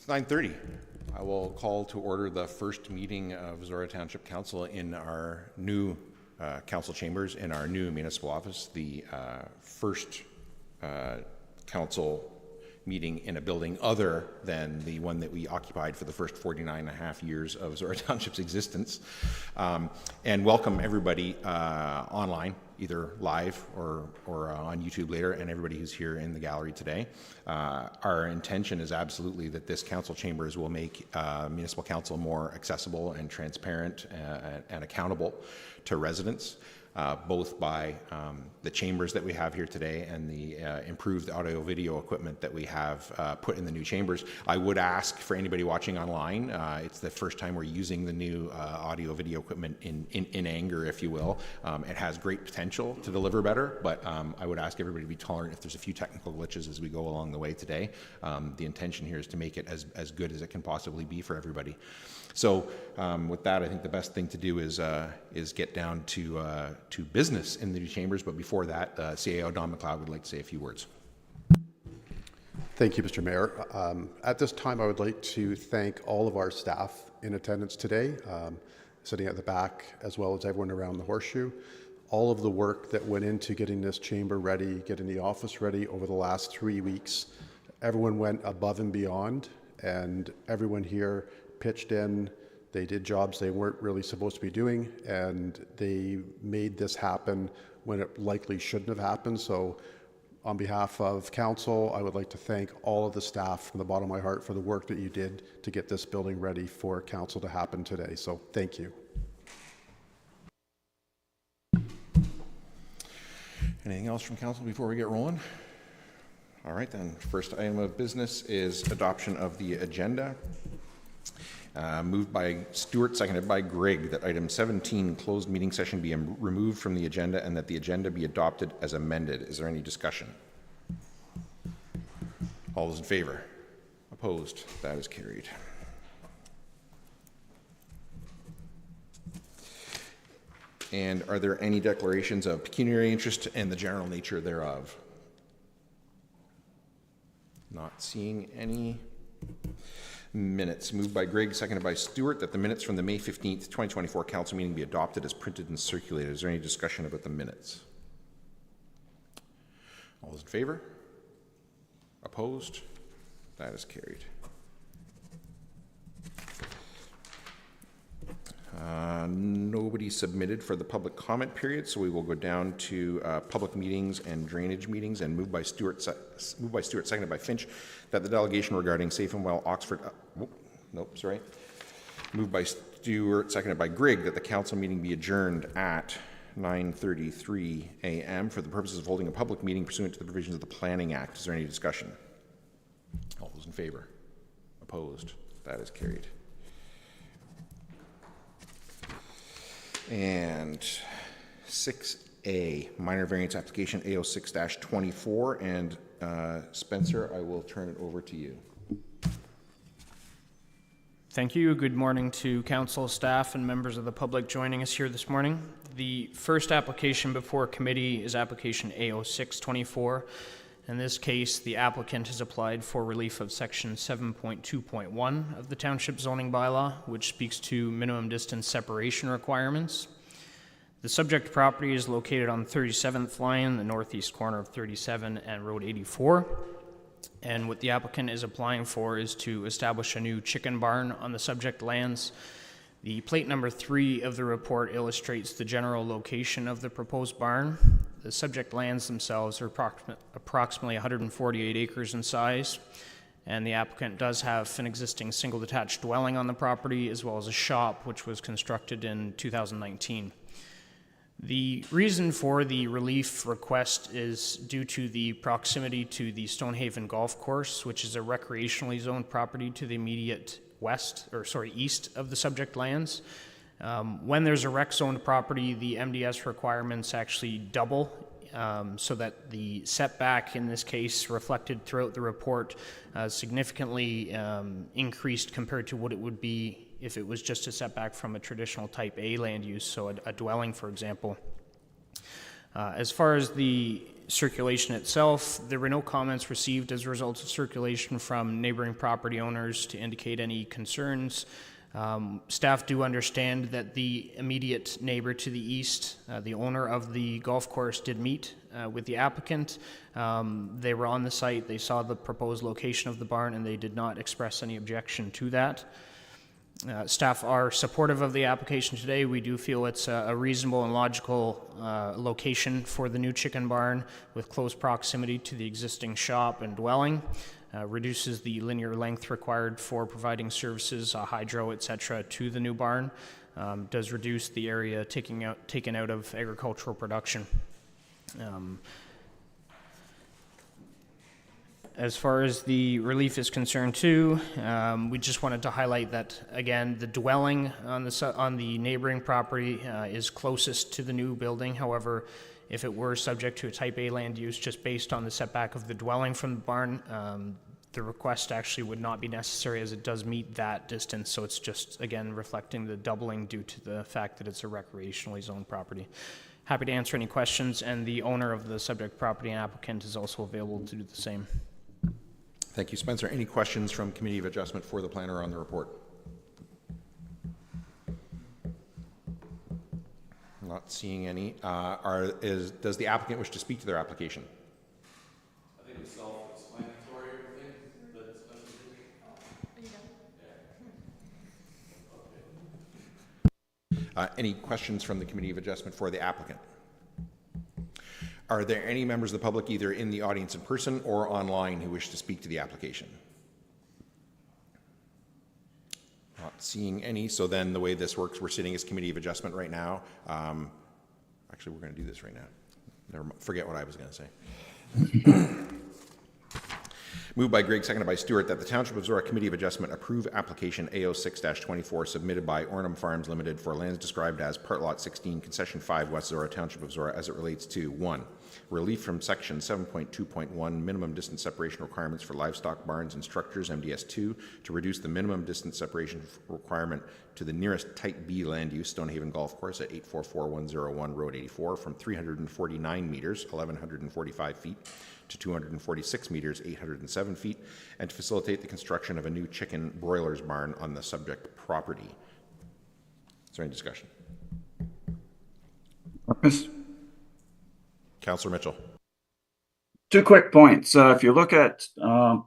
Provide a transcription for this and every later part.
It's 9:30. I will call to order the first meeting of Zorra Township Council in our new council chambers in our new municipal office, the first council meeting in a building other than the one that we occupied for the first 49 and a half years of Zorra Township's existence. And welcome everybody online, either live or on YouTube later, and everybody who's here in the gallery today. Our intention is absolutely that this council chambers will make municipal council more accessible and transparent and accountable to residents. Both by the chambers that we have here today and the improved audio video equipment that we have put in the new chambers. I would ask for anybody watching online, it's the first time we're using the new audio video equipment in anger, if you will. It has great potential to deliver better, but I would ask everybody to be tolerant if there's a few technical glitches as we go along the way today. The intention here is to make it as good as it can possibly be for everybody. So with that, I think the best thing to do is get down to business in the new chambers. But before that, CAO Don McLeod would like to say a few words. Thank you, Mr. Mayor. At this time, I would like to thank all of our staff in attendance today, sitting at the back, as well as everyone around the horseshoe. All of the work that went into getting this chamber ready, getting the office ready over the last 3 weeks, everyone went above and beyond, and everyone here pitched in. They did jobs they weren't really supposed to be doing, and they made this happen when it likely shouldn't have happened. So on behalf of council, I would like to thank all of the staff from the bottom of my heart for the work that you did to get this building ready for council to happen today. So thank you. Anything else from council before we get rolling? All right then, first item of business is adoption of the agenda. Moved by Stewart, seconded by Grigg, that item 17, closed meeting session, be removed from the agenda and that the agenda be adopted as amended. Is there any discussion? All those in favor? Opposed? That is carried. And are there any declarations of pecuniary interest and the general nature thereof? Not seeing any. Minutes. Moved by Grigg, seconded by Stewart, that the minutes from the May 15th, 2024 council meeting be adopted as printed and circulated. Is there any discussion about the minutes? All those in favor? Opposed? That is carried. Nobody submitted for the public comment period, so we will go down to public meetings and drainage meetings. And moved by Stewart, seconded by Finch, that the delegation regarding Safe and Well Oxford. Moved by Stewart, seconded by Grigg, that the council meeting be adjourned at 9:33 a.m. for the purposes of holding a public meeting pursuant to the provisions of the Planning Act. Is there any discussion? All those in favor? Opposed? That is carried. And 6A, minor variance application AO6-24. And Spencer, I will turn it over to you. Thank you. Good morning to council, staff, and members of the public joining us here this morning. The first application before committee is application AO6-24. In this case, the applicant has applied for relief of section 7.2.1 of the Township zoning bylaw, which speaks to minimum distance separation requirements. The subject property is located on 37th line, the northeast corner of 37 and Road 84. And what the applicant is applying for is to establish a new chicken barn on the subject lands. The plate number 3 of the report illustrates the general location of the proposed barn. The subject lands themselves are approximately 148 acres in size, and the applicant does have an existing single detached dwelling on the property as well as a shop which was constructed in 2019. The reason for the relief request is due to the proximity to the Stonehaven Golf Course, which is a recreationally zoned property to the immediate east of the subject lands. When there's a rec zoned property, the MDS requirements actually double, so that the setback in this case reflected throughout the report significantly increased compared to what it would be if it was just a setback from a traditional type A land use, so a dwelling, for example. As far as the circulation itself, there were no comments received as a result of circulation from neighboring property owners to indicate any concerns. Staff do understand that the immediate neighbor to the east, the owner of the golf course, did meet with the applicant. They were on the site, they saw the proposed location of the barn, and they did not express any objection to that. Staff are supportive of the application today. We do feel it's a reasonable and logical location for the new chicken barn with close proximity to the existing shop and dwelling. Reduces the linear length required for providing services, hydro, etc., to the new barn. Does reduce the area taken out of agricultural production. As far as the relief is concerned too, we just wanted to highlight that, again, the dwelling on the neighboring property is closest to the new building. However, if it were subject to a type A land use just based on the setback of the dwelling from the barn, the request actually would not be necessary as it does meet that distance. So it's just, again, reflecting the doubling due to the fact that it's a recreationally zoned property. Happy to answer any questions, and the owner of the subject property and applicant is also available to do the same. Thank you, Spencer. Any questions from Committee of Adjustment for the planner on the report? Not seeing any. Does the applicant wish to speak to their application? I think it's self-explanatory, everything. Any questions from the Committee of Adjustment for the applicant? Are there any members of the public, either in the audience in person or online, who wish to speak to the application? Not seeing any. So then the way this works, we're sitting as Committee of Adjustment right now. Actually, we're going to do this right now. Forget what I was going to say. Moved by Greg, seconded by Stewart, that the Township of Zorra Committee of Adjustment approve application A06-24 submitted by Ornum Farms Limited for lands described as Part Lot 16, Concession 5, West Zorra, Township of Zorra, as it relates to 1. Relief from Section 7.2.1 minimum distance separation requirements for livestock barns and structures, MDS 2, to reduce the minimum distance separation requirement to the nearest Type B land use, Stonehaven Golf Course at 844101 Road 84, from 349 meters, 1,145 feet, to 246 meters, 807 feet, and to facilitate the construction of a new chicken broilers barn on the subject property. Is there any discussion? Councillor Mitchell. 2 quick points. If you look at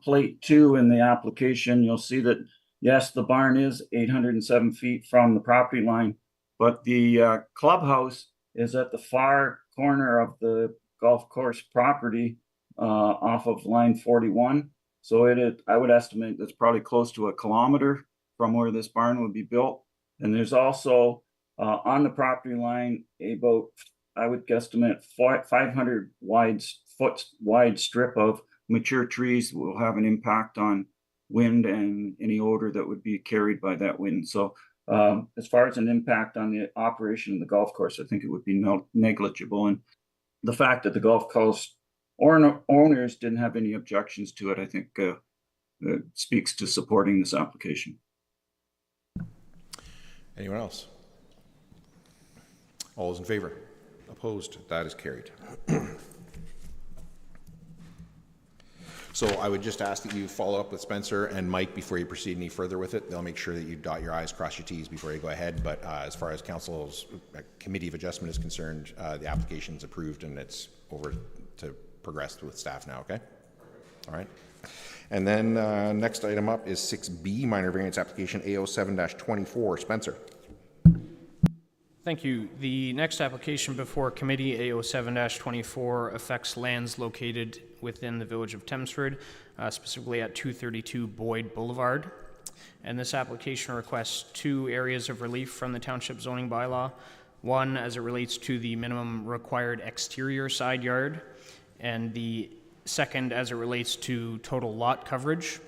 plate 2 in the application, you'll see that, yes, the barn is 807 feet from the property line, but the clubhouse is at the far corner of the golf course property off of line 41. So I would estimate that's probably close to 1 kilometer from where this barn would be built. And there's also on the property line about, I would guesstimate, 500 foot wide strip of mature trees will have an impact on wind and any odor that would be carried by that wind. So as far as an impact on the operation of the golf course, I think it would be negligible. And the fact that the golf course owners didn't have any objections to it, I think speaks to supporting this application. Anyone else? All those in favor? Opposed? That is carried. So I would just ask that you follow up with Spencer and Mike before you proceed any further with it. They'll make sure that you dot your I's, cross your T's before you go ahead. But as far as Council's Committee of Adjustment is concerned, the application is approved and it's over to progress with staff now, okay? All right. And then next item up is 6B, minor variance application A07-24. Spencer. Thank you. The next application before committee, A07-24, affects lands located within the village of Thamesford, specifically at 232 Boyd Boulevard. And this application requests 2 areas of relief from the township zoning bylaw. One, as it relates to the minimum required exterior side yard, and the second, as it relates to total lot coverage.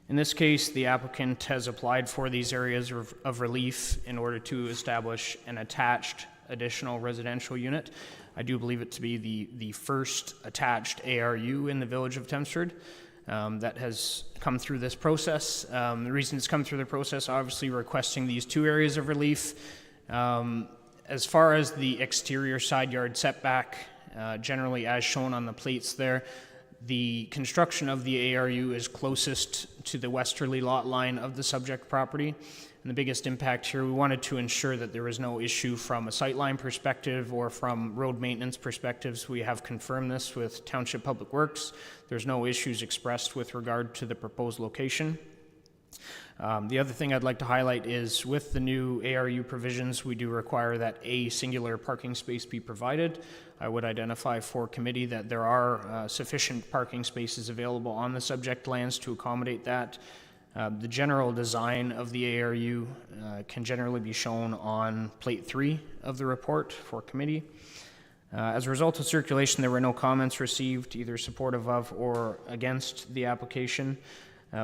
In this case, the applicant has applied for these areas of relief in order to establish an attached additional residential unit. I do believe it to be the first attached ARU in the village of Thamesford that has come through this process. The reason it's come through the process, obviously requesting these 2 areas of relief. As far as the exterior side yard setback, Generally, as shown on the plates there, the construction of the ARU is closest to the westerly lot line of the subject property. And the biggest impact here, we wanted to ensure that there was no issue from a sightline perspective or from road maintenance perspectives. We have confirmed this with Township Public Works. There's no issues expressed with regard to the proposed location. The other thing I'd like to highlight is with the new ARU provisions, we do require that a singular parking space be provided. I would identify for committee that there are sufficient parking spaces available on the subject lands to accommodate that. The general design of the ARU can generally be shown on plate 3 of the report for committee. As a result of circulation, there were no comments received, either supportive of or against the application.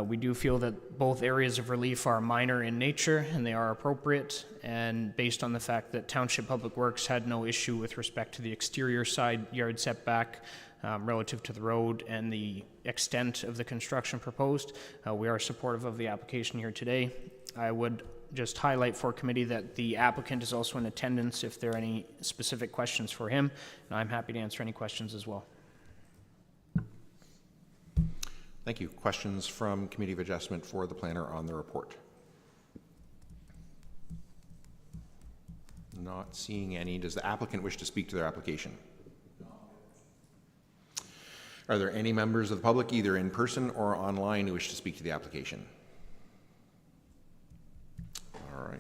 We do feel that both areas of relief are minor in nature and they are appropriate, and based on the fact that Township Public Works had no issue with respect to the exterior side yard setback relative to the road and the extent of the construction proposed, we are supportive of the application here today. I would just highlight for committee that the applicant is also in attendance if there are any specific questions for him, and I'm happy to answer any questions as well. Thank you. Questions from Committee of Adjustment for the planner on the report? Not seeing any. Does the applicant wish to speak to their application? No. Are there any members of the public, either in person or online, who wish to speak to the application? All right.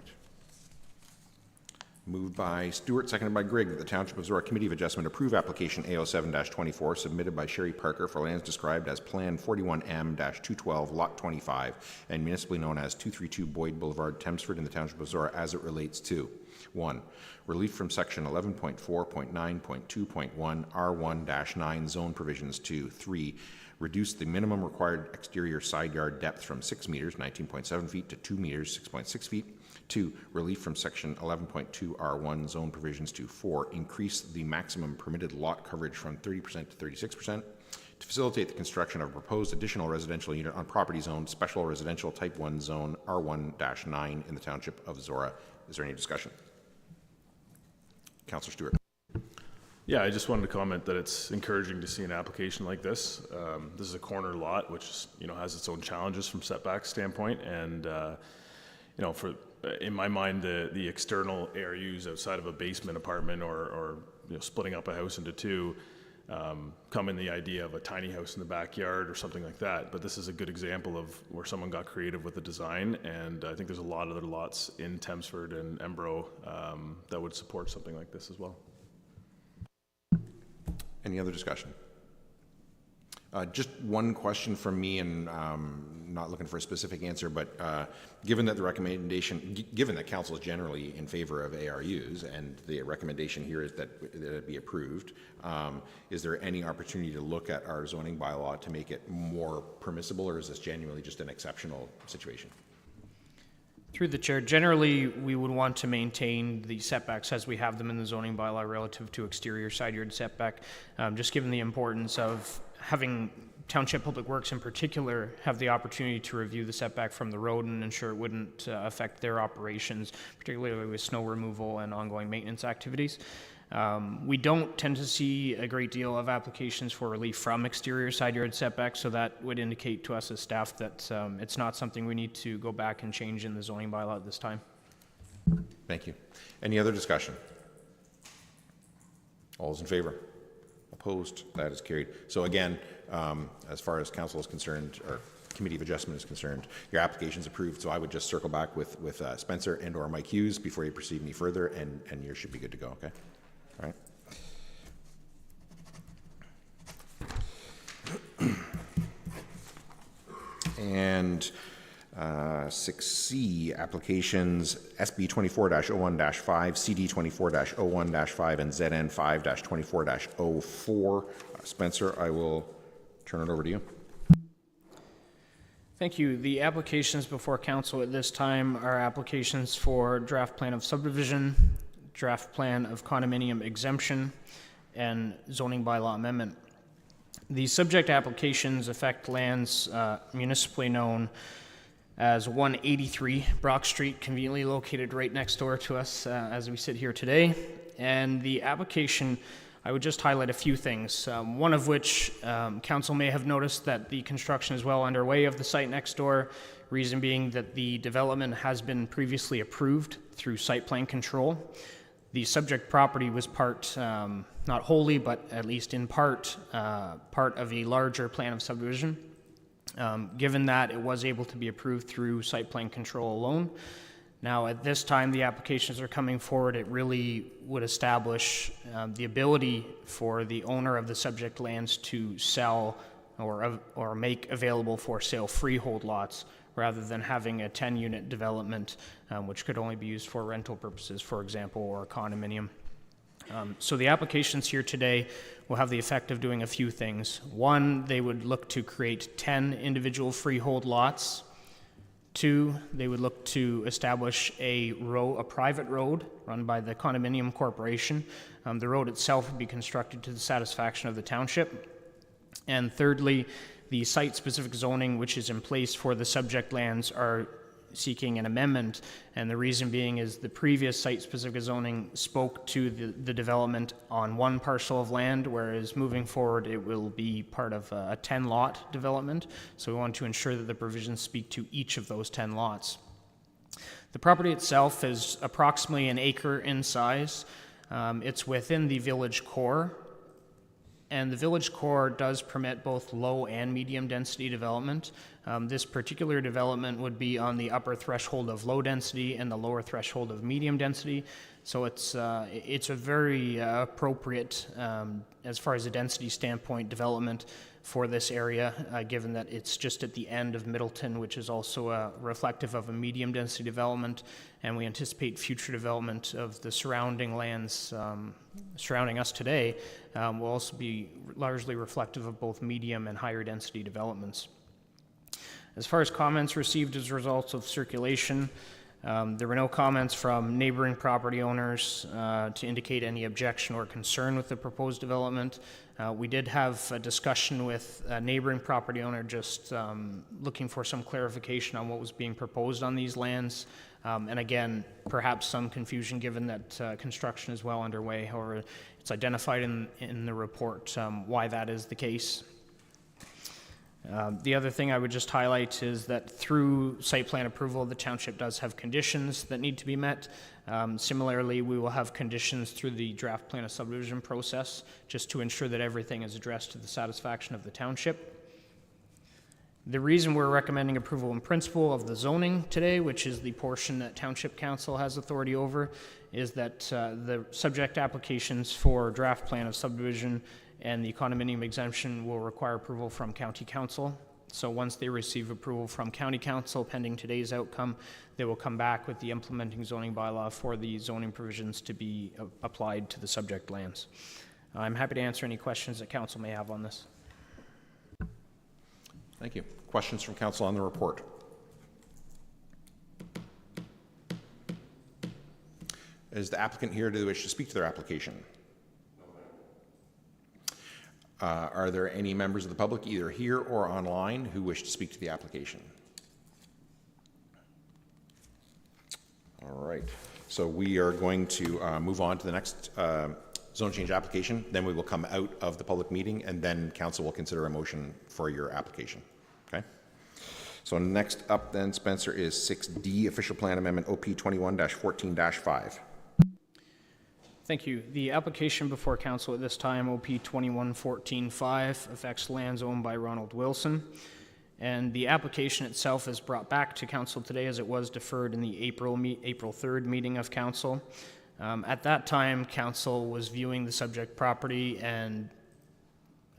Moved by Stewart, seconded by Grigg, that the Township of Zorra Committee of Adjustment approve application AO7-24 submitted by Sherry Parker for lands described as Plan 41M-212, Lot 25, and municipally known as 232 Boyd Boulevard, Thamesford, in the Township of Zorra as it relates to 1. Relief from Section 11.4.9.2.1 R1-9 zone provisions. 2. 3. Reduce the minimum required exterior side yard depth from 6 meters, 19.7 feet, to 2 meters, 6.6 feet. 2. Relief from Section 11.2 R1 zone provisions. To 4. Increase the maximum permitted lot coverage from 30% to 36%. To facilitate the construction of a proposed additional residential unit on property zoned special residential type 1 zone R1-9 in the Township of Zorra. Is there any discussion? Councillor Stewart. Yeah, I just wanted to comment that it's encouraging to see an application like this. This is a corner lot, which has its own challenges from setback standpoint, and in my mind, the external ARUs outside of a basement apartment or splitting up a house into two come in the idea of a tiny house in the backyard or something like that. But this is a good example of where someone got creative with the design, and I think there's a lot of other lots in Thamesford and Embro that would support something like this as well. Any other discussion? Just one question from me, and not looking for a specific answer, but given that given that council is generally in favor of ARUs, and the recommendation here is that it be approved, is there any opportunity to look at our zoning bylaw to make it more permissible, or is this genuinely just an exceptional situation? Through the chair, generally we would want to maintain the setbacks as we have them in the zoning bylaw relative to exterior side yard setback, just given the importance of having Township Public Works in particular have the opportunity to review the setback from the road and ensure it wouldn't affect their operations, particularly with snow removal and ongoing maintenance activities. We don't tend to see a great deal of applications for relief from exterior side yard setbacks, so that would indicate to us as staff that it's not something we need to go back and change in the zoning bylaw at this time. Thank you. Any other discussion? All those in favor? Opposed? That is carried. So again, as far as council is concerned, or Committee of Adjustment is concerned, your application is approved. So I would just circle back with Spencer and or Mike Hughes before you proceed any further, and yours should be good to go. Okay. All right. And 6C, applications SB 24-01-5, CD 24-01-5, and ZN 5-24-04. Spencer, I will turn it over to you. Thank you. The applications before council at this time are applications for draft plan of subdivision, draft plan of condominium exemption, and zoning bylaw amendment. The subject applications affect lands municipally known as 183 Brock Street, conveniently located right next door to us as we sit here today. And the application I would just highlight a few things, one of which council may have noticed that the construction is well underway of the site next door, reason being that the development has been previously approved through site plan control. The subject property was part, not wholly, but at least in part of a larger plan of subdivision. Given that, it was able to be approved through site plan control alone. Now, at this time, the applications are coming forward. It really would establish the ability for the owner of the subject lands to sell or make available for sale freehold lots rather than having a 10-unit development, which could only be used for rental purposes, for example, or a condominium. So the applications here today will have the effect of doing a few things. One, they would look to create 10 individual freehold lots. Two, they would look to establish a private road run by the condominium corporation. The road itself would be constructed to the satisfaction of the township. And thirdly, the site-specific zoning which is in place for the subject lands are seeking an amendment, and the reason being is the previous site-specific zoning spoke to the development on one parcel of land, whereas moving forward it will be part of a 10-lot development. So we want to ensure that the provisions speak to each of those 10 lots. The property itself is approximately an acre in size. It's within the village core, and the village core does permit both low and medium density development. This particular development would be on the upper threshold of low density and the lower threshold of medium density. So it's a very appropriate, as far as a density standpoint, development for this area, given that it's just at the end of Middleton, which is also reflective of a medium density development, and we anticipate future development of the surrounding lands surrounding us today will also be largely reflective of both medium and higher density developments. As far as comments received as a result of circulation, there were no comments from neighboring property owners to indicate any objection or concern with the proposed development. We did have a discussion with a neighboring property owner just looking for some clarification on what was being proposed on these lands. And again, perhaps some confusion given that construction is well underway. However, it's identified in the report why that is the case. The other thing I would just highlight is that through site plan approval, the township does have conditions that need to be met. Similarly, we will have conditions through the draft plan of subdivision process just to ensure that everything is addressed to the satisfaction of the township. The reason we're recommending approval in principle of the zoning today, which is the portion that Township Council has authority over, is that the subject applications for draft plan of subdivision and the condominium exemption will require approval from County Council. So once they receive approval from County Council, pending today's outcome, they will come back with the implementing zoning bylaw for the zoning provisions to be applied to the subject lands. I'm happy to answer any questions that Council may have on this. Thank you. Questions from council on the report? Is the applicant here to wish to speak to their application? Are there any members of the public, either here or online, who wish to speak to the application? All right. So we are going to move on to the next zone change application. Then we will come out of the public meeting, and then council will consider a motion for your application. Okay. So next up then, Spencer, is 6D, Official Plan Amendment OP 21-14-5. Thank you. The application before council at this time, OP 21-14-5, affects lands owned by Ronald Wilson. And the application itself is brought back to council today as it was deferred in the April 3rd meeting of council. At that time, council was viewing the subject property and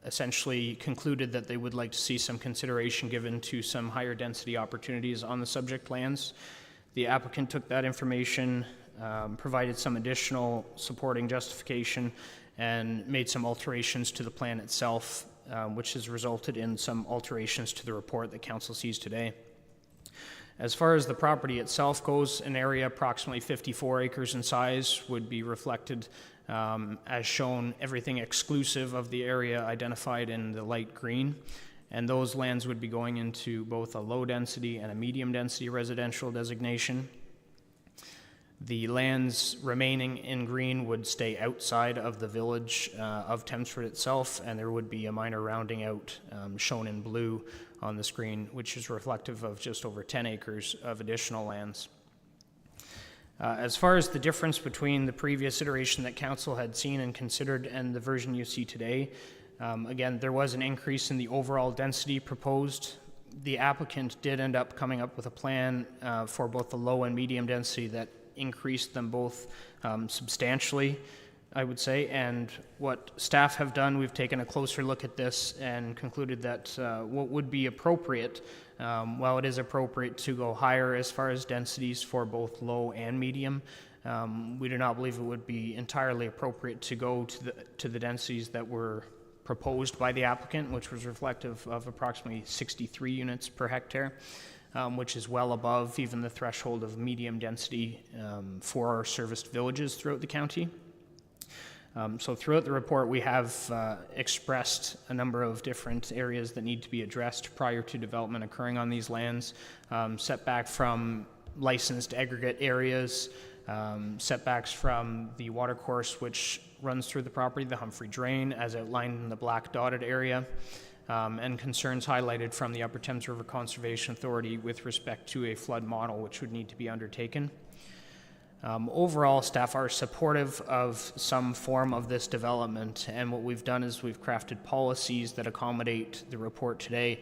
essentially concluded that they would like to see some consideration given to some higher density opportunities on the subject lands. The applicant took that information, provided some additional supporting justification, and made some alterations to the plan itself, which has resulted in some alterations to the report that council sees today. As far as the property itself goes, an area approximately 54 acres in size would be reflected as shown, everything exclusive of the area identified in the light green. And those lands would be going into both a low density and a medium density residential designation. The lands remaining in green would stay outside of the village of Thamesford itself, and there would be a minor rounding out shown in blue on the screen, which is reflective of just over 10 acres of additional lands. As far as the difference between the previous iteration that council had seen and considered and the version you see today, again, there was an increase in the overall density proposed. The applicant did end up coming up with a plan for both the low and medium density that increased them both substantially, I would say. And what staff have done, we've taken a closer look at this and concluded that what would be appropriate, while it is appropriate to go higher as far as densities for both low and medium, we do not believe it would be entirely appropriate to go to the densities that were proposed by the applicant, which was reflective of approximately 63 units per hectare, which is well above even the threshold of medium density for our serviced villages throughout the county. So throughout the report, we have expressed a number of different areas that need to be addressed prior to development occurring on these lands. Setback from licensed aggregate areas, setbacks from the watercourse which runs through the property, the Humphrey Drain, as outlined in the black dotted area, and concerns highlighted from the Upper Thames River Conservation Authority with respect to a flood model which would need to be undertaken. Overall, staff are supportive of some form of this development, and what we've done is we've crafted policies that accommodate the report today.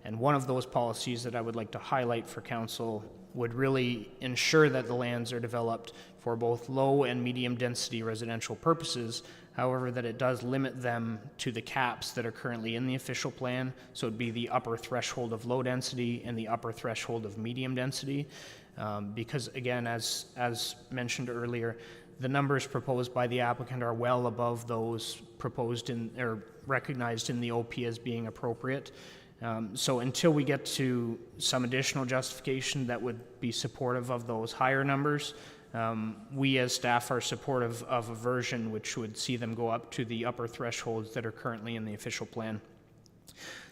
And one of those policies that I would like to highlight for council would really ensure that the lands are developed for both low and medium density residential purposes, however, that it does limit them to the caps that are currently in the official plan. So it'd be the upper threshold of low density and the upper threshold of medium density. Because again, as mentioned earlier, the numbers proposed by the applicant are well above those proposed in or recognized in the OP as being appropriate. So until we get to some additional justification that would be supportive of those higher numbers, we as staff are supportive of a version which would see them go up to the upper thresholds that are currently in the official plan.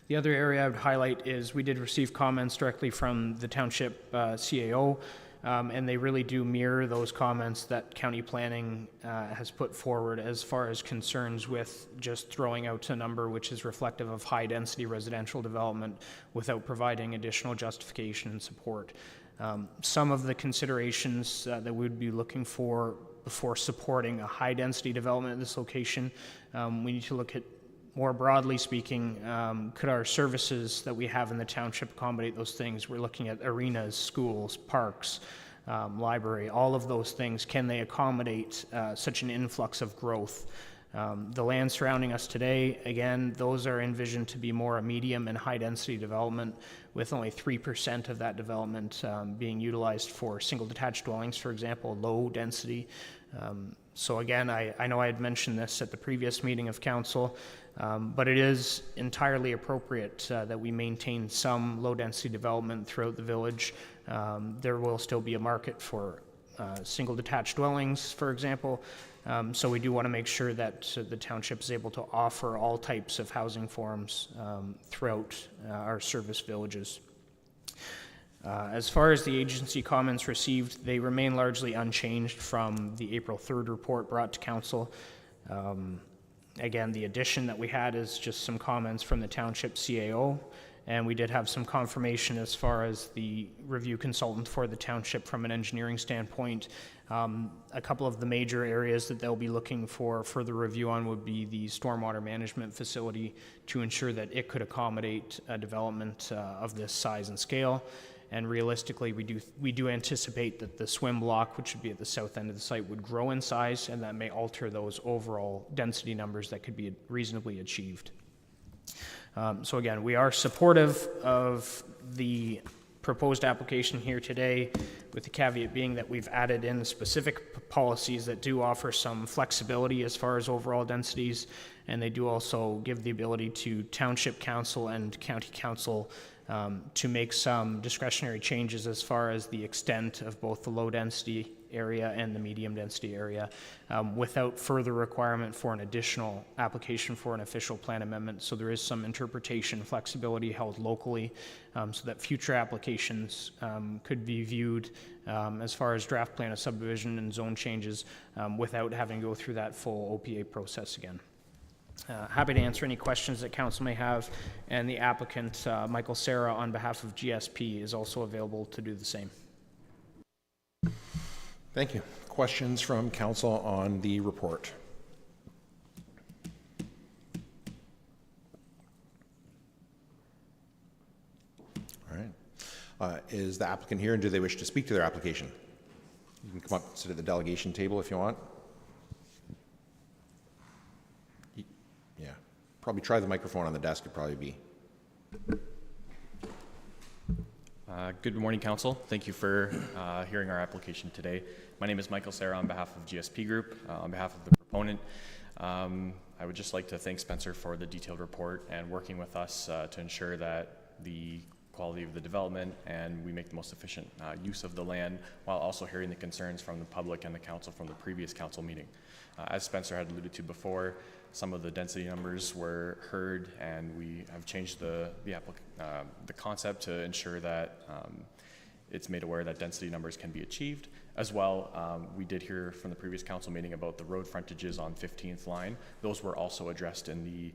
The other area I would highlight is we did receive comments directly from the Township CAO, and they really do mirror those comments that county planning has put forward as far as concerns with just throwing out a number which is reflective of high density residential development without providing additional justification and support. Some of the considerations that we would be looking for before supporting a high density development at this location, we need to look at, more broadly speaking, could our services that we have in the township accommodate those things? We're looking at arenas, schools, parks, library, all of those things. Can they accommodate such an influx of growth? The land surrounding us today, again, those are envisioned to be more a medium and high density development, with only 3% of that development being utilized for single detached dwellings, for example, low density. So again, I know I had mentioned this at the previous meeting of council, but it is entirely appropriate that we maintain some low-density development throughout the village. There will still be a market for single detached dwellings, for example, so we do want to make sure that the township is able to offer all types of housing forms throughout our service villages. As far as the agency comments received, they remain largely unchanged from the April 3rd report brought to council. Again, the addition that we had is just some comments from the Township CAO, and we did have some confirmation as far as the review consultant for the township from an engineering standpoint. A couple of the major areas that they'll be looking for further review on would be the stormwater management facility to ensure that it could accommodate a development of this size and scale. And realistically, we do anticipate that the swim block, which would be at the south end of the site, would grow in size, and that may alter those overall density numbers that could be reasonably achieved. So again, we are supportive of the proposed application here today, with the caveat being that we've added in specific policies that do offer some flexibility as far as overall densities, and they do also give the ability to Township Council and County Council to make some discretionary changes as far as the extent of both the low density area and the medium density area without further requirement for an additional application for an official plan amendment. So there is some interpretation flexibility held locally so that future applications could be viewed as far as draft plan of subdivision and zone changes without having to go through that full OPA process again. Happy to answer any questions that council may have, and the applicant, Michael Serra, on behalf of GSP, is also available to do the same. Thank you. Questions from council on the report? All right. Is the applicant here, and do they wish to speak to their application? You can come up and sit at the delegation table if you want. Yeah, probably try the microphone on the desk. It'd probably be. Good morning, Council. Thank you for hearing our application today. My name is Michael Serra on behalf of GSP Group. On behalf of the proponent, I would just like to thank Spencer for the detailed report and working with us to ensure that the quality of the development and we make the most efficient use of the land, while also hearing the concerns from the public and the council from the previous council meeting. As Spencer had alluded to before, some of the density numbers were heard, and we have changed the concept to ensure that it's made aware that density numbers can be achieved. As well, we did hear from the previous council meeting about the road frontages on 15th line. Those were also addressed in the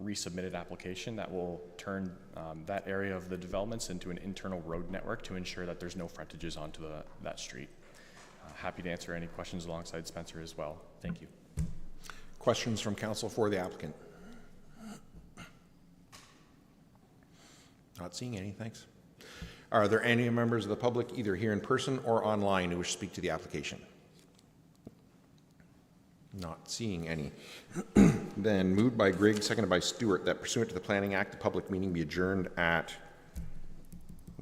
resubmitted application that will turn that area of the developments into an internal road network to ensure that there's no frontages onto that street. Happy to answer any questions alongside Spencer as well. Thank you. Questions from council for the applicant? Not seeing any, thanks. Are there any members of the public, either here in person or online, who wish to speak to the application? Not seeing any. Then moved by Grigg, seconded by Stewart, that pursuant to the Planning Act, the public meeting be adjourned at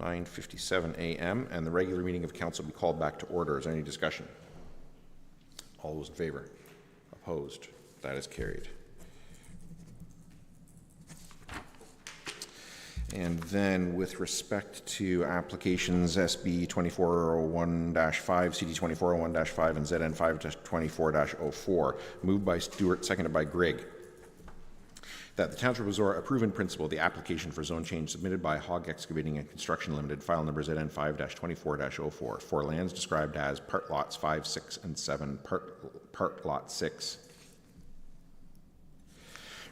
9:57 a.m. and the regular meeting of council be called back to order. Is there any discussion? All those in favor? Opposed? That is carried. And then with respect to applications SB 2401-5, CD 2401-5, and ZN 5-24-04, moved by Stewart, seconded by Grigg, that the Township of Zorra approve in principle the application for zone change submitted by Hog Excavating and Construction Limited, file number ZN 5-24-04, for lands described as part lots 5, 6, and 7, part lot 6.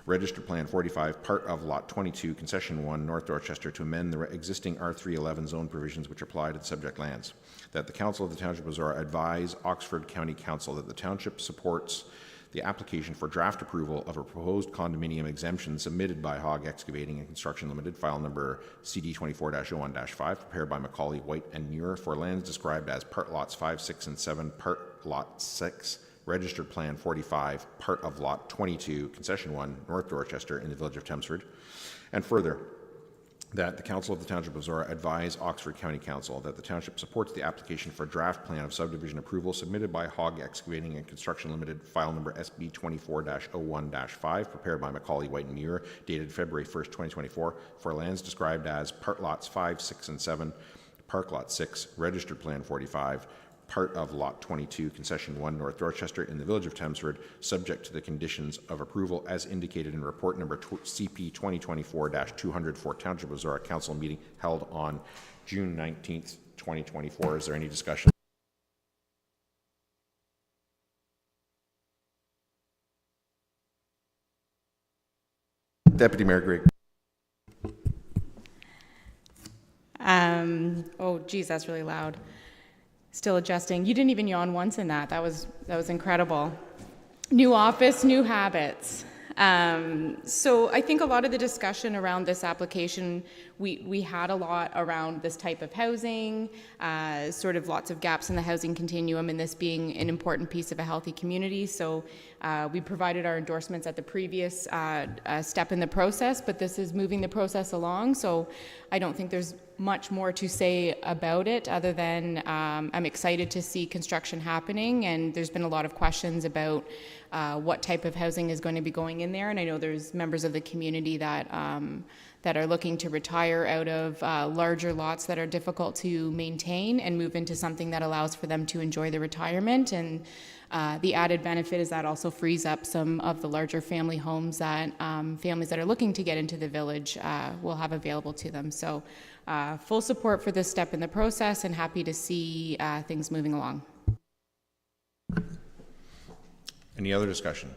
Register Plan 45, part of Lot 22, Concession 1, North Dorchester, to amend the existing R311 zone provisions which apply to the subject lands. That the Council of the Township of Zorra advise Oxford County Council that the Township supports the application for draft approval of a proposed condominium exemption submitted by Hog Excavating and Construction Limited, file number CD 24-01-5, prepared by Macaulay, White, and Muir, for lands described as part lots 5, 6, and 7, part lot 6, Registered Plan 45, part of Lot 22, Concession 1, North Dorchester, in the Village of Chelmsford. And further, that the Council of the Township of Zorra advise Oxford County Council that the Township supports the application for draft plan of subdivision approval submitted by Hog Excavating and Construction Limited, file number SB 24-01-5, prepared by Macaulay, White, and Muir, dated February 1st, 2024, for lands described as part lots 5, 6, and 7, park lot 6, Registered Plan 45, part of Lot 22, Concession 1, North Dorchester, in the Village of Chelmsford, subject to the conditions of approval as indicated in report number CP 2024-200 for Township of Zorra Council meeting held on June 19th, 2024. Is there any discussion? Deputy Mayor Grigg. Oh, geez, that's really loud. Still adjusting. You didn't even yawn once in that. That was incredible. New office, new habits. So I think a lot of the discussion around this application, we had a lot around this type of housing, sort of lots of gaps in the housing continuum, and this being an important piece of a healthy community. So we provided our endorsements at the previous step in the process, but this is moving the process along. So I don't think there's much more to say about it other than I'm excited to see construction happening, and there's been a lot of questions about what type of housing is going to be going in there, and I know there's members of the community that that are looking to retire out of larger lots that are difficult to maintain and move into something that allows for them to enjoy the retirement. And the added benefit is that also frees up some of the larger family homes that families that are looking to get into the village will have available to them. So full support for this step in the process, and happy to see things moving along. Any other discussion?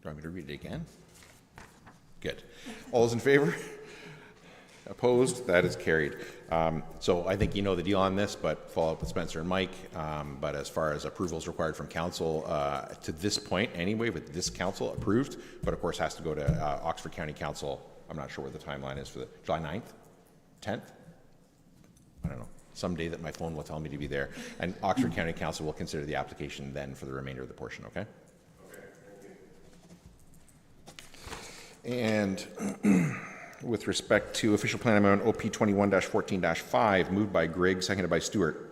Do you want me to read it again? Good. All those in favor? Opposed? That is carried. So I think you know the deal on this, but follow up with Spencer and Mike. But as far as approvals required from council, to this point anyway, with this council approved, but of course has to go to Oxford County Council. I'm not sure what the timeline is for the July 9th, 10th? I don't know. Some day that my phone will tell me to be there. And Oxford County Council will consider the application then for the remainder of the portion, okay? And with respect to official plan amendment OP 21-14-5, moved by Grigg, seconded by Stewart,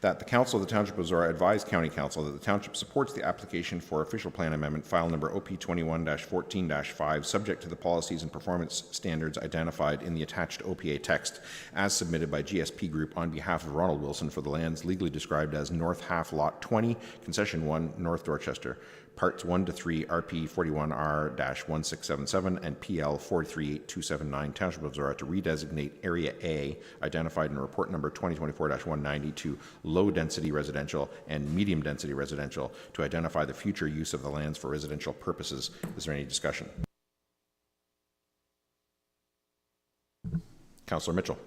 that the Council of the Township of Zorra advise County Council that the Township supports the application for official plan amendment file number OP 21-14-5, subject to the policies and performance standards identified in the attached OPA text as submitted by GSP Group on behalf of Ronald Wilson for the lands legally described as North Half Lot 20, Concession 1, North Dorchester, Parts 1 to 3, RP 41R-1677 and PL 438279, Township of Zorra, to redesignate Area A, identified in report number 2024-190, to low-density residential and medium-density residential, to identify the future use of the lands for residential purposes. Is there any discussion? Councillor Mitchell.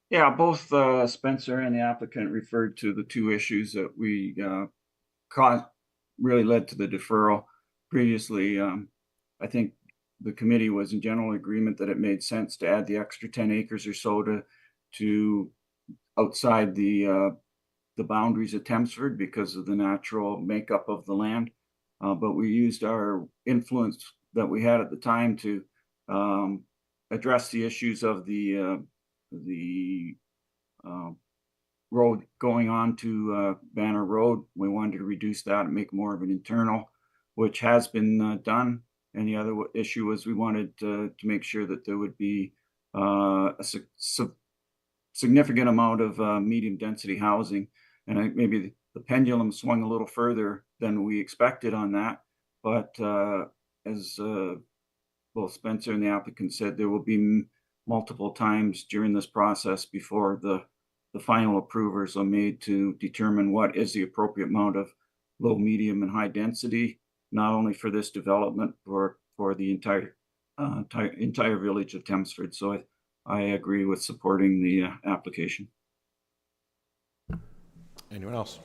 Yeah, both Spencer and the applicant referred to the two issues that we really led to the deferral previously. I think the committee was in general agreement that it made sense to add the extra 10 acres or so to outside the boundaries of Thamesford because of the natural makeup of the land. But we used our influence that we had at the time to address the issues of the road going on to Banner Road. We wanted to reduce that and make more of an internal, which has been done. And the other issue was we wanted to make sure that there would be a significant amount of medium density housing. And I think maybe the pendulum swung a little further than we expected on that. But as both Spencer and the applicant said, there will be multiple times during this process before the final approvers are made to determine what is the appropriate amount of low, medium, and high density, not only for this development, for the entire village of Thamesford. So I agree with supporting the application. Anyone else?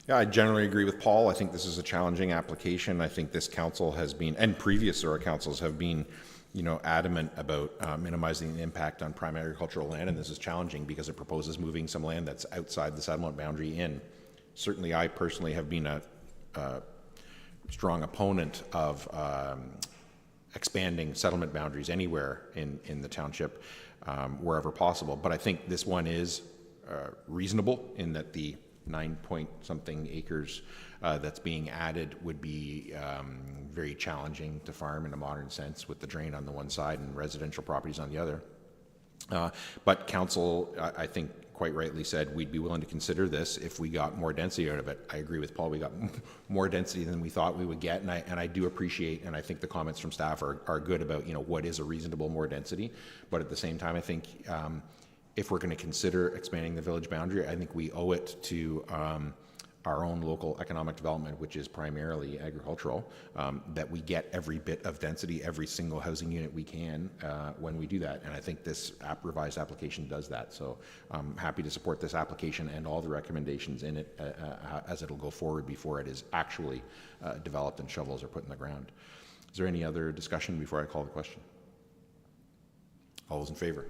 Yeah, I generally agree with Paul. I think this is a challenging application. I think this council has been, and previous Zorra councils have been, adamant about minimizing the impact on prime agricultural land, and this is challenging because it proposes moving some land that's outside the settlement boundary in. Certainly, I personally have been a strong opponent of expanding settlement boundaries anywhere in the township, wherever possible. But I think this one is reasonable in that the 9-point-something acres that's being added would be very challenging to farm in a modern sense, with the drain on the one side and residential properties on the other. But council, I think, quite rightly said we'd be willing to consider this if we got more density out of it. I agree with Paul. We got more density than we thought we would get, and I do appreciate, and I think the comments from staff are good about what is a reasonable more density. But at the same time, I think if we're going to consider expanding the village boundary, I think we owe it to our own local economic development, which is primarily agricultural, that we get every bit of density, every single housing unit we can when we do that. And I think this revised application does that. So I'm happy to support this application and all the recommendations in it as it'll go forward before it is actually developed and shovels are put in the ground. Is there any other discussion before I call the question? All those in favor?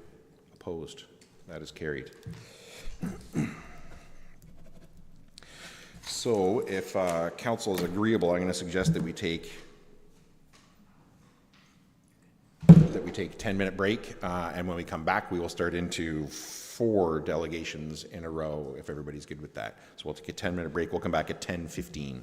Opposed? That is carried. So if council is agreeable, I'm going to suggest that we take a 10-minute break, and when we come back, we will start into 4 delegations in a row, if everybody's good with that. So we'll take a 10-minute break. We'll come back at 10:15.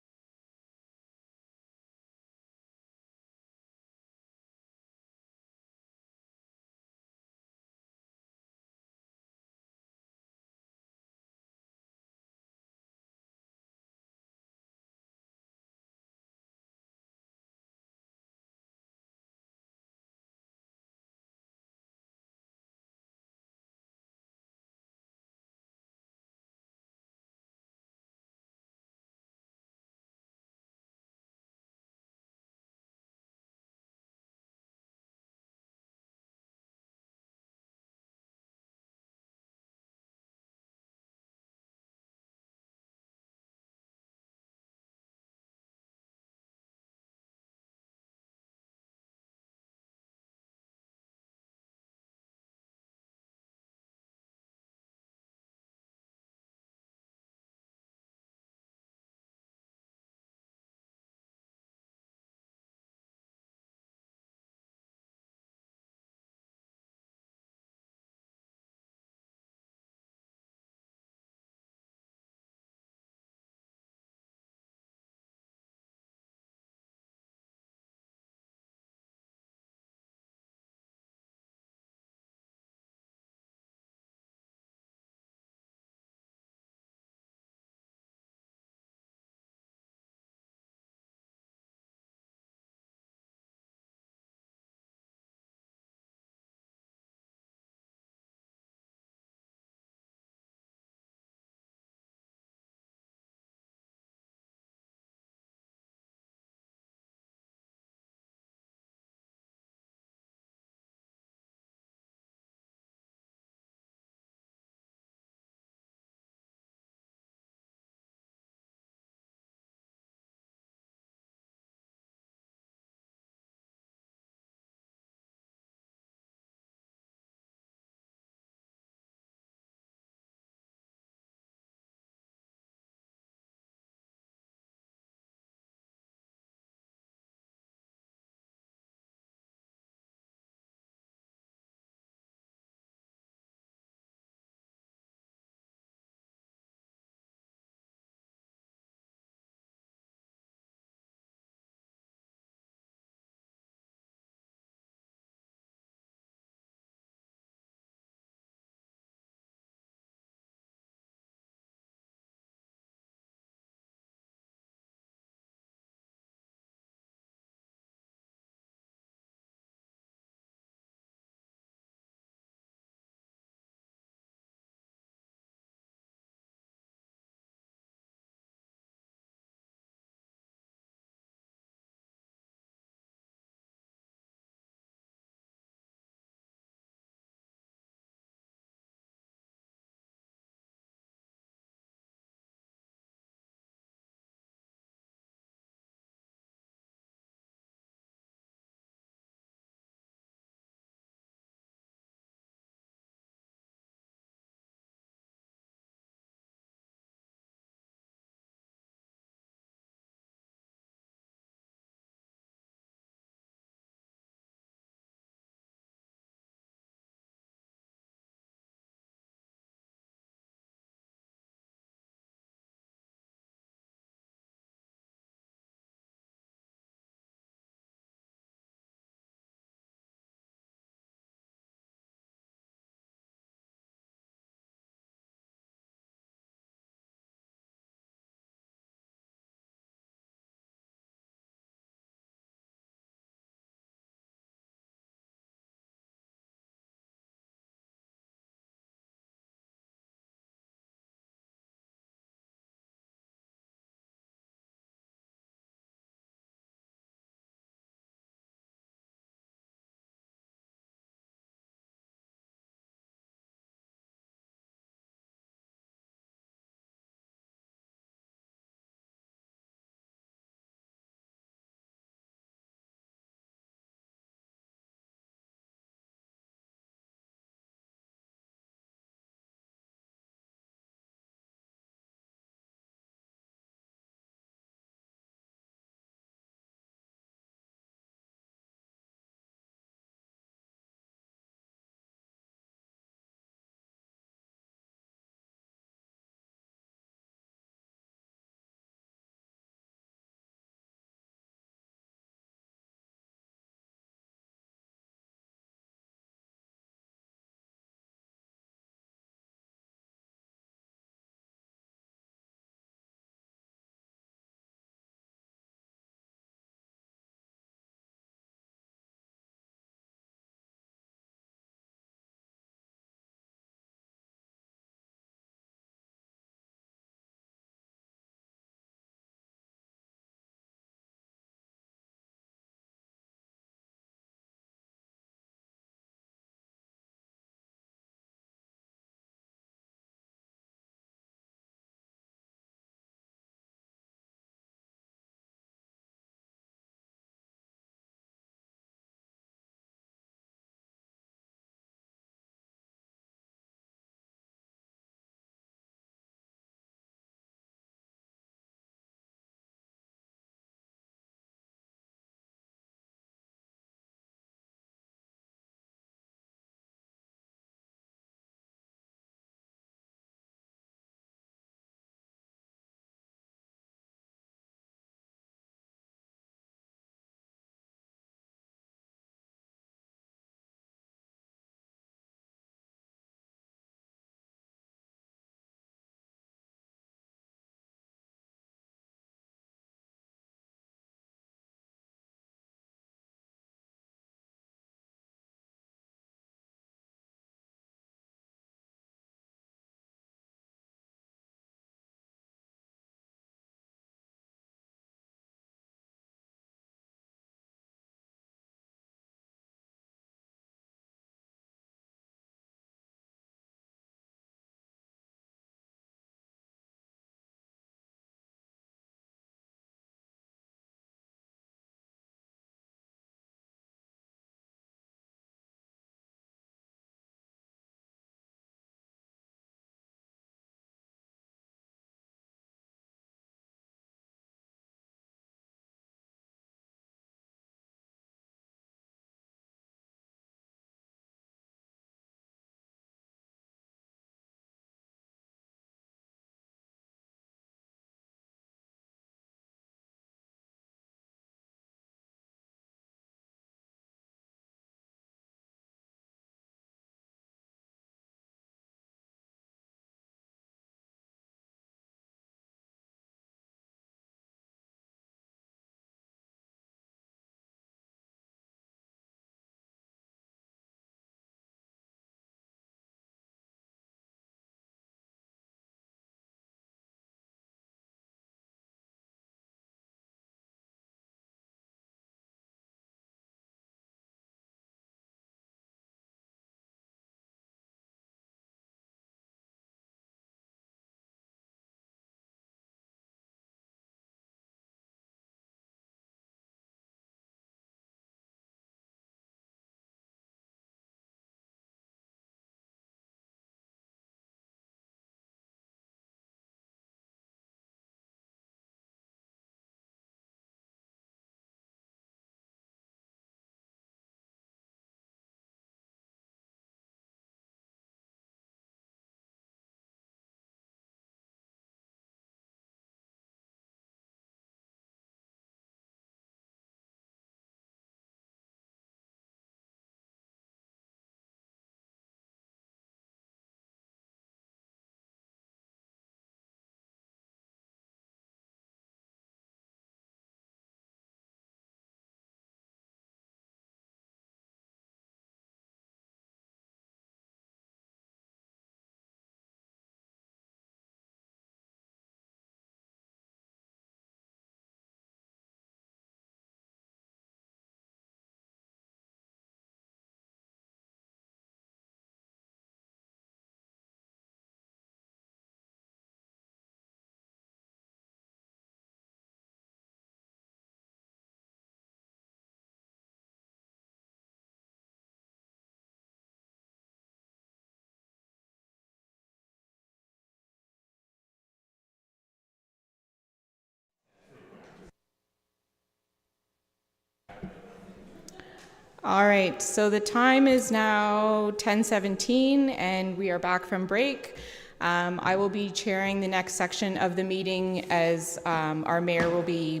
All right, so the time is now 10:17 and we are back from break. I will be chairing the next section of the meeting as our mayor will be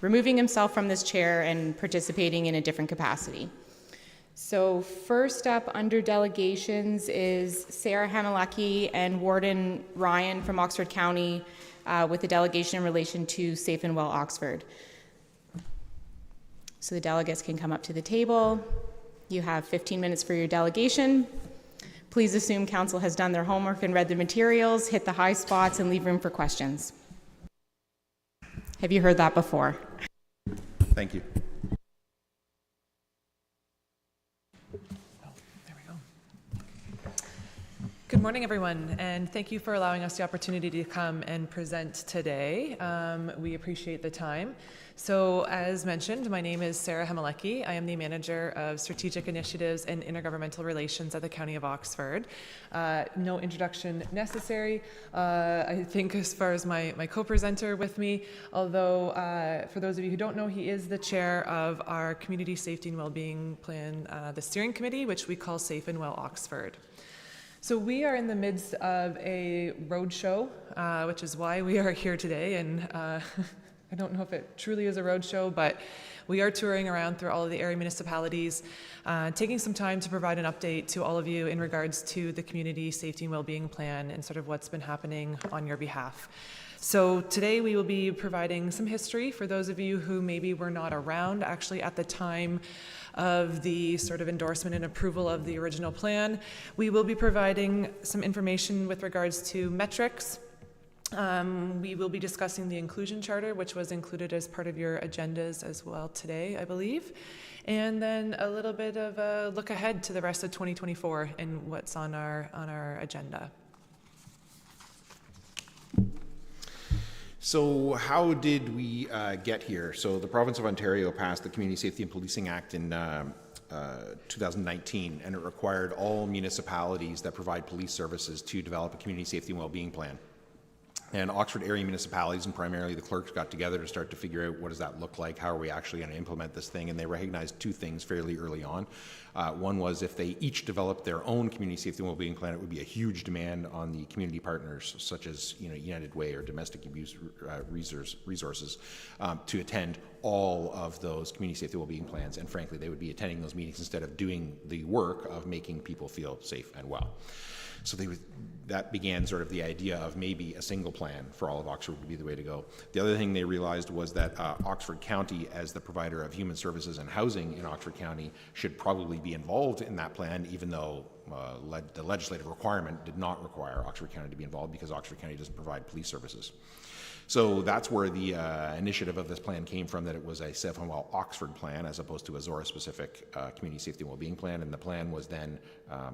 removing himself from this chair and participating in a different capacity. So first up under delegations is Sarah Hamalaki and Warden Ryan from Oxford County with the delegation in relation to Safe and Well Oxford. So the delegates can come up to the table. You have 15 minutes for your delegation. Please assume council has done their homework and read the materials, hit the high spots, and leave room for questions. Have you heard that before? Thank you. Good morning, everyone, and thank you for allowing us the opportunity to come and present today. We appreciate the time. So, as mentioned, my name is Sarah Hamaleki. I am the Manager of Strategic Initiatives and Intergovernmental Relations at the County of Oxford. No introduction necessary, I think, as far as my co-presenter with me, although for those of you who don't know, he is the chair of our Community Safety and Wellbeing Plan, the steering committee, which we call Safe and Well Oxford. So we are in the midst of a roadshow, which is why we are here today. And I don't know if it truly is a roadshow, but we are touring around through all of the area municipalities, taking some time to provide an update to all of you in regards to the Community Safety and Wellbeing Plan and sort of what's been happening on your behalf. So today we will be providing some history for those of you who maybe were not around actually at the time of the sort of endorsement and approval of the original plan. We will be providing some information with regards to metrics. We will be discussing the inclusion charter, which was included as part of your agendas as well today, I believe. And then a little bit of a look ahead to the rest of 2024 and what's on our agenda. So how did we get here? So the province of Ontario passed the Community Safety and Policing Act in 2019, and it required all municipalities that provide police services to develop a community safety and well-being plan. And Oxford area municipalities, and primarily the clerks, got together to start to figure out what does that look like, how are we actually going to implement this thing, and they recognized two things fairly early on. One was if they each developed their own community safety and well-being plan, it would be a huge demand on the community partners, such as United Way or Domestic Abuse Resources, to attend all of those community safety and well-being plans, and frankly, they would be attending those meetings instead of doing the work of making people feel safe and well. So that began sort of the idea of maybe a single plan for all of Oxford would be the way to go. The other thing they realized was that Oxford County, as the provider of human services and housing in Oxford County, should probably be involved in that plan, even though the legislative requirement did not require Oxford County to be involved because Oxford County doesn't provide police services. So that's where the initiative of this plan came from, that it was a Safe and Well Oxford plan as opposed to a Zorra-specific community safety and well-being plan. And the plan was then,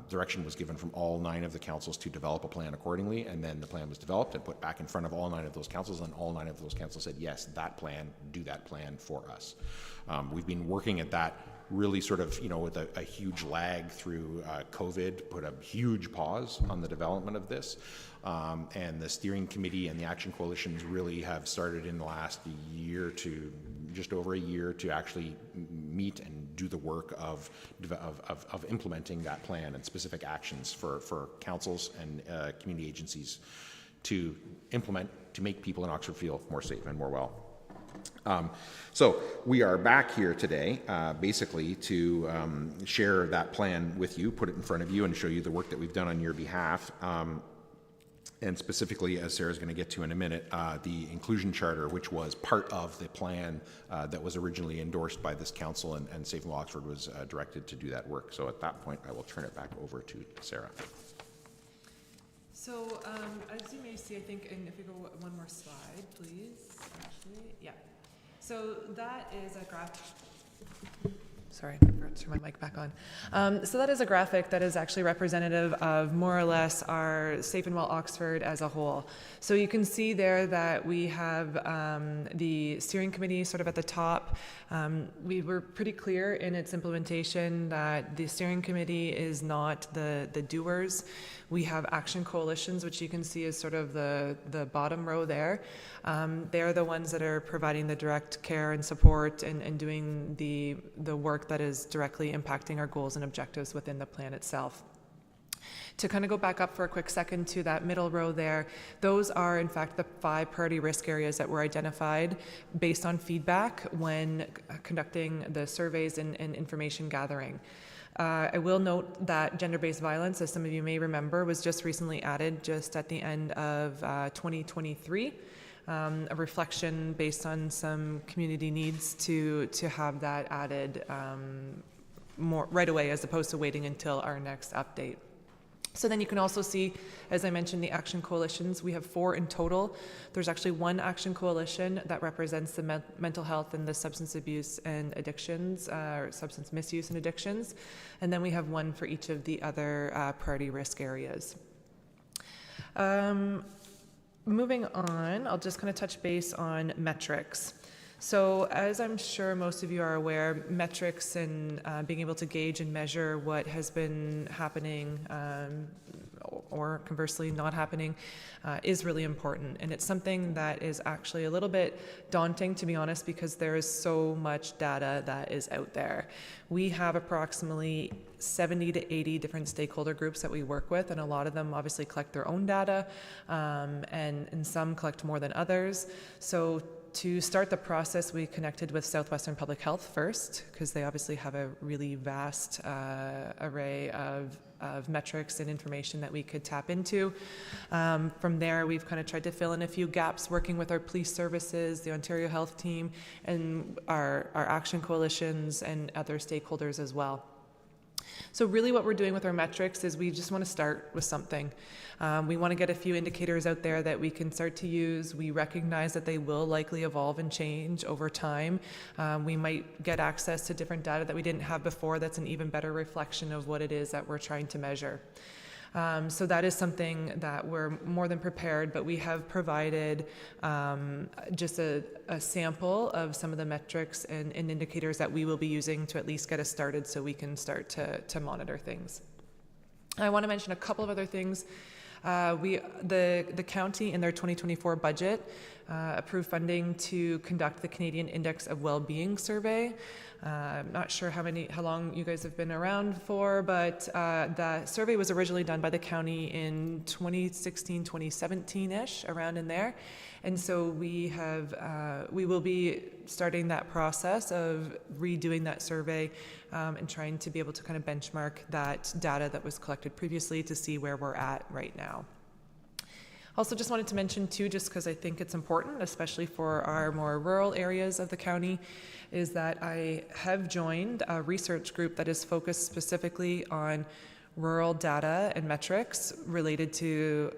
direction was given from all 9 of the councils to develop a plan accordingly. And then the plan was developed and put back in front of all 9 of those councils, and all 9 of those councils said, yes, that plan, do that plan for us. We've been working at that really sort of, with a huge lag through COVID, put a huge pause on the development of this. And the steering committee and the action coalitions really have started in the last year to just over a year to actually meet and do the work of implementing that plan and specific actions for councils and community agencies to implement to make people in Oxford feel more safe and more well. So we are back here today basically to share that plan with you, put it in front of you, and show you the work that we've done on your behalf. And specifically, as Sarah's going to get to in a minute, the inclusion charter, which was part of the plan that was originally endorsed by this council, and Safe and Well Oxford was directed to do that work. So at that point, I will turn it back over to Sarah. So as you may see, I think, and if you go one more slide, please, actually, yeah. So that is a graph. Sorry, I forgot to turn my mic back on. So that is a graphic that is actually representative of more or less our Safe and Well Oxford as a whole. So you can see there that we have the steering committee sort of at the top. We were pretty clear in its implementation that the steering committee is not the doers. We have action coalitions, which you can see is sort of the bottom row there. They're the ones that are providing the direct care and support and doing the work that is directly impacting our goals and objectives within the plan itself. To kind of go back up for a quick second to that middle row there, those are in fact the 5 priority risk areas that were identified based on feedback when conducting the surveys and information gathering. I will note that gender-based violence, as some of you may remember, was just recently added just at the end of 2023. A reflection based on some community needs to have that added more right away as opposed to waiting until our next update. So then you can also see, as I mentioned, the action coalitions. We have 4 in total. There's actually 1 action coalition that represents the mental health and the substance abuse and addictions, or substance misuse and addictions. And then we have 1 for each of the other priority risk areas. Moving on, I'll just kind of touch base on metrics. So as I'm sure most of you are aware, metrics and being able to gauge and measure what has been happening or conversely not happening is really important. And it's something that is actually a little bit daunting, to be honest, because there is so much data that is out there. We have approximately 70 to 80 different stakeholder groups that we work with, and a lot of them obviously collect their own data, and some collect more than others. So to start the process, we connected with Southwestern Public Health first, because they obviously have a really vast array of metrics and information that we could tap into. From there, we've kind of tried to fill in a few gaps working with our police services, the Ontario Health Team, and our action coalitions and other stakeholders as well. So really what we're doing with our metrics is we just want to start with something. We want to get a few indicators out there that we can start to use. We recognize that they will likely evolve and change over time. We might get access to different data that we didn't have before that's an even better reflection of what it is that we're trying to measure. So that is something that we're more than prepared, but we have provided just a sample of some of the metrics and indicators that we will be using to at least get us started so we can start to monitor things. I want to mention a couple of other things. The county in their 2024 budget approved funding to conduct the Canadian Index of Wellbeing survey. I'm not sure how long you guys have been around for, but the survey was originally done by the county in 2016, 2017-ish, around in there. And so we will be starting that process of redoing that survey and trying to be able to kind of benchmark that data that was collected previously to see where we're at right now. Also just wanted to mention too, just because I think it's important, especially for our more rural areas of the county, is that I have joined a research group that is focused specifically on rural data and metrics related to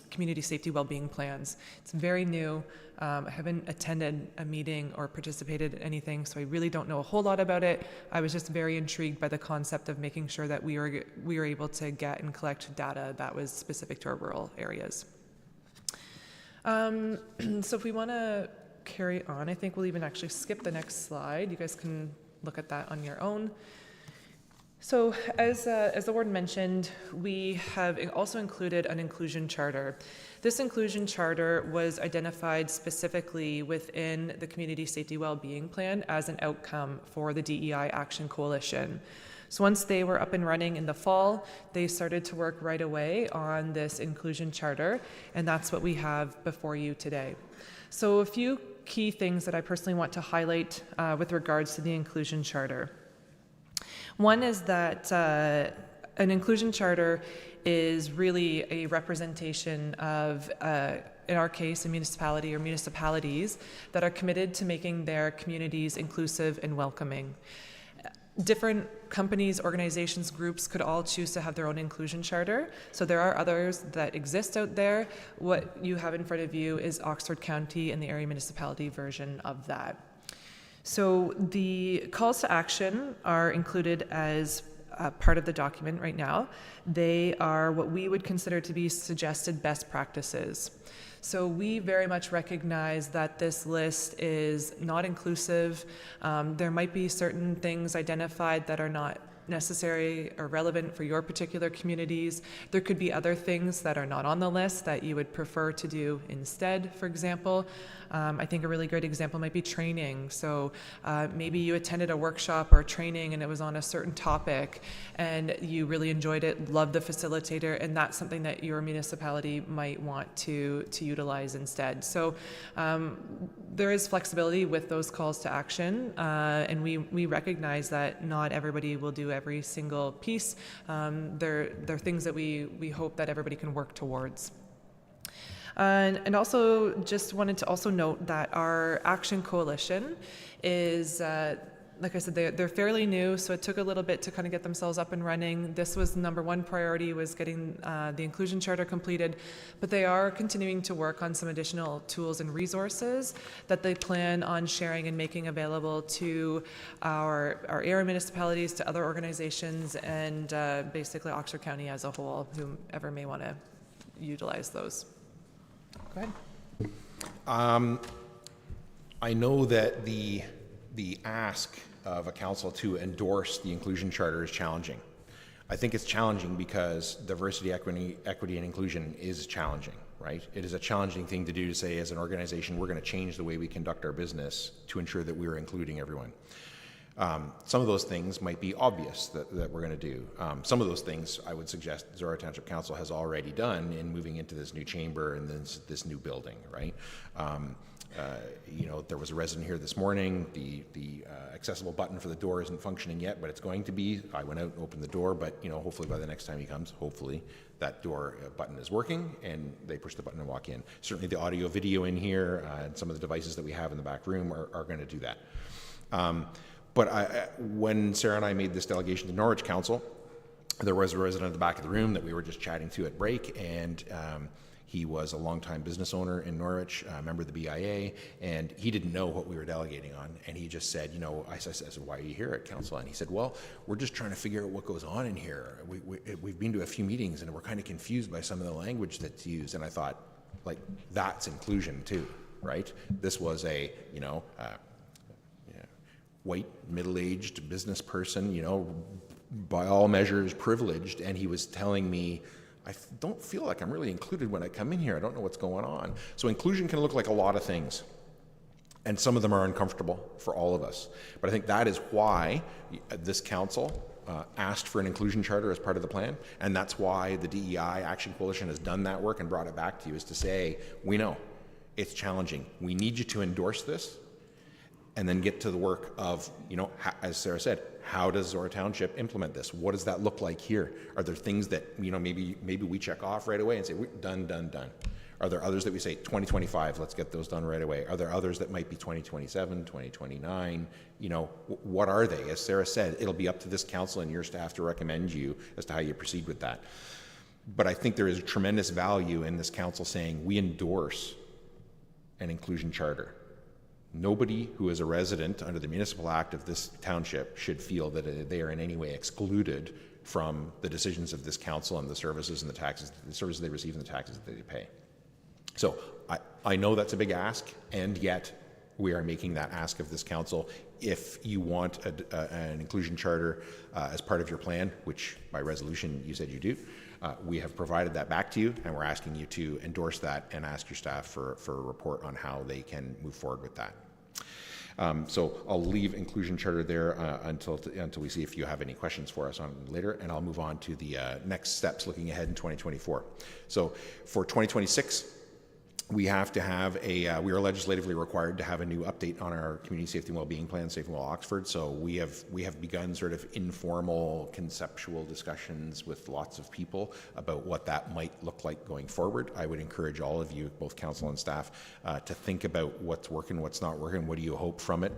community safety wellbeing plans. It's very new. I haven't attended a meeting or participated in anything, so I really don't know a whole lot about it. I was just very intrigued by the concept of making sure that we were able to get and collect data that was specific to our rural areas. So if we want to carry on, I think we'll even actually skip the next slide. You guys can look at that on your own. So as the warden mentioned, we have also included an inclusion charter. This inclusion charter was identified specifically within the Community Safety Wellbeing Plan as an outcome for the DEI Action Coalition. So once they were up and running in the fall, they started to work right away on this inclusion charter, and that's what we have before you today. So a few key things that I personally want to highlight with regards to the inclusion charter. One is that an inclusion charter is really a representation of, in our case, a municipality or municipalities that are committed to making their communities inclusive and welcoming. Different companies, organizations, groups could all choose to have their own inclusion charter. So there are others that exist out there. What you have in front of you is Oxford County and the area municipality version of that. So the calls to action are included as part of the document right now. They are what we would consider to be suggested best practices. So we very much recognize that this list is not inclusive. There might be certain things identified that are not necessary or relevant for your particular communities. There could be other things that are not on the list that you would prefer to do instead, for example. I think a really great example might be training. So maybe you attended a workshop or a training and it was on a certain topic and you really enjoyed it, loved the facilitator, and that's something that your municipality might want to utilize instead. So there is flexibility with those calls to action, and we recognize that not everybody will do every single piece. They're things that we hope that everybody can work towards. And also just wanted to also note that our Action Coalition is, like I said, they're fairly new, so it took a little bit to kind of get themselves up and running. This was number one priority, was getting the inclusion charter completed, but they are continuing to work on some additional tools and resources that they plan on sharing and making available to our area municipalities, to other organizations, and basically Oxford County as a whole, whomever may want to utilize those. Go ahead. I know that the ask of a council to endorse the inclusion charter is challenging. I think it's challenging because diversity, equity, and inclusion is challenging, right? It is a challenging thing to do, to say as an organization, we're going to change the way we conduct our business to ensure that we're including everyone. Some of those things might be obvious that we're going to do. Some of those things I would suggest Zorra Township Council has already done in moving into this new chamber and this new building, right? You know, there was a resident here this morning. The accessible button for the door isn't functioning yet, but it's going to be. I went out and opened the door, but you know, hopefully by the next time he comes, hopefully that door button is working and they push the button and walk in. Certainly the audio video in here and some of the devices that we have in the back room are going to do that. But when Sarah and I made this delegation to Norwich Council, there was a resident at the back of the room that we were just chatting to at break, and he was a longtime business owner in Norwich, a member of the BIA, and he didn't know what we were delegating on. And he just said, you know, I said, why are you here at council? And he said, well, we're just trying to figure out what goes on in here. We've been to a few meetings and we're kind of confused by some of the language that's used. And I thought, like, that's inclusion too, right? This was a, you know, white, middle-aged business person, you know, by all measures privileged, and he was telling me, I don't feel like I'm really included when I come in here. I don't know what's going on. So inclusion can look like a lot of things, and some of them are uncomfortable for all of us. But I think that is why this council asked for an inclusion charter as part of the plan, and that's why the DEI Action Coalition has done that work and brought it back to you, is to say, we know it's challenging. We need you to endorse this, and then get to the work of, you know, as Sarah said, how does Zorra Township implement this? What does that look like here? Are there things that, you know, maybe we check off right away and say, done. Are there others that we say, 2025, let's get those done right away? Are there others that might be 2027, 2029? You know, what are they? As Sarah said, it'll be up to this council and your staff to recommend you as to how you proceed with that. But I think there is a tremendous value in this council saying, we endorse an inclusion charter. Nobody who is a resident under the Municipal Act of this township should feel that they are in any way excluded from the decisions of this council and the services and the taxes, the services they receive and the taxes that they pay. So I know that's a big ask, and yet we are making that ask of this council. If you want an inclusion charter as part of your plan, which by resolution you said you do, we have provided that back to you, and we're asking you to endorse that and ask your staff for a report on how they can move forward with that. So I'll leave inclusion charter there until we see if you have any questions for us on it later, and I'll move on to the next steps looking ahead in 2024. So for 2026, we have to have we are legislatively required to have a new update on our community safety and wellbeing plan, Safe and Well Oxford. So we have begun sort of informal conceptual discussions with lots of people about what that might look like going forward. I would encourage all of you, both council and staff, to think about what's working, what's not working, what do you hope from it.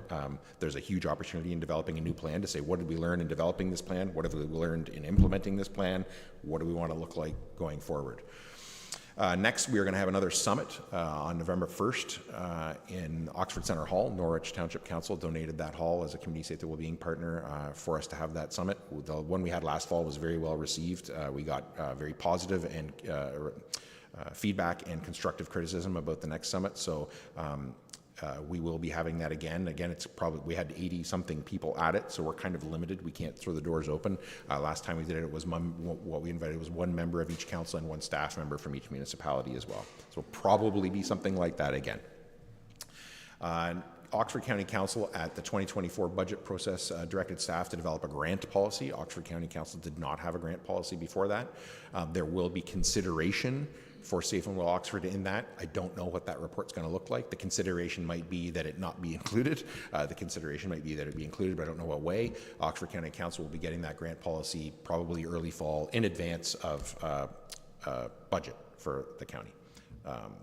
There's a huge opportunity in developing a new plan to say, what did we learn in developing this plan? What have we learned in implementing this plan? What do we want to look like going forward? Next, we are going to have another summit on November 1st in Oxford Centre Hall. Norwich Township Council donated that hall as a community safety wellbeing partner for us to have that summit. The one we had last fall was very well received. We got very positive and feedback and constructive criticism about the next summit. So We will be having that again. Again, it's probably, we had 80-something people at it, so we're kind of limited. We can't throw the doors open. Last time we did it, it was what we invited was one member of each council and one staff member from each municipality as well. So it'll probably be something like that again. Oxford County Council at the 2024 budget process directed staff to develop a grant policy. Oxford County Council did not have a grant policy before that. There will be consideration for Safe and Well Oxford in that. I don't know what that report's going to look like. The consideration might be that it not be included. The consideration might be that it be included, but I don't know what way. Oxford County Council will be getting that grant policy probably early fall in advance of budget for the county.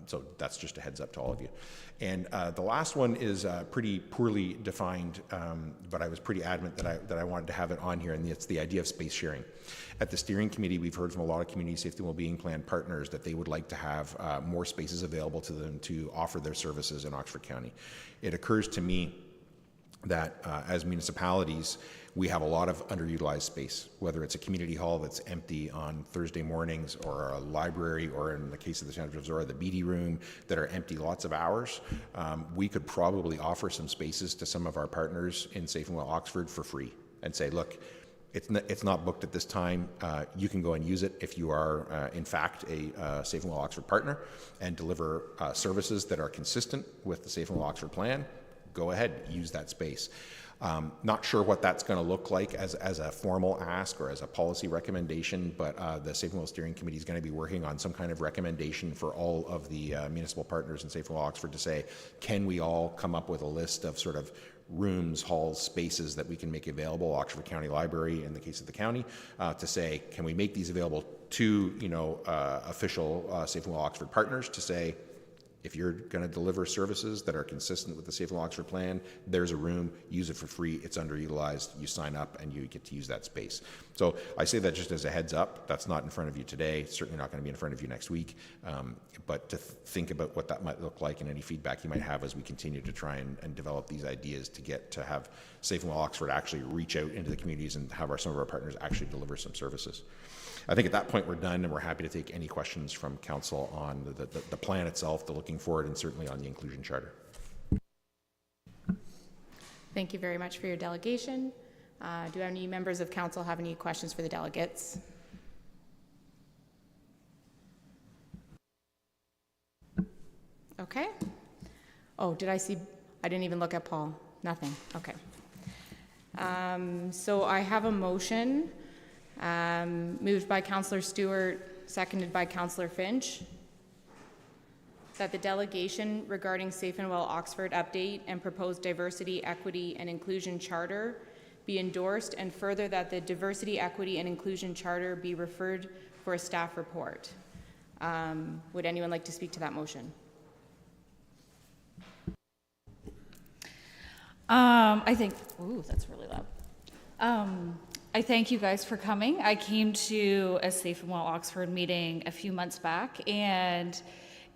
So that's just a heads up to all of you. And the last one is pretty poorly defined, but I was pretty adamant that I wanted to have it on here, and it's the idea of space sharing. At the steering committee, we've heard from a lot of community safety and wellbeing plan partners that they would like to have more spaces available to them to offer their services in Oxford County. It occurs to me that as municipalities, we have a lot of underutilized space, whether it's a community hall that's empty on Thursday mornings, or a library, or in the case of the Township of Zorra, the BD room, that are empty lots of hours. We could probably offer some spaces to some of our partners in Safe and Well Oxford for free and say, look, it's not booked at this time. You can go and use it if you are, in fact, a Safe and Well Oxford partner and deliver services that are consistent with the Safe and Well Oxford plan. Go ahead, use that space. Not sure what that's going to look like as a formal ask or as a policy recommendation, but the Safe and Well Steering Committee is going to be working on some kind of recommendation for all of the municipal partners in Safe and Well Oxford to say, can we all come up with a list of sort of rooms, halls, spaces that we can make available, Oxford County Library in the case of the county, to say, can we make these available to, official Safe and Well Oxford partners to say, if you're going to deliver services that are consistent with the Safe and Well Oxford plan, there's a room, use it for free, it's underutilized, you sign up and you get to use that space. So I say that just as a heads up. That's not in front of you today, it's certainly not going to be in front of you next week, but to think about what that might look like and any feedback you might have as we continue to try and develop these ideas to get to have Safe and Well Oxford actually reach out into the communities and have some of our partners actually deliver some services. I think at that point we're done, and we're happy to take any questions from council on the plan itself, the looking forward, and certainly on the inclusion charter. Thank you very much for your delegation. Do any members of council have any questions for the delegates? Okay. Oh, did I see? I didn't even look at Paul. Nothing. Okay. So I have a motion. Moved by Councillor Stewart, seconded by Councillor Finch, that the delegation regarding Safe and Well Oxford update and proposed diversity, equity, and inclusion charter be endorsed, and further that the diversity, equity, and inclusion charter be referred for a staff report. Would anyone like to speak to that motion? I think, ooh, that's really loud. I thank you guys for coming. I came to a Safe and Well Oxford meeting a few months back, and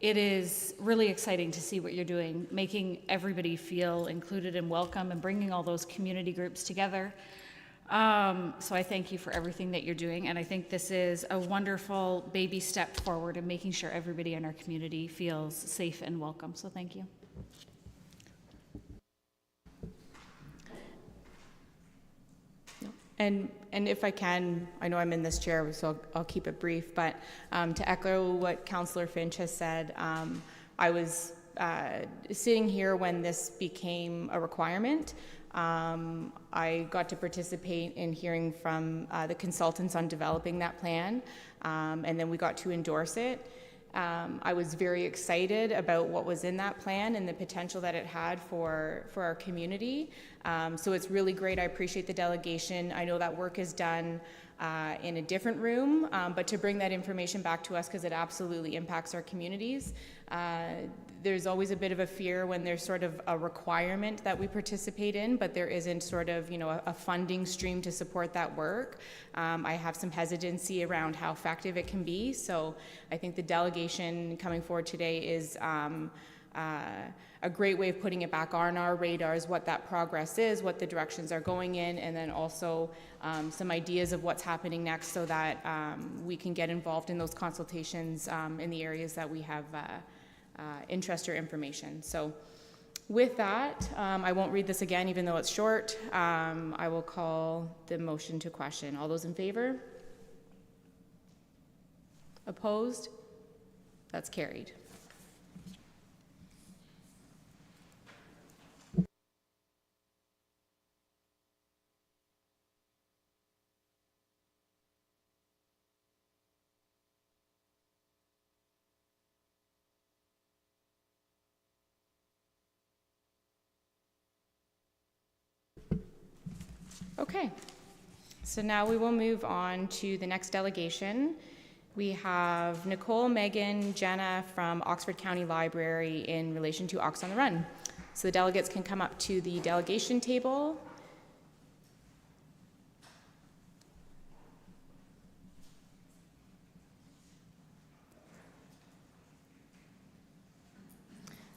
it is really exciting to see what you're doing, making everybody feel included and welcome and bringing all those community groups together. So I thank you for everything that you're doing, and I think this is a wonderful baby step forward in making sure everybody in our community feels safe and welcome. So thank you. And if I can, I know I'm in this chair, so I'll keep it brief, but to echo what Councillor Finch has said, I was sitting here when this became a requirement. I got to participate in hearing from the consultants on developing that plan, and then we got to endorse it. I was very excited about what was in that plan and the potential that it had for our community. So it's really great. I appreciate the delegation. I know that work is done in a different room, but to bring that information back to us, because it absolutely impacts our communities. There's always a bit of a fear when there's sort of a requirement that we participate in, but there isn't sort of, a funding stream to support that work. I have some hesitancy around how effective it can be. So I think the delegation coming forward today is a great way of putting it back on our radars, what that progress is, what the directions are going in, and then also some ideas of what's happening next, so that we can get involved in those consultations in the areas that we have interest or information. So With that, I won't read this again, even though it's short. I will call the motion to question. All those in favor? Opposed? That's carried. Okay, so now we will move on to the next delegation. We have Nicole, Megan, Jenna from Oxford County Library in relation to Ox on the Run. So the delegates can come up to the delegation table.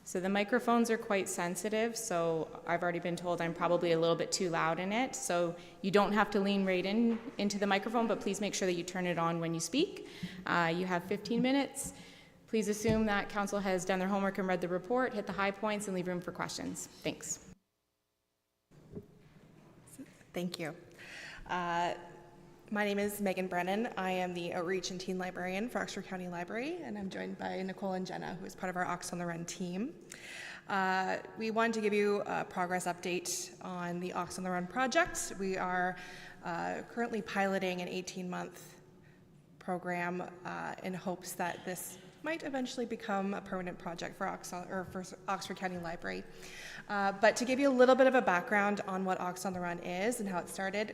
So the microphones are quite sensitive, so I've already been told I'm probably a little bit too loud in it. So you don't have to lean right into the microphone, but please make sure that you turn it on when you speak. You have 15 minutes. Please assume that council has done their homework and read the report, hit the high points, and leave room for questions. Thanks. Thank you. My name is Megan Brennan. I am the Outreach and Teen Librarian for Oxford County Library, and I'm joined by Nicole and Jenna, who is part of our Ox on the Run team. We wanted to give you a progress update on the Ox on the Run project. We are currently piloting an 18-month program in hopes that this might eventually become a permanent project for Oxford County Library. But to give you a little bit of a background on what Ox on the Run is and how it started,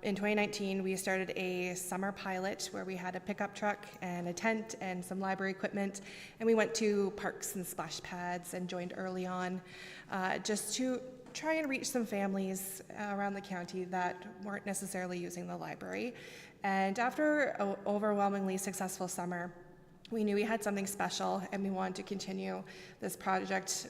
in 2019, we started a summer pilot where we had a pickup truck and a tent and some library equipment, and we went to parks and splash pads and joined early on just to try and reach some families around the county that weren't necessarily using the library. And after an overwhelmingly successful summer, we knew we had something special and we wanted to continue this project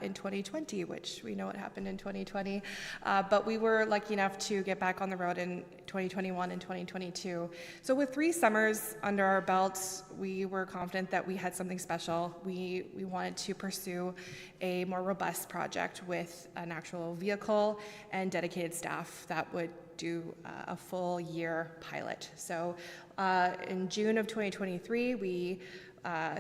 in 2020, which we know what happened in 2020. But we were lucky enough to get back on the road in 2021 and 2022. So with 3 summers under our belts, we were confident that we had something special. We wanted to pursue a more robust project with an actual vehicle and dedicated staff that would do a full year pilot. So in June of 2023, we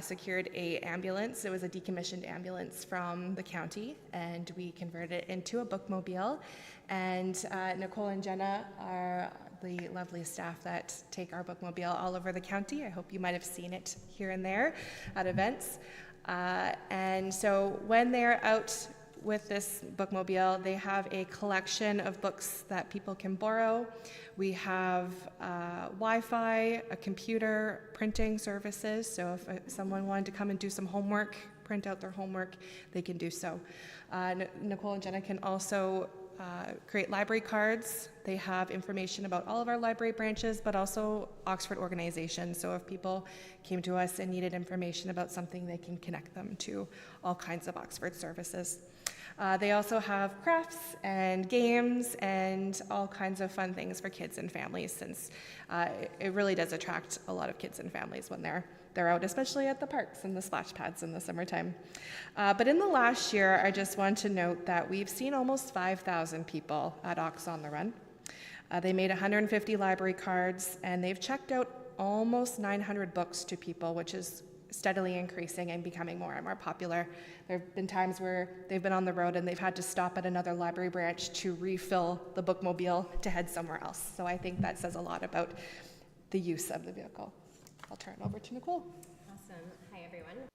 secured an ambulance. It was a decommissioned ambulance from the county, and we converted it into a bookmobile. And Nicole and Jenna are the lovely staff that take our bookmobile all over the county. I hope you might have seen it here and there at events. And so when they're out with this bookmobile, they have a collection of books that people can borrow. We have Wi-Fi, a computer, printing services. So if someone wanted to come and do some homework, print out their homework, they can do so. Nicole and Jenna can also create library cards. They have information about all of our library branches, but also Oxford organizations. So if people came to us and needed information about something, they can connect them to all kinds of Oxford services. They also have crafts and games and all kinds of fun things for kids and families, since it really does attract a lot of kids and families when they're out, especially at the parks and the splash pads in the summertime. But in the last year, I just want to note that we've seen almost 5,000 people at Ox on the Run. They made 150 library cards, and they've checked out almost 900 books to people, which is steadily increasing and becoming more and more popular. There have been times where they've been on the road and they've had to stop at another library branch to refill the bookmobile to head somewhere else. So I think that says a lot about the use of the vehicle. I'll turn it over to Nicole. Awesome. Hi, everyone.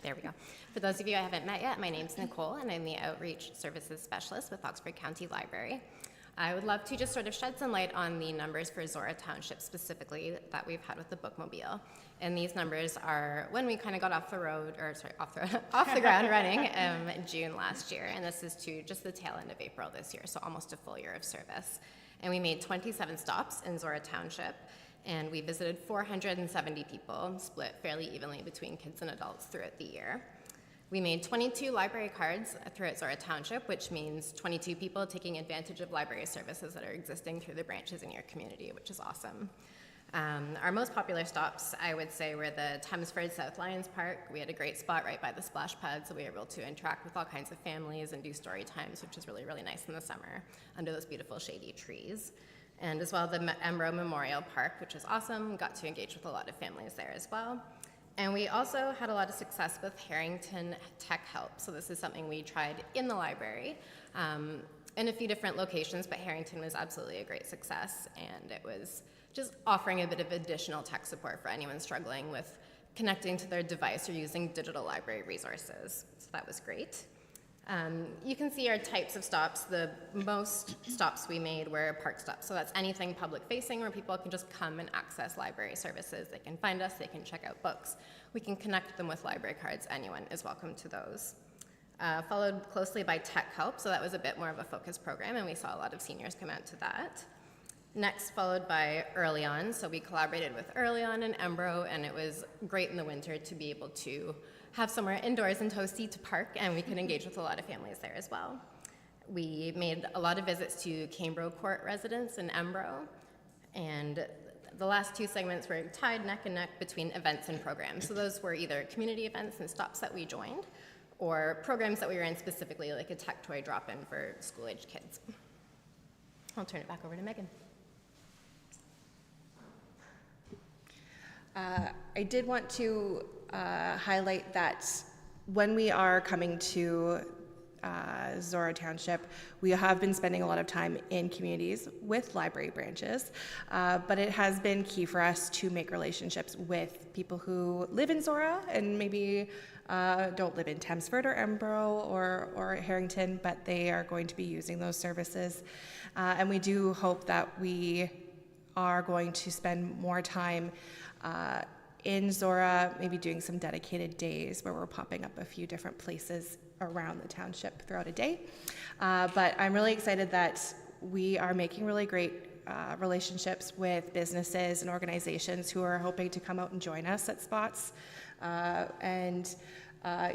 There we go. For those of you I haven't met yet, my name's Nicole, and I'm the Outreach Services Specialist with Oxford County Library. I would love to just sort of shed some light on the numbers for Zorra Township specifically that we've had with the bookmobile. And these numbers are when we kind of got off the road, or sorry, off the ground running June last year. And this is to just the tail end of April this year, so almost a full year of service. And we made 27 stops in Zorra Township, and we visited 470 people, split fairly evenly between kids and adults throughout the year. We made 22 library cards throughout Zorra Township, which means 22 people taking advantage of library services that are existing through the branches in your community, which is awesome. Our most popular stops, I would say, were the Thamesford South Lions Park. We had a great spot right by the splash pad, so we were able to interact with all kinds of families and do story times, which is really, really nice in the summer under those beautiful shady trees. And as well, the Embro Memorial Park, which is awesome. Got to engage with a lot of families there as well. And we also had a lot of success with Harrington Tech Help. So this is something we tried in the library in a few different locations, but Harrington was absolutely a great success. And it was just offering a bit of additional tech support for anyone struggling with connecting to their device or using digital library resources. So that was great. You can see our types of stops. The most stops we made were park stops. So that's anything public facing where people can just come and access library services. They can find us, they can check out books. We can connect them with library cards. Anyone is welcome to those. Followed closely by Tech Help. So that was a bit more of a focused program, and we saw a lot of seniors come out to that. Next, followed by Early On. So we collaborated with Early On and Embro, and it was great in the winter to be able to have somewhere indoors and toasty to park, and we could engage with a lot of families there as well. We made a lot of visits to Cambro Court residents in Embro, and the last two segments were tied neck and neck between events and programs. So those were either community events and stops that we joined, or programs that we were in specifically, like a tech toy drop-in for school-aged kids. I'll turn it back over to Megan. I did want to highlight that when we are coming to Zorra Township, we have been spending a lot of time in communities with library branches, but it has been key for us to make relationships with people who live in Zorra and maybe don't live in Thamesford or Embro or Harrington, but they are going to be using those services. And we do hope that we are going to spend more time in Zorra, maybe doing some dedicated days where we're popping up a few different places around the township throughout a day. But I'm really excited that we are making really great relationships with businesses and organizations who are hoping to come out and join us at spots.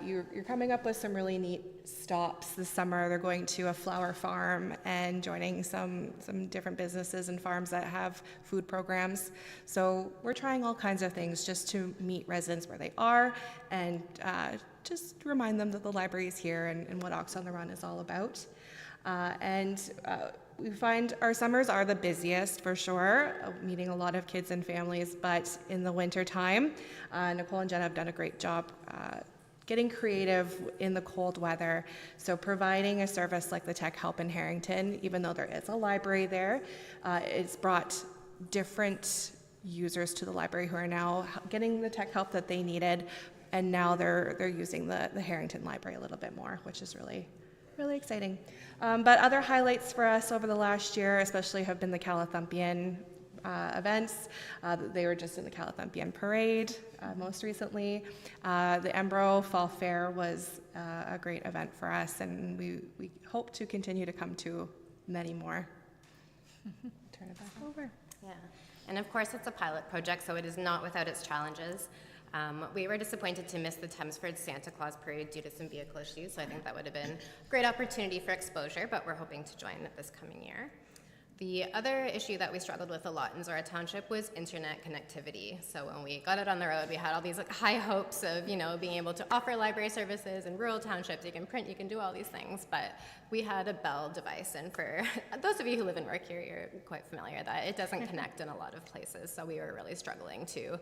You're coming up with some really neat stops this summer. They're going to a flower farm and joining some different businesses and farms that have food programs. So we're trying all kinds of things just to meet residents where they are and just remind them that the library is here and what Ox on the Run is all about. We find our summers are the busiest for sure, meeting a lot of kids and families, but in the winter time, Nicole and Jenna have done a great job getting creative in the cold weather. So providing a service like the Tech Help in Harrington, even though there is a library there, it's brought different users to the library who are now getting the tech help that they needed, and now they're using the Harrington Library a little bit more, which is really, really exciting. But other highlights for us over the last year especially have been the Calathumpian events. They were just in the Calathumpian Parade most recently. The Embro Fall Fair was a great event for us, and we hope to continue to come to many more. Turn it back over. Yeah, and of course it's a pilot project, so it is not without its challenges. We were disappointed to miss the Thamesford Santa Claus Parade due to some vehicle issues, so I think that would have been a great opportunity for exposure, but we're hoping to join this coming year. The other issue that we struggled with a lot in Zorra Township was internet connectivity. So when we got it on the road, we had all these high hopes of, being able to offer library services in rural townships. You can print, you can do all these things, but we had a Bell device, and for those of you who live in work here, you're quite familiar that it doesn't connect in a lot of places. So we were really struggling to,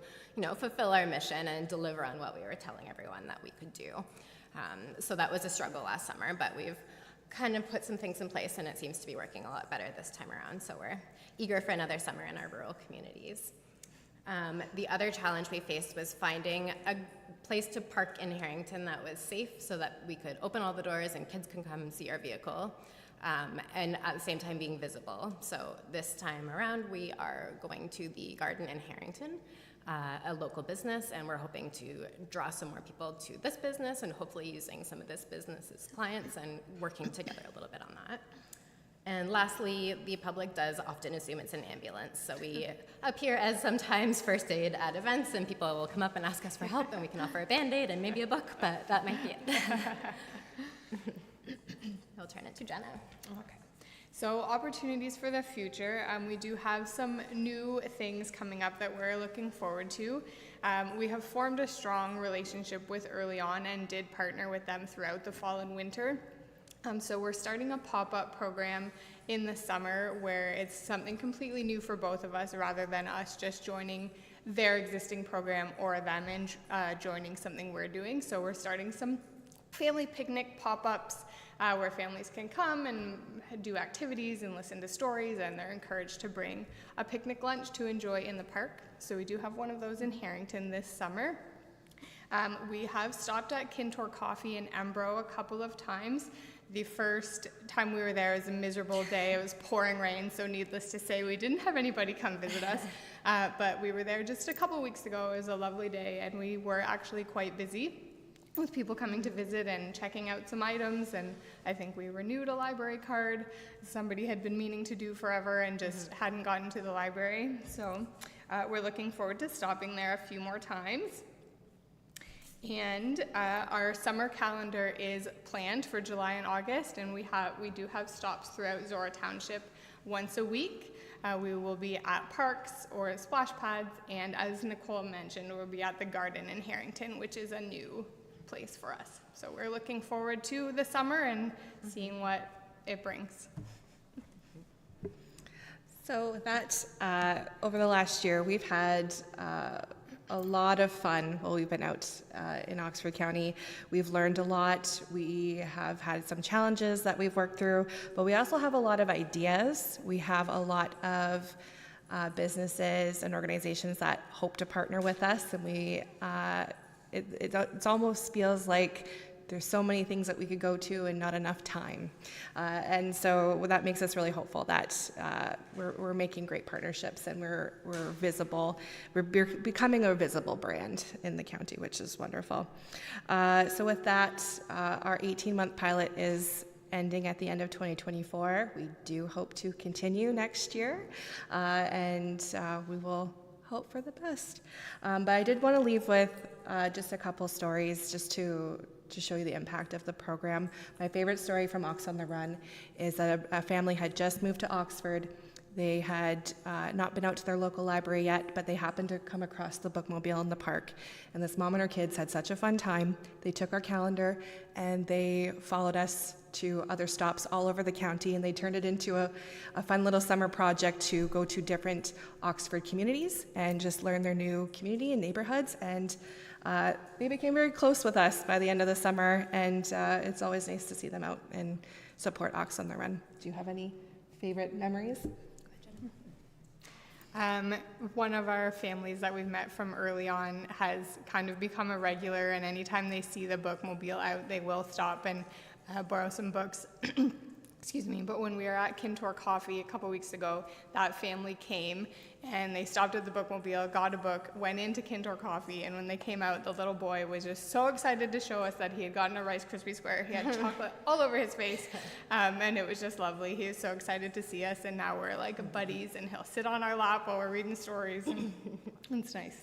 fulfill our mission and deliver on what we were telling everyone that we could do. So that was a struggle last summer, but we've kind of put some things in place, and it seems to be working a lot better this time around, so we're eager for another summer in our rural communities. The other challenge we faced was finding a place to park in Harrington that was safe so that we could open all the doors and kids can come and see our vehicle, and at the same time being visible. So this time around we are going to the Garden in Harrington, a local business, and we're hoping to draw some more people to this business and hopefully using some of this business as clients and working together a little bit on that. And lastly, the public does often assume it's an ambulance, so we appear as sometimes first aid at events, and people will come up and ask us for help, and we can offer a Band-Aid and maybe a book, but that might be it. I'll turn it to Jenna. Okay. So opportunities for the future, we do have some new things coming up that we're looking forward to. We have formed a strong relationship with Early On and did partner with them throughout the fall and winter. So we're starting a pop-up program in the summer where it's something completely new for both of us rather than us just joining their existing program or them and joining something we're doing. So we're starting some family picnic pop-ups where families can come and do activities and listen to stories, and they're encouraged to bring a picnic lunch to enjoy in the park. So we do have one of those in Harrington this summer. We have stopped at Kintor Coffee in Embro a couple of times. The first time we were there was a miserable day. It was pouring rain, so needless to say, we didn't have anybody come visit us. But we were there just a couple weeks ago. It was a lovely day, and we were actually quite busy with people coming to visit and checking out some items. And I think we renewed a library card somebody had been meaning to do forever and just hadn't gotten to the library. So we're looking forward to stopping there a few more times. And our summer calendar is planned for July and August, and we do have stops throughout Zorra Township once a week. We will be at parks or splash pads, and as Nicole mentioned, we'll be at the garden in Harrington, which is a new place for us. So we're looking forward to the summer and seeing what it brings. So that's over the last year, we've had a lot of fun while we've been out in Oxford County. We've learned a lot. We have had some challenges that we've worked through, but we also have a lot of ideas. We have a lot of businesses and organizations that hope to partner with us, and it almost feels like there's so many things that we could go to and not enough time. And so that makes us really hopeful that we're making great partnerships and we're visible. We're becoming a visible brand in the county, which is wonderful. So with that, our 18-month pilot is ending at the end of 2024. We do hope to continue next year, and we will hope for the best. But I did want to leave with just a couple stories just to show you the impact of the program. My favorite story from Ox on the Run is that a family had just moved to Oxford. They had not been out to their local library yet, but they happened to come across the bookmobile in the park. And this mom and her kids had such a fun time. They took our calendar and they followed us to other stops all over the county, and they turned it into a fun little summer project to go to different Oxford communities and just learn their new community and neighborhoods. And they became very close with us by the end of the summer, and it's always nice to see them out and support Ox on the Run. Do you have any favorite memories? One of our families that we've met from early on has kind of become a regular, and anytime they see the bookmobile out, they will stop and borrow some books. Excuse me, but when we were at Kintor Coffee a couple weeks ago, that family came and they stopped at the bookmobile, got a book, went into Kintor Coffee, and when they came out, the little boy was just so excited to show us that he had gotten a Rice Krispie square. He had chocolate all over his face, and it was just lovely. He was so excited to see us, and now we're like buddies, and he'll sit on our lap while we're reading stories, and it's nice.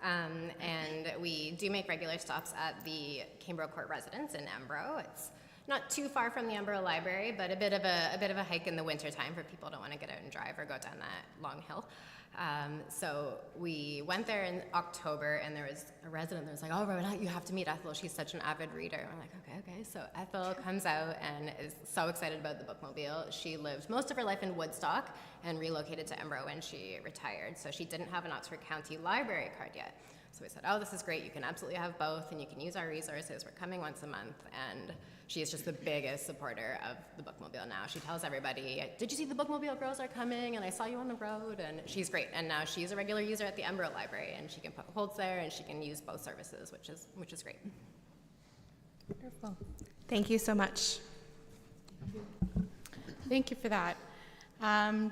And we do make regular stops at the Cambro Court residence in Embro. It's not too far from the Embro Library, but a bit of a hike in the wintertime for people who don't want to get out and drive or go down that long hill. So we went there in October, and there was a resident that was like, "Oh, Ronald, you have to meet Ethel. She's such an avid reader." And we're like, okay. So Ethel comes out and is so excited about the bookmobile. She lived most of her life in Woodstock and relocated to Embro when she retired. So she didn't have an Oxford County Library card yet. So we said, "Oh, this is great. You can absolutely have both, and you can use our resources. We're coming once a month." And she is just the biggest supporter of the bookmobile now. She tells everybody, "Did you see the bookmobile girls are coming? And I saw you on the road." And she's great. And now she's a regular user at the Embro Library, and she can put holds there, and she can use both services, which is great. Wonderful. Thank you so much. Thank you for that.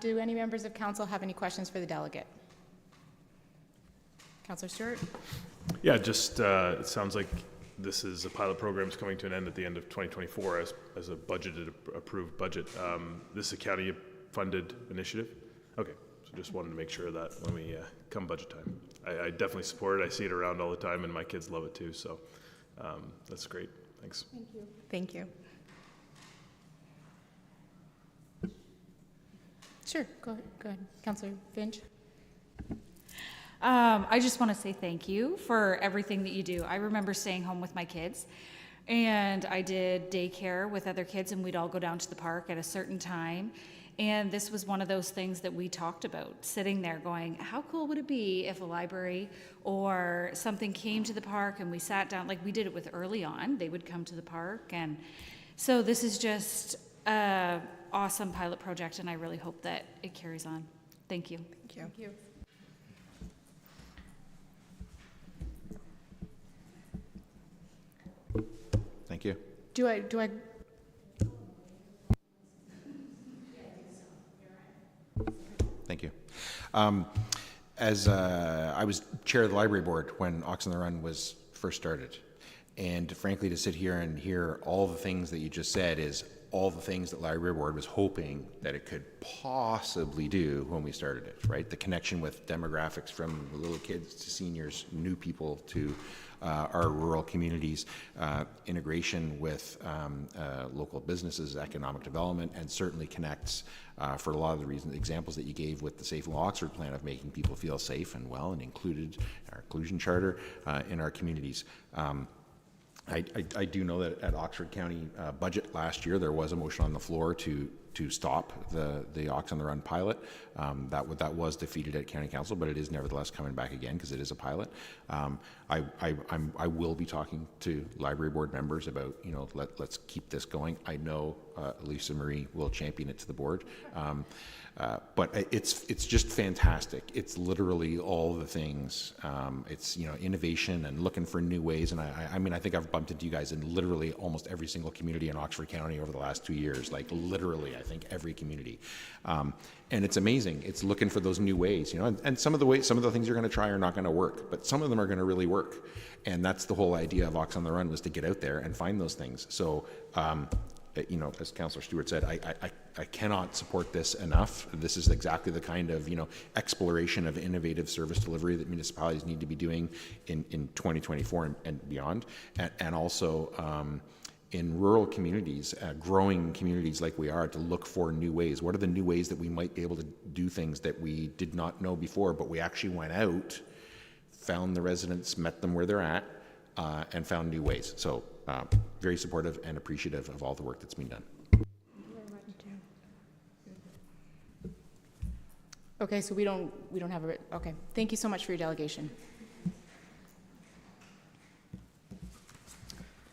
Do any members of council have any questions for the delegate? Councillor Stewart? Yeah, just it sounds like this is a pilot program is coming to an end at the end of 2024 as a budgeted, approved budget. This is a county funded initiative? Okay, so just wanted to make sure that when we come budget time. I definitely support it. I see it around all the time, and my kids love it too, so that's great. Thanks. Thank you. Thank you. Sure, go ahead. Councillor Finch. I just want to say thank you for everything that you do. I remember staying home with my kids, and I did daycare with other kids, and we'd all go down to the park at a certain time. And this was one of those things that we talked about, sitting there going, how cool would it be if a library or something came to the park and we sat down, like we did it with Early On. They would come to the park. And so this is just an awesome pilot project, and I really hope that it carries on. Thank you. Thank you. Thank you. Thank you. Do I? Thank you. As I was chair of the library board when Ox on the Run was first started, and frankly, to sit here and hear all the things that you just said is all the things that library board was hoping that it could possibly do when we started it, right? The connection with demographics from little kids to seniors, new people to our rural communities, integration with local businesses, economic development, and certainly connects for a lot of the reasons, examples that you gave with the Safe and Well Oxford plan of making people feel safe and well and included, our inclusion charter in our communities. I do know that at Oxford County budget last year, there was a motion on the floor to stop the Ox on the Run pilot. That was defeated at County Council, but it is nevertheless coming back again because it is a pilot. I will be talking to library board members about, let's keep this going. I know Lisa Marie will champion it to the board. But it's just fantastic. It's literally all the things. It's innovation and looking for new ways. And I mean I think I've bumped into you guys in literally almost every single community in Oxford County over the last 2 years. Like literally, I think every community. And it's amazing. It's looking for those new ways. And some of the things you're going to try are not going to work, but some of them are going to really work. And that's the whole idea of Ox on the Run, was to get out there and find those things. So. As Councillor Stewart said, I cannot support this enough. This is exactly the kind of, exploration of innovative service delivery that municipalities need to be doing in 2024 and beyond. And also in rural communities, growing communities like we are, to look for new ways. What are the new ways that we might be able to do things that we did not know before, but we actually went out, found the residents, met them where they're at, and found new ways. So very supportive and appreciative of all the work that's been done. Okay, so we don't have a, okay. Thank you so much for your delegation.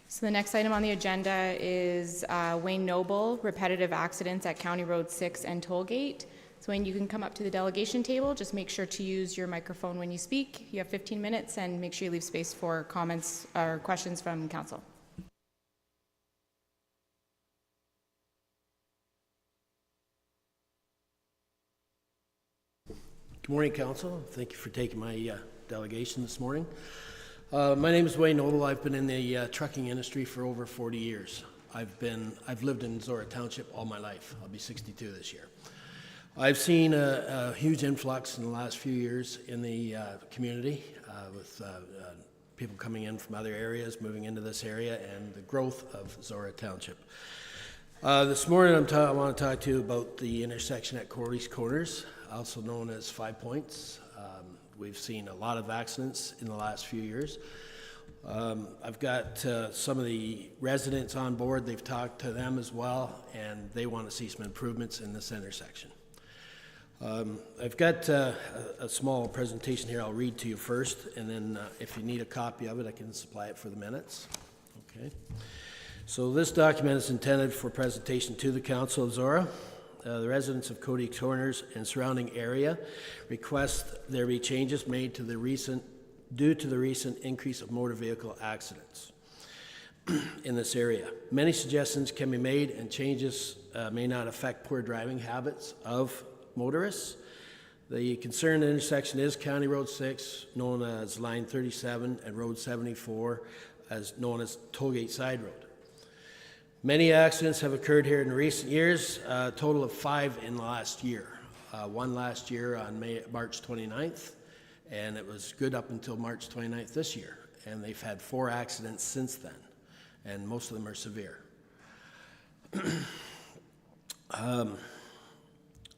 So the next item on the agenda is Wayne Noble, repetitive accidents at County Road 6 and Tollgate. So Wayne, you can come up to the delegation table. Just make sure to use your microphone when you speak. You have 15 minutes, and make sure you leave space for comments or questions from council. Good morning, Council. Thank you for taking my delegation this morning. My name is Wayne Noble. I've been in the trucking industry for over 40 years. I've lived in Zorra Township all my life. I'll be 62 this year. I've seen a huge influx in the last few years in the community with people coming in from other areas, moving into this area, and the growth of Zorra Township. This morning I want to talk to you about the intersection at Corey's Corners, also known as 5 Points. We've seen a lot of accidents in the last few years. I've got some of the residents on board. They've talked to them as well, and they want to see some improvements in this intersection. I've got a small presentation here I'll read to you first, and then if you need a copy of it, I can supply it for the minutes. Okay. So this document is intended for presentation to the Council of Zorra. The residents of Cody Corners and surrounding area request there be changes made to due to the recent increase of motor vehicle accidents in this area. Many suggestions can be made, and changes may not affect poor driving habits of motorists. The concerned intersection is County Road 6, known as Line 37, and Road 74, known as Tollgate Side Road. Many accidents have occurred here in recent years, a total of 5 in the last year. One last year on March 29th, and it was good up until March 29th this year. And they've had 4 accidents since then, and most of them are severe.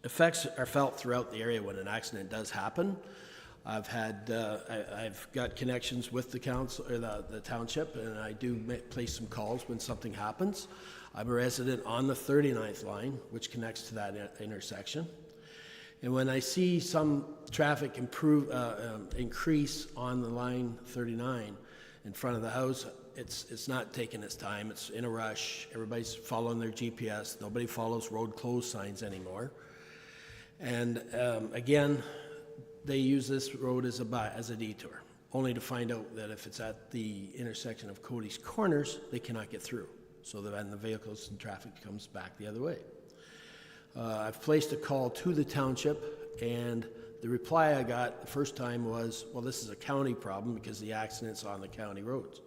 Effects are felt throughout the area when an accident does happen. I've got connections with the council or the township, and I do place some calls when something happens. I'm a resident on the 39th line, which connects to that intersection. And when I see some traffic increase on the line 39 in front of the house, it's not taking its time. It's in a rush. Everybody's following their GPS. Nobody follows road closed signs anymore. And again, they use this road as a detour, only to find out that if it's at the intersection of Cody's Corners, they cannot get through. So then the vehicles and traffic comes back the other way. I've placed a call to the township, and the reply I got the first time was, well, this is a county problem because the accident's on the county roads.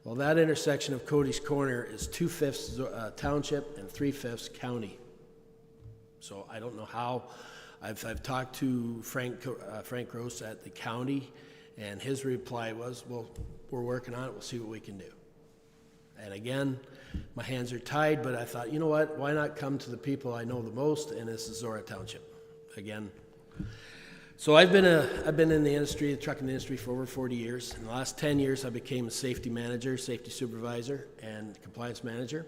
Well, that intersection of Cody's Corner is 2/5 township and 3/5 county. So I don't know how. I've talked to Frank Gross at the county, and his reply was, well, we're working on it. We'll see what we can do. And again, my hands are tied, but I thought, you know what? Why not come to the people I know the most, and this is Zorra Township. Again. So I've been in the industry, the trucking industry, for over 40 years. In the last 10 years, I became a safety manager, safety supervisor, and compliance manager.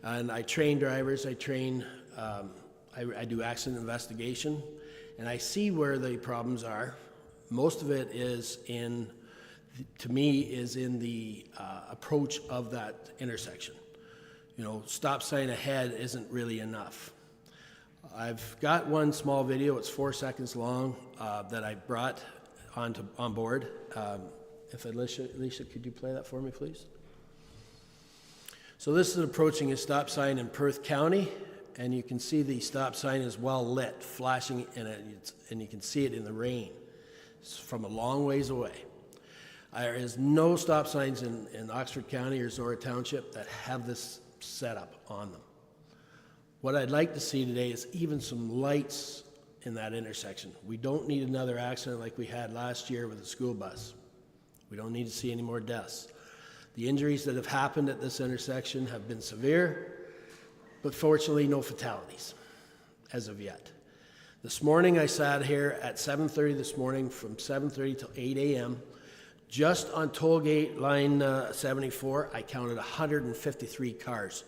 And I train drivers. I train. I do accident investigation, and I see where the problems are. Most of it is in the approach of that intersection. You know, stop sign ahead isn't really enough. I've got one small video, it's 4 seconds long, that I brought on board. If Alicia, could you play that for me, please? So this is approaching a stop sign in Perth County, and you can see the stop sign is well lit, flashing, and you can see it in the rain. It's from a long ways away. There is no stop signs in Oxford County or Zorra Township that have this setup on them. What I'd like to see today is even some lights in that intersection. We don't need another accident like we had last year with the school bus. We don't need to see any more deaths. The injuries that have happened at this intersection have been severe, but fortunately no fatalities as of yet. This morning I sat here at 7:30 this morning, from 7:30 till 8 a.m. Just on Tollgate line 74, I counted 153 cars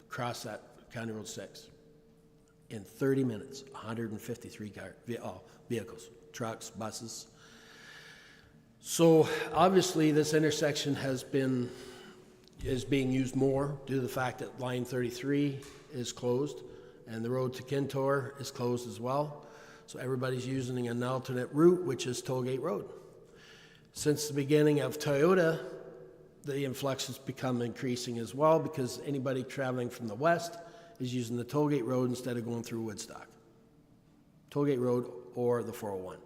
across that County Road 6. In 30 minutes, 153 vehicles, trucks, buses. So obviously this intersection is being used more due to the fact that line 33 is closed and the road to Kintor is closed as well. So everybody's using an alternate route, which is Tollgate Road. Since the beginning of Toyota, the influx has become increasing as well, because anybody traveling from the west is using the Tollgate Road instead of going through Woodstock. Tollgate Road or the 401.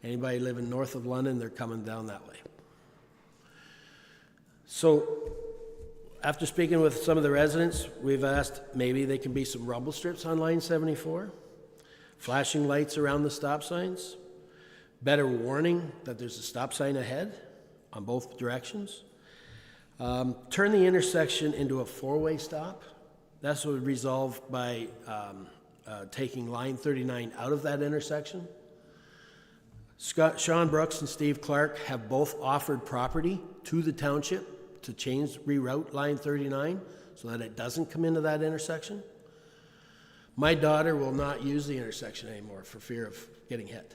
Anybody living north of London, they're coming down that way. So after speaking with some of the residents, we've asked maybe there can be some rumble strips on line 74, flashing lights around the stop signs, better warning that there's a stop sign ahead on both directions. Turn the intersection into a four-way stop. That's what would resolve by taking line 39 out of that intersection. Sean Brooks and Steve Clark have both offered property to the township to reroute line 39 so that it doesn't come into that intersection. My daughter will not use the intersection anymore for fear of getting hit.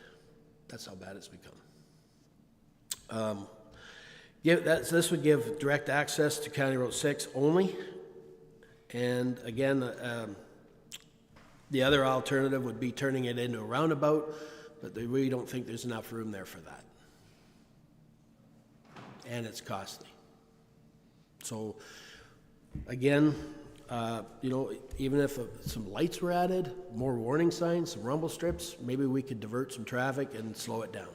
That's how bad it's become. This would give direct access to County Road 6 only. And again, the other alternative would be turning it into a roundabout, but we really don't think there's enough room there for that. And it's costly. So again, even if some lights were added, more warning signs, some rumble strips, maybe we could divert some traffic and slow it down.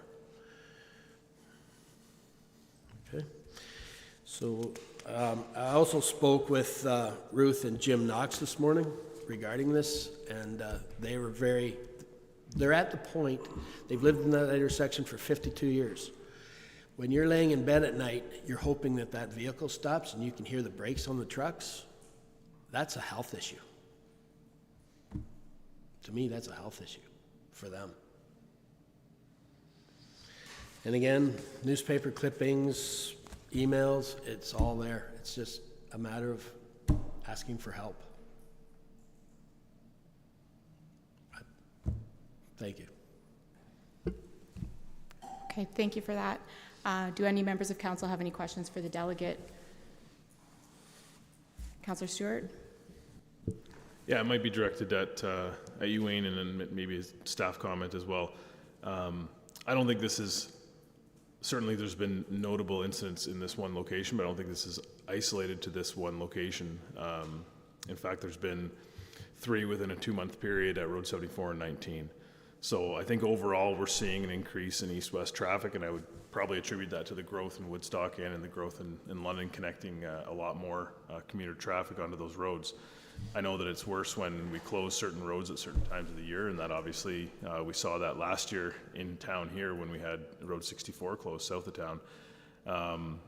Okay. So I also spoke with Ruth and Jim Knox this morning regarding this, and they're at the point, they've lived in that intersection for 52 years. When you're laying in bed at night, you're hoping that that vehicle stops and you can hear the brakes on the trucks. That's a health issue. To me, that's a health issue for them. And again, newspaper clippings, emails, it's all there. It's just a matter of asking for help. Thank you. Okay, thank you for that. Do any members of council have any questions for the delegate? Councillor Stewart? Yeah, it might be directed at you, Wayne, and then maybe a staff comment as well. I don't think this is, certainly there's been notable incidents in this one location, but I don't think this is isolated to this one location. In fact, there's been 3 within a 2-month period at Road 74 and 19. So I think overall we're seeing an increase in east-west traffic, and I would probably attribute that to the growth in Woodstock and in the growth in London, connecting a lot more commuter traffic onto those roads. I know that it's worse when we close certain roads at certain times of the year, and that obviously we saw that last year in town here when we had Road 64 closed south of town.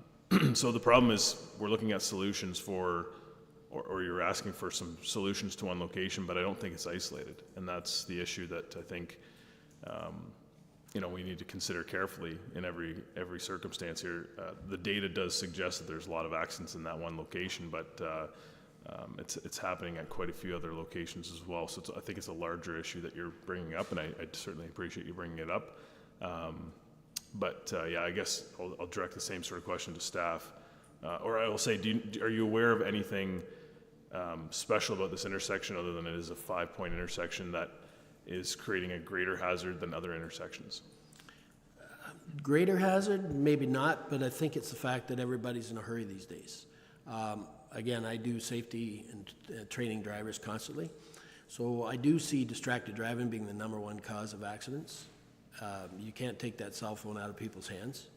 So the problem is we're looking at solutions for, or you're asking for some solutions to one location, but I don't think it's isolated, and that's the issue that I think we need to consider carefully in every circumstance here. The data does suggest that there's a lot of accidents in that one location, but it's happening at quite a few other locations as well. So I think it's a larger issue that you're bringing up, and I certainly appreciate you bringing it up. Yeah, I guess I'll direct the same sort of question to staff, or I will say, are you aware of anything special about this intersection other than it is a 5-point intersection that is creating a greater hazard than other intersections? Greater hazard, maybe not, but I think it's the fact that everybody's in a hurry these days. Again, I do safety and training drivers constantly. So I do see distracted driving being the #1 cause of accidents. You can't take that cell phone out of people's hands.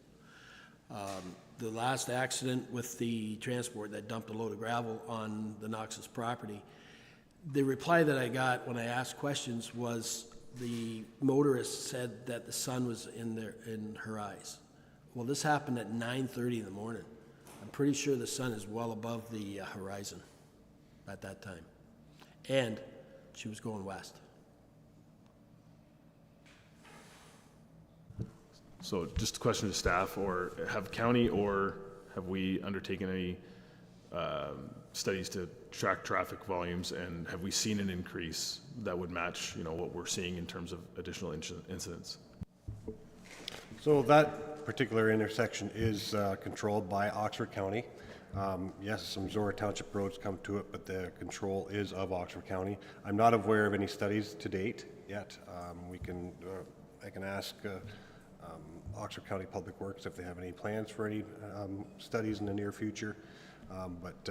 The last accident with the transport that dumped a load of gravel on the Knox's property, the reply that I got when I asked questions was the motorist said that the sun was in her eyes. Well, this happened at 9:30 in the morning. I'm pretty sure the sun is well above the horizon at that time. And she was going west. So just a question to staff, or have county or have we undertaken any studies to track traffic volumes, and have we seen an increase that would match what we're seeing in terms of additional incidents? So that particular intersection is controlled by Oxford County. Yes, some Zorra Township roads come to it, but the control is of Oxford County. I'm not aware of any studies to date yet. I can ask Oxford County Public Works if they have any plans for any studies in the near future, but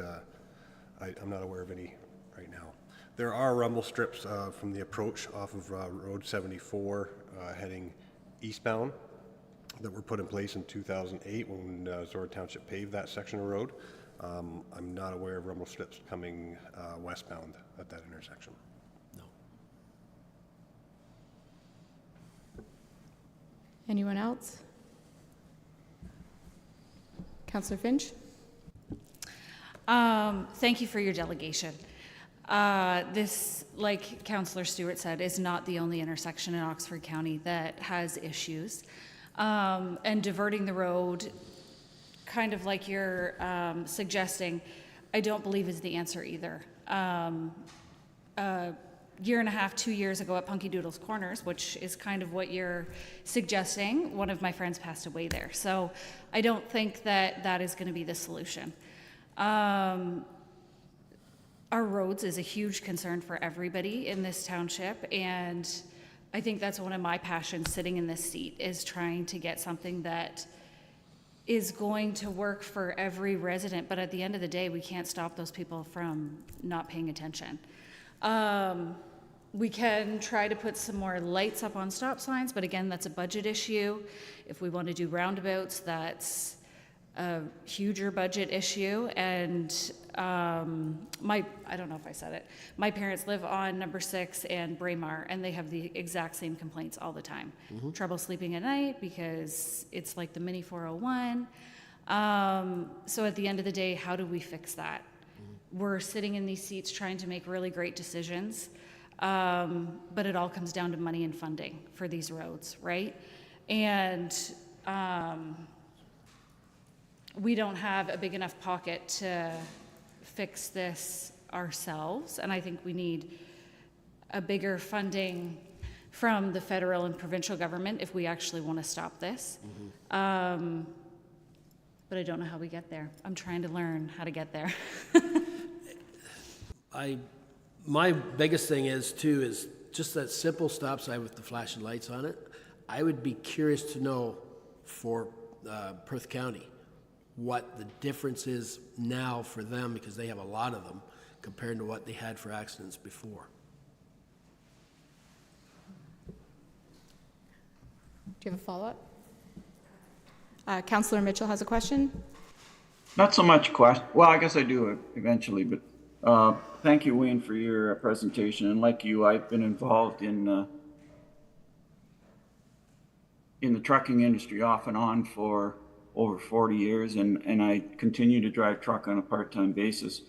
I'm not aware of any right now. There are rumble strips from the approach off of Road 74 heading eastbound that were put in place in 2008 when Zorra Township paved that section of road. I'm not aware of rumble strips coming westbound at that intersection. No. Anyone else? Councillor Finch? Thank you for your delegation. This, like Councillor Stewart said, is not the only intersection in Oxford County that has issues. And diverting the road, kind of like you're suggesting, I don't believe is the answer either. A year and a half, 2 years ago at Punky Doodle's Corners, which is kind of what you're suggesting, one of my friends passed away there. So I don't think that that is going to be the solution. Our roads is a huge concern for everybody in this township, and I think that's one of my passions sitting in this seat, is trying to get something that is going to work for every resident, but at the end of the day, we can't stop those people from not paying attention. We can try to put some more lights up on stop signs, but again, that's a budget issue. If we want to do roundabouts, that's a huger budget issue. And I don't know if I said it, my parents live on number 6 and Braemar, and they have the exact same complaints all the time. Mm-hmm. Trouble sleeping at night because it's like the mini 401. So at the end of the day, how do we fix that? Mm-hmm. We're sitting in these seats trying to make really great decisions. But it all comes down to money and funding for these roads, right? And we don't have a big enough pocket to fix this ourselves, and I think we need a bigger funding from the federal and provincial government if we actually want to stop this. But I don't know how we get there. I'm trying to learn how to get there. My biggest thing is just that simple stop sign with the flashing lights on it. I would be curious to know for Perth County what the difference is now for them, because they have a lot of them compared to what they had for accidents before. Do you have a follow-up? Councillor Mitchell has a question. Not so much question. Well, I guess I do eventually, but thank you, Wayne, for your presentation. And like you, I've been involved in the trucking industry off and on for over 40 years, and I continue to drive truck on a part-time basis.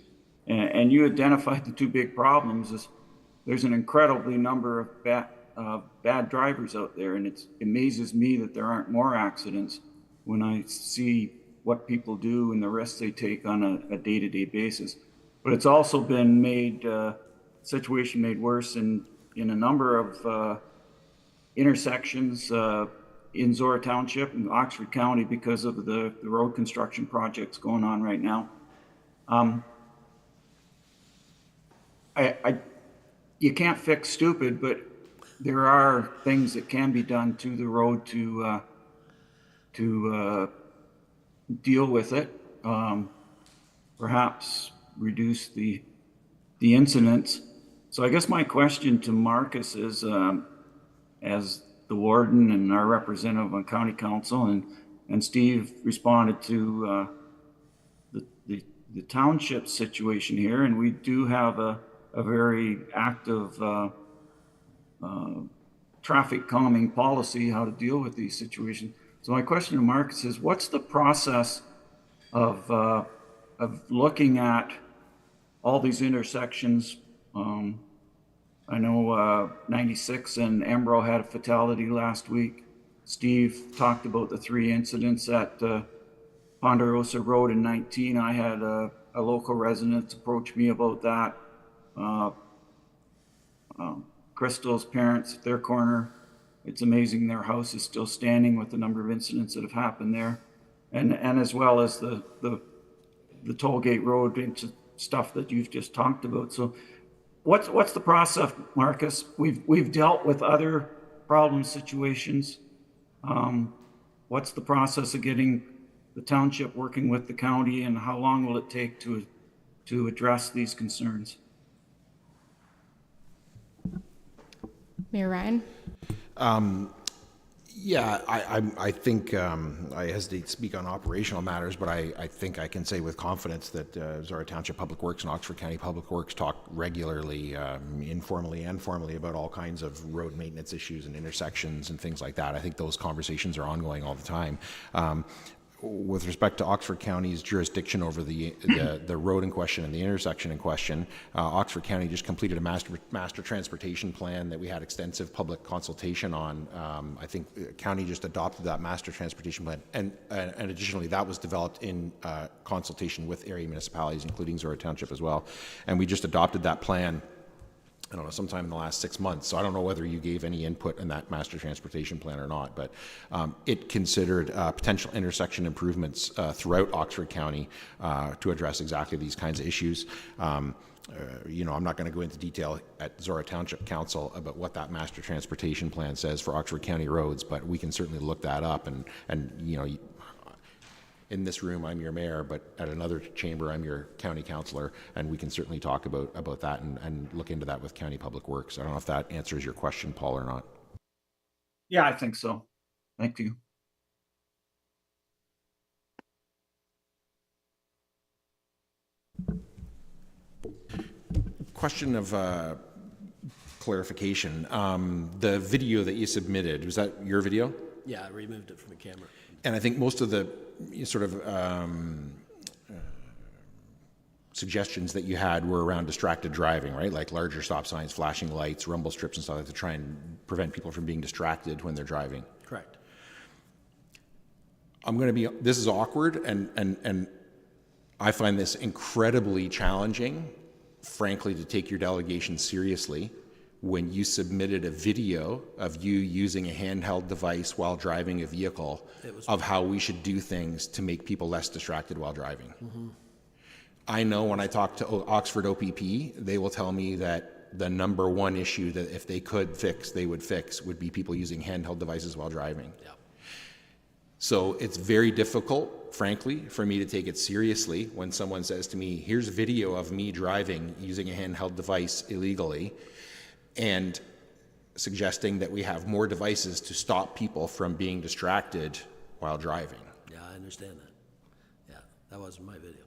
And you identified the two big problems. Is there's an incredibly number of bad drivers out there, and it amazes me that there aren't more accidents when I see what people do and the risks they take on a day-to-day basis. But it's also been situation made worse in a number of intersections in Zorra Township and Oxford County because of the road construction projects going on right now. You can't fix stupid, but there are things that can be done to the road to deal with it, perhaps reduce the incidents. So I guess my question to Marcus is, as the warden and our representative on county council, and Steve responded to the township situation here, and we do have a very active traffic calming policy, how to deal with these situations. So my question to Marcus is, what's the process of looking at all these intersections? I know 96 and Embro had a fatality last week. Steve talked about the 3 incidents at Ponderosa Road in 19. I had a local resident approach me about that. Crystal's parents at their corner, it's amazing their house is still standing with the number of incidents that have happened there. And as well as the Tollgate Road into stuff that you've just talked about. So what's the process, Marcus? We've dealt with other problem situations. What's the process of getting the township working with the county, and how long will it take to address these concerns? Mayor Ryan? Yeah, I think I hesitate to speak on operational matters, but I think I can say with confidence that Zorra Township Public Works and Oxford County Public Works talk regularly, informally and formally, about all kinds of road maintenance issues and intersections and things like that. I think those conversations are ongoing all the time. With respect to Oxford County's jurisdiction over the road in question and the intersection in question, Oxford County just completed a master transportation plan that we had extensive public consultation on. I think the county just adopted that master transportation plan, and additionally that was developed in consultation with area municipalities, including Zorra Township as well. And we just adopted that plan, I don't know, sometime in the last 6 months. So I don't know whether you gave any input in that master transportation plan or not, but it considered potential intersection improvements throughout Oxford County to address exactly these kinds of issues. You know, I'm not going to go into detail at Zorra Township Council about what that master transportation plan says for Oxford County roads, but we can certainly look that up. And you know, in this room, I'm your mayor, but at another chamber, I'm your county councillor, and we can certainly talk about that and look into that with County Public Works. I don't know if that answers your question, Paul, or not. Yeah, I think so. Thank you. Question of clarification. The video that you submitted, was that your video? Yeah, I removed it from the camera. suggestions that you had were around distracted driving, right? Like larger stop signs, flashing lights, rumble strips and stuff like that to try and prevent people from being distracted when they're driving. Correct. This is awkward and I find this incredibly challenging, frankly, to take your delegation seriously when you submitted a video of you using a handheld device while driving a vehicle of how we should do things to make people less distracted while driving. Mm-hmm. I know when I talk to Oxford OPP, they will tell me that the number one issue that if they could fix, they would fix would be people using handheld devices while driving. Yeah. So it's very difficult, frankly, for me to take it seriously when someone says to me, here's a video of me driving using a handheld device illegally, and suggesting that we have more devices to stop people from being distracted while driving. Yeah, I understand that. Yeah, that wasn't my video.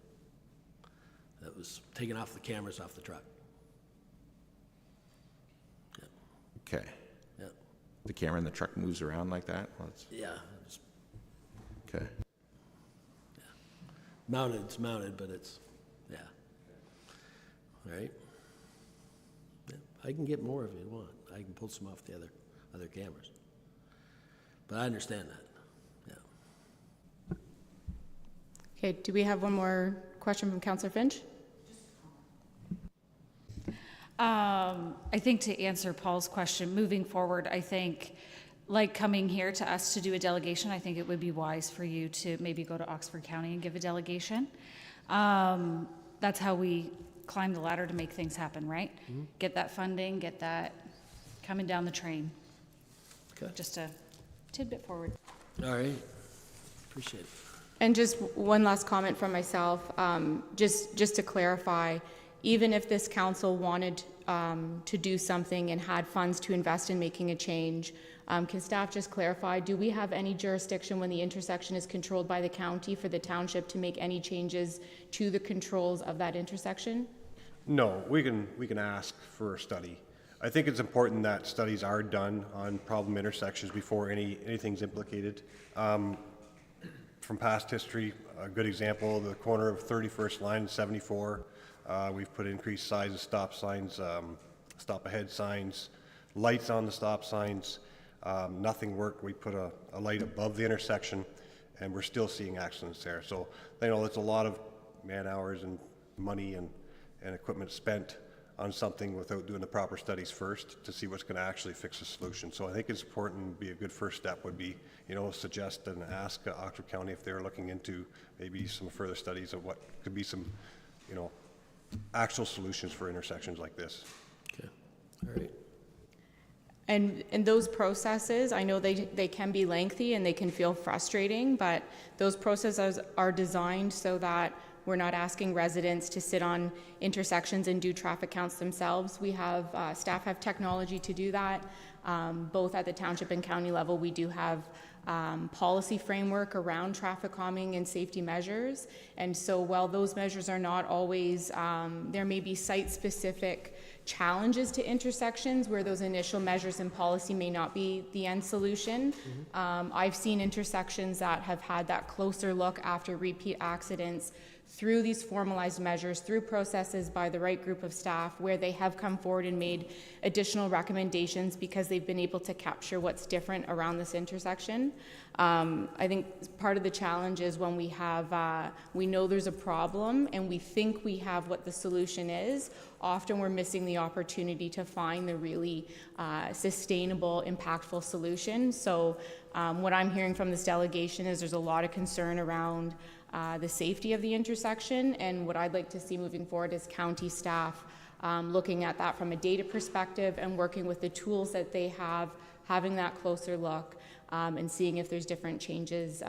That was taking off the cameras off the truck. Yeah. Okay. Yeah. The camera in the truck moves around like that? Well, Yeah. okay. Yeah. Mounted, it's mounted, but it's, yeah. All right. Yeah. I can get more if you want. I can pull some off the other cameras. But I understand that. Yeah. Okay, do we have one more question from Councillor Finch? I think to answer Paul's question, moving forward, I think, like coming here to us to do a delegation, I think it would be wise for you to maybe go to Oxford County and give a delegation. That's how we climb the ladder to make things happen, right? Mm-hmm. Get that funding, get that coming down the train. Okay. Just a tidbit forward. All right. Appreciate it. And just one last comment from myself, just to clarify, even if this council wanted to do something and had funds to invest in making a change, can staff just clarify, do we have any jurisdiction when the intersection is controlled by the county for the township to make any changes to the controls of that intersection? No, we can ask for a study. I think it's important that studies are done on problem intersections before anything's implicated. From past history, a good example, the corner of 31st line and 74, we've put increased size of stop signs, stop ahead signs, lights on the stop signs. Nothing worked. We put a light above the intersection, and we're still seeing accidents there. So, it's a lot of man hours and money and equipment spent on something without doing the proper studies first to see what's going to actually fix the solution. So I think it's important, be a good first step would be, suggest and ask Oxford County if they're looking into maybe some further studies of what could be some, actual solutions for intersections like this. Okay. All right. And those processes, I know they can be lengthy and they can feel frustrating, but those processes are designed so that we're not asking residents to sit on intersections and do traffic counts themselves. We have, staff have technology to do that. Both at the township and county level, we do have policy framework around traffic calming and safety measures. And so while those measures are not always, there may be site-specific challenges to intersections where those initial measures and policy may not be the end solution. Mm-hmm. I've seen intersections that have had that closer look after repeat accidents through these formalized measures, through processes by the right group of staff where they have come forward and made additional recommendations because they've been able to capture what's different around this intersection. I think part of the challenge is when we have, we know there's a problem and we think we have what the solution is, often we're missing the opportunity to find the really sustainable, impactful solution. So what I'm hearing from this delegation is there's a lot of concern around the safety of the intersection, and what I'd like to see moving forward is county staff looking at that from a data perspective and working with the tools that they have, having that closer look and seeing if there's different changes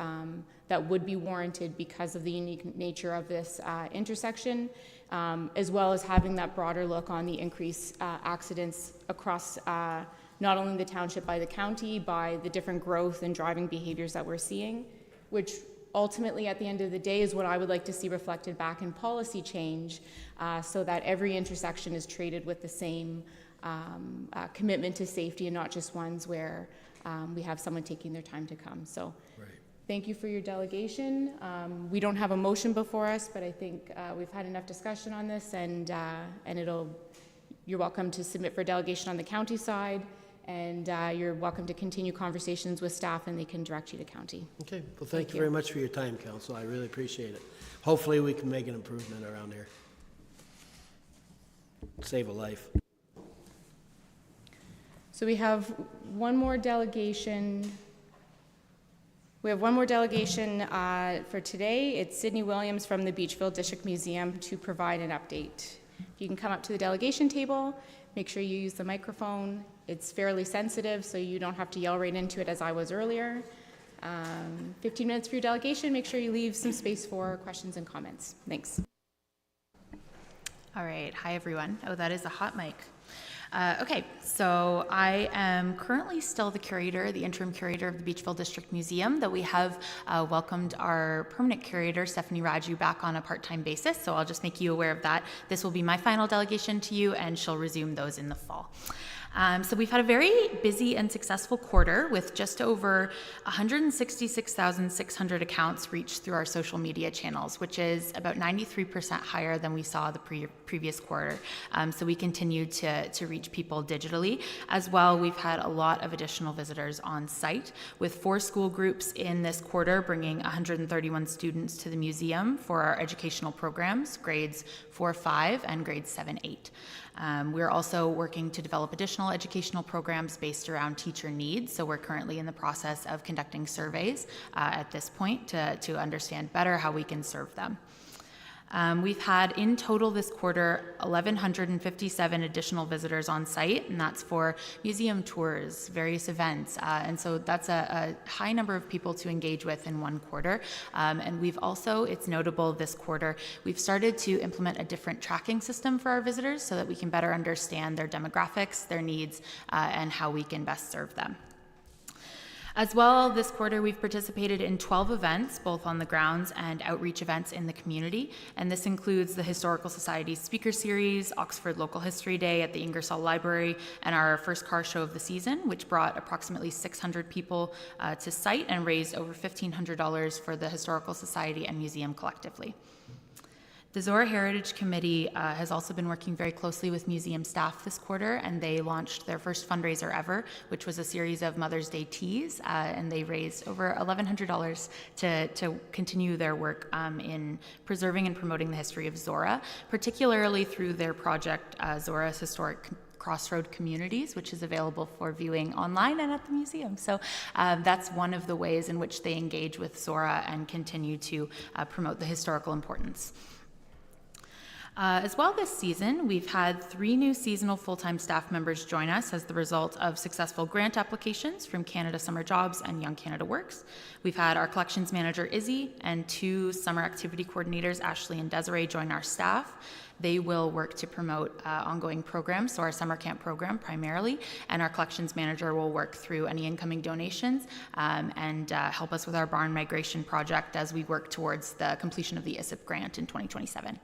that would be warranted because of the unique nature of this intersection, as well as having that broader look on the increased accidents across not only the township, by the county, by the different growth and driving behaviors that we're seeing, which ultimately at the end of the day is what I would like to see reflected back in policy change so that every intersection is treated with the same commitment to safety and not just ones where we have someone taking their time to come. So Thank you for your delegation. We don't have a motion before us, but I think we've had enough discussion on this, and you're welcome to submit for delegation on the county side, and you're welcome to continue conversations with staff, and they can direct you to county. Okay, well, thank you very much for your time, Council. I really appreciate it. Hopefully we can make an improvement around here. Save a life. So we have one more delegation. We have one more delegation for today. It's Sydney Williams from the Beachville District Museum to provide an update. You can come up to the delegation table. Make sure you use the microphone. It's fairly sensitive, so you don't have to yell right into it as I was earlier. 15 minutes for your delegation. Make sure you leave some space for questions and comments. Thanks. All right. Hi, everyone. Oh, that is a hot mic. Okay, so I am currently still the curator, the interim curator of the Beachville District Museum, though we have welcomed our permanent curator, Stephanie Raju, back on a part-time basis, so I'll just make you aware of that. This will be my final delegation to you, and she'll resume those in the fall. So we've had a very busy and successful quarter with just over 166,600 accounts reached through our social media channels, which is about 93% higher than we saw the previous quarter. So we continue to reach people digitally. As well, we've had a lot of additional visitors on site, with 4 school groups in this quarter bringing 131 students to the museum for our educational programs, grades 4-5 and grades 7-8. We're also working to develop additional educational programs based around teacher needs. So we're currently in the process of conducting surveys at this point to understand better how we can serve them. We've had in total this quarter 1,157 additional visitors on site, and that's for museum tours, various events, and so that's a high number of people to engage with in one quarter. And we've also, it's notable this quarter, we've started to implement a different tracking system for our visitors so that we can better understand their demographics, their needs, and how we can best serve them. As well, this quarter we've participated in 12 events, both on the grounds and outreach events in the community, and this includes the Historical Society's speaker series, Oxford Local History Day at the Ingersoll Library, and our first car show of the season, which brought approximately 600 people to site and raised over $1,500 for the Historical Society and museum collectively. The Zorra Heritage Committee has also been working very closely with museum staff this quarter, and they launched their first fundraiser ever, which was a series of Mother's Day teas, and they raised over $1,100 to continue their work in preserving and promoting the history of Zorra, particularly through their project, Zorra's Historic Crossroad Communities, which is available for viewing online and at the museum. So that's one of the ways in which they engage with Zorra and continue to promote the historical importance. As well this season, we've had 3 new seasonal full-time staff members join us as the result of successful grant applications from Canada Summer Jobs and Young Canada Works. We've had our collections manager, Izzy, and 2 summer activity coordinators, Ashley and Desiree, join our staff. They will work to promote ongoing programs, so our summer camp program primarily, and our collections manager will work through any incoming donations and help us with our barn migration project as we work towards the completion of the ISIP grant in 2027.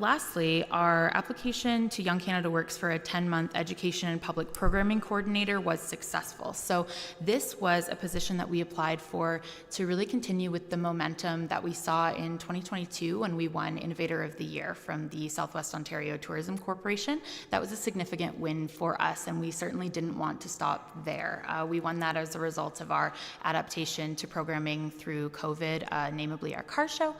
Lastly, our application to Young Canada Works for a 10-month education and public programming coordinator was successful. So this was a position that we applied for to really continue with the momentum that we saw in 2022 when we won Innovator of the Year from the Southwest Ontario Tourism Corporation. That was a significant win for us, and we certainly didn't want to stop there. We won that as a result of our adaptation to programming through COVID, namely our car show.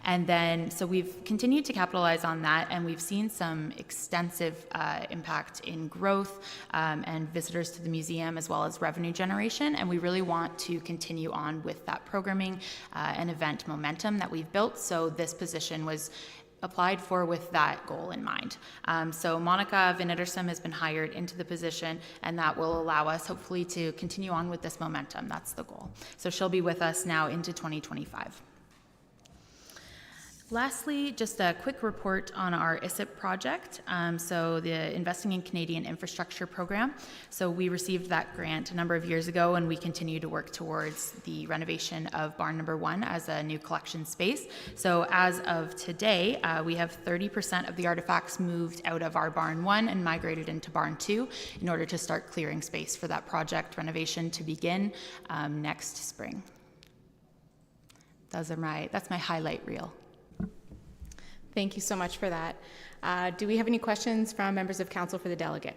And then, so we've continued to capitalize on that, and we've seen some extensive impact in growth and visitors to the museum, as well as revenue generation, and we really want to continue on with that programming and event momentum that we've built. So this position was applied for with that goal in mind. So Monica Vinedersum has been hired into the position, and that will allow us hopefully to continue on with this momentum. That's the goal. So she'll be with us now into 2025. Lastly, just a quick report on our ISIP project. So the Investing in Canadian Infrastructure program. So we received that grant a number of years ago, and we continue to work towards the renovation of barn number 1 as a new collection space. So as of today, we have 30% of the artifacts moved out of our barn 1 and migrated into barn 2 in order to start clearing space for that project renovation to begin next spring. That's my highlight reel. Thank you so much for that. Do we have any questions from members of council for the delegate?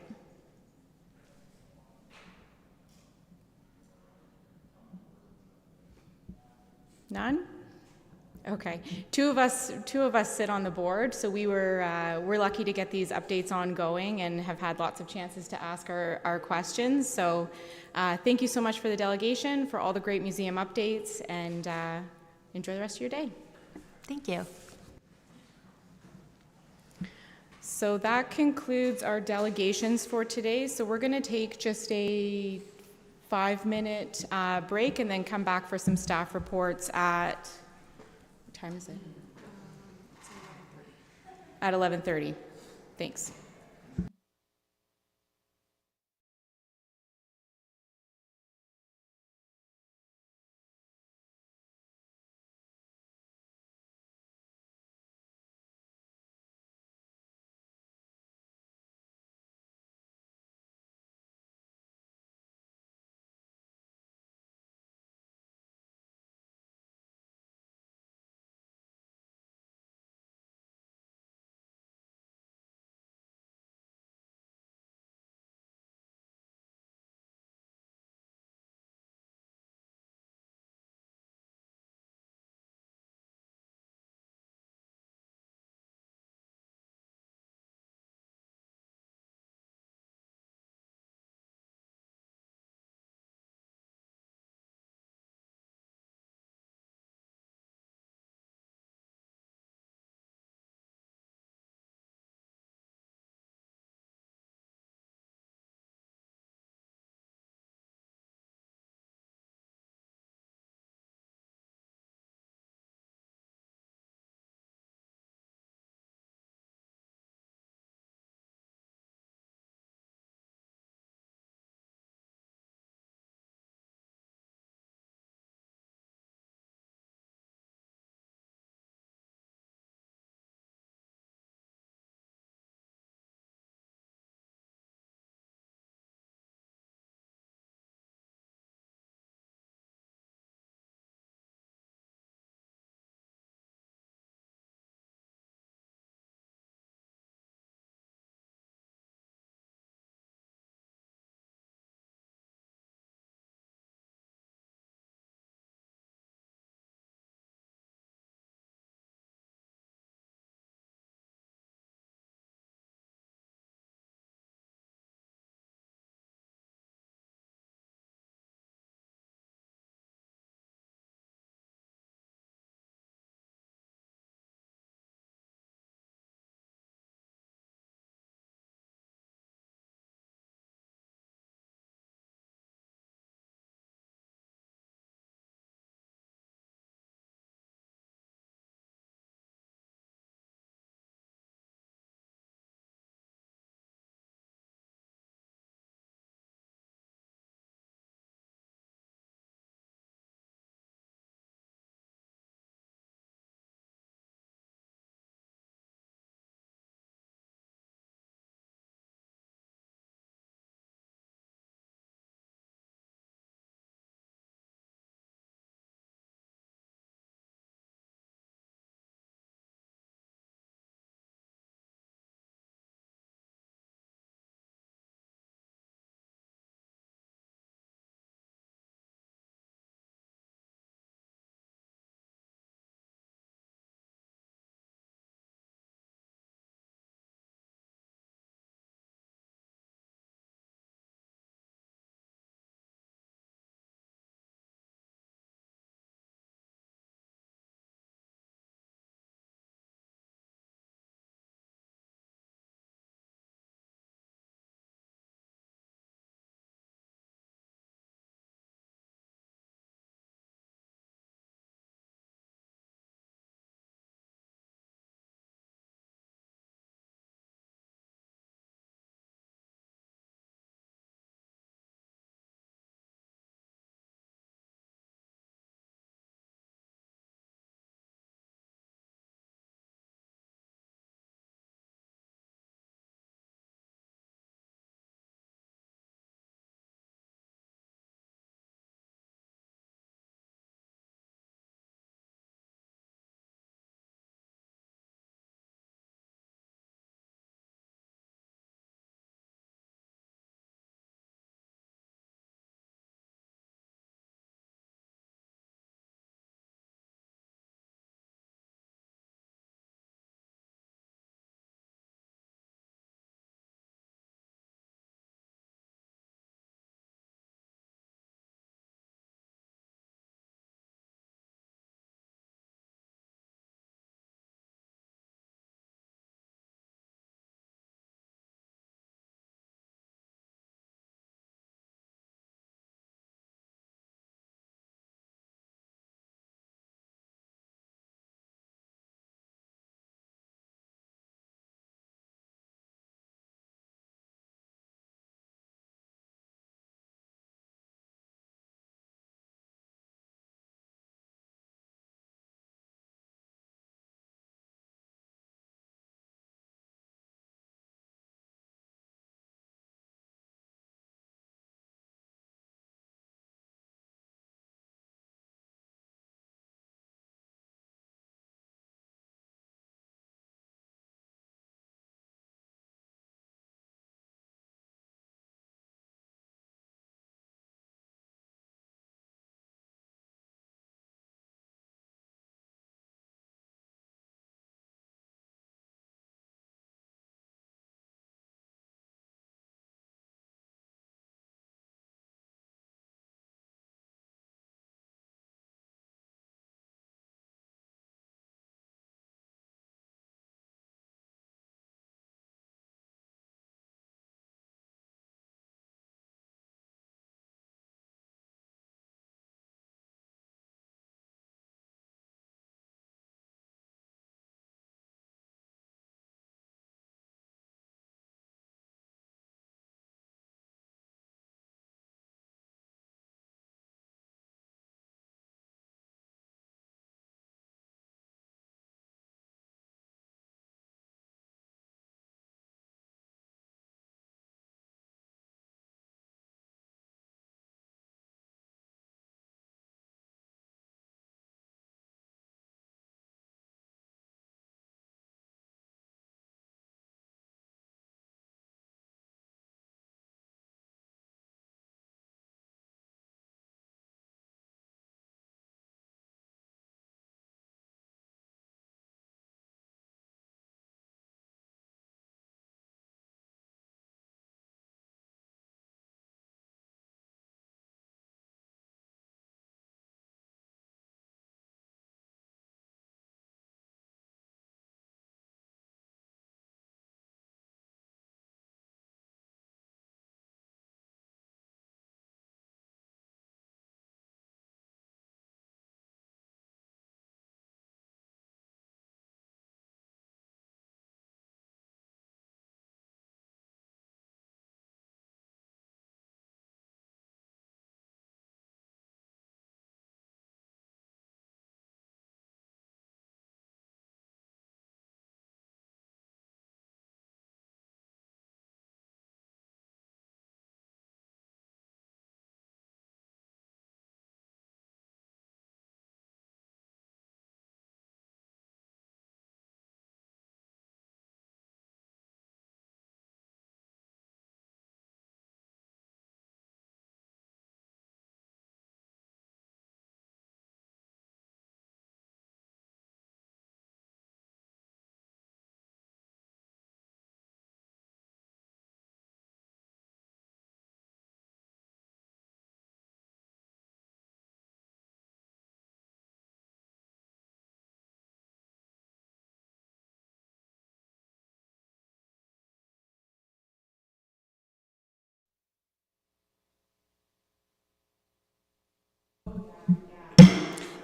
None? Okay. Two of us sit on the board, so we're lucky to get these updates ongoing and have had lots of chances to ask our questions. So thank you so much for the delegation, for all the great museum updates, and enjoy the rest of your day. Thank you. So that concludes our delegations for today. So we're going to take just a 5-minute break and then come back for some staff reports at, what time is it? At 11:30. Thanks.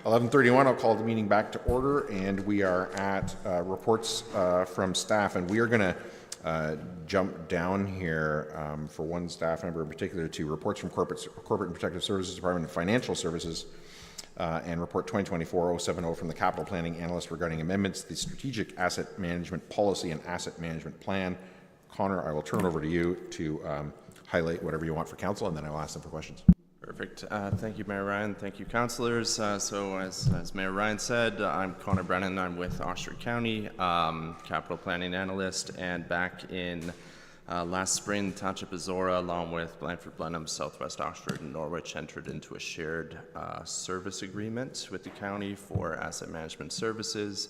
11:31, I'll call the meeting back to order, and we are at reports from staff, and we are going to jump down here for one staff member in particular to reports from Corporate and Protective Services Department and Financial Services, and report 2024-070 from the Capital Planning Analyst regarding amendments to the Strategic Asset Management Policy and Asset Management Plan. Connor, I will turn it over to you to highlight whatever you want for council, and then I will ask them for questions. Perfect. Thank you, Mayor Ryan. Thank you, councillors. So as Mayor Ryan said, I'm Connor Brennan. I'm with Oxford County, Capital Planning Analyst, and back in last spring, the Township of Zorra, along with Blandford, Blenheim, Southwest Oxford, and Norwich, entered into a shared service agreement with the county for asset management services.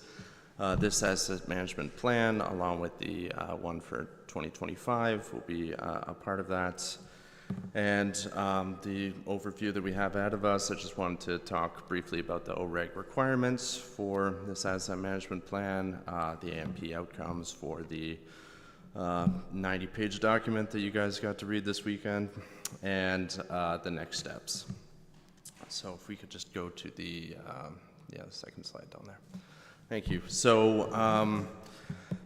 This asset management plan, along with the one for 2025, will be a part of that. And the overview that we have ahead of us, I just wanted to talk briefly about the OREG requirements for this asset management plan, the AMP outcomes for the 90-page document that you guys got to read this weekend, and the next steps. So if we could just go to the second slide down there. Thank you. So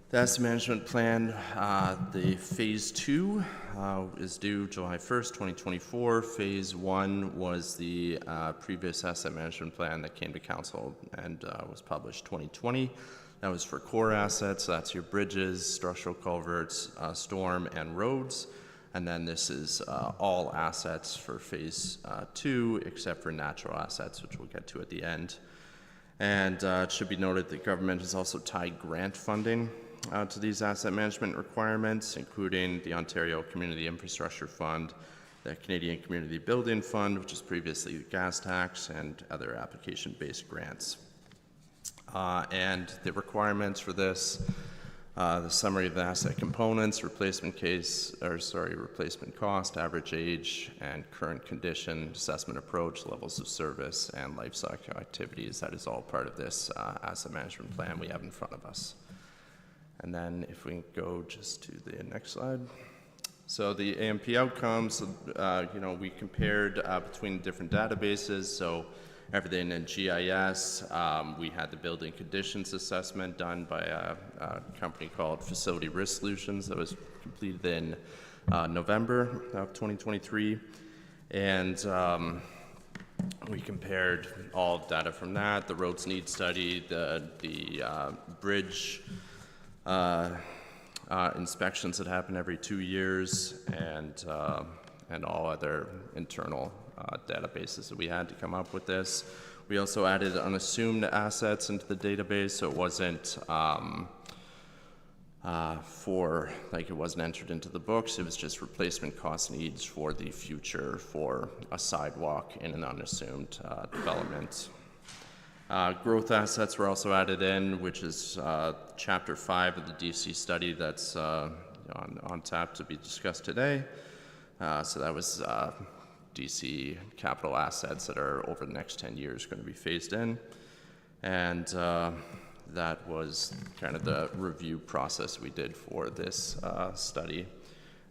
the asset management plan, the phase 2 is due July 1st, 2024. Phase 1 was the previous asset management plan that came to council and was published 2020. That was for core assets. That's your bridges, structural culverts, storm, and roads. And then this is all assets for phase 2, except for natural assets, which we'll get to at the end. And it should be noted that government has also tied grant funding to these asset management requirements, including the Ontario Community Infrastructure Fund, the Canadian Community Building Fund, which is previously the gas tax, and other application-based grants. And the requirements for this, the summary of the asset components, replacement cost, average age, and current condition, assessment approach, levels of service, and life cycle activities. That is all part of this asset management plan we have in front of us. And then if we go just to the next slide. So the AMP outcomes, we compared between different databases. So everything in GIS, we had the building conditions assessment done by a company called Facility Risk Solutions that was completed in November of 2023. And we compared all data from that, the roads need study, the bridge inspections that happen every 2 years, and all other internal databases that we had to come up with this. We also added unassumed assets into the database, so it wasn't it wasn't entered into the books. It was just replacement cost needs for the future for a sidewalk in an unassumed development. Growth assets were also added in, which is Chapter 5 of the DC study that's on tap to be discussed today. So that was DC capital assets that are over the next 10 years going to be phased in. And that was kind of the review process we did for this study.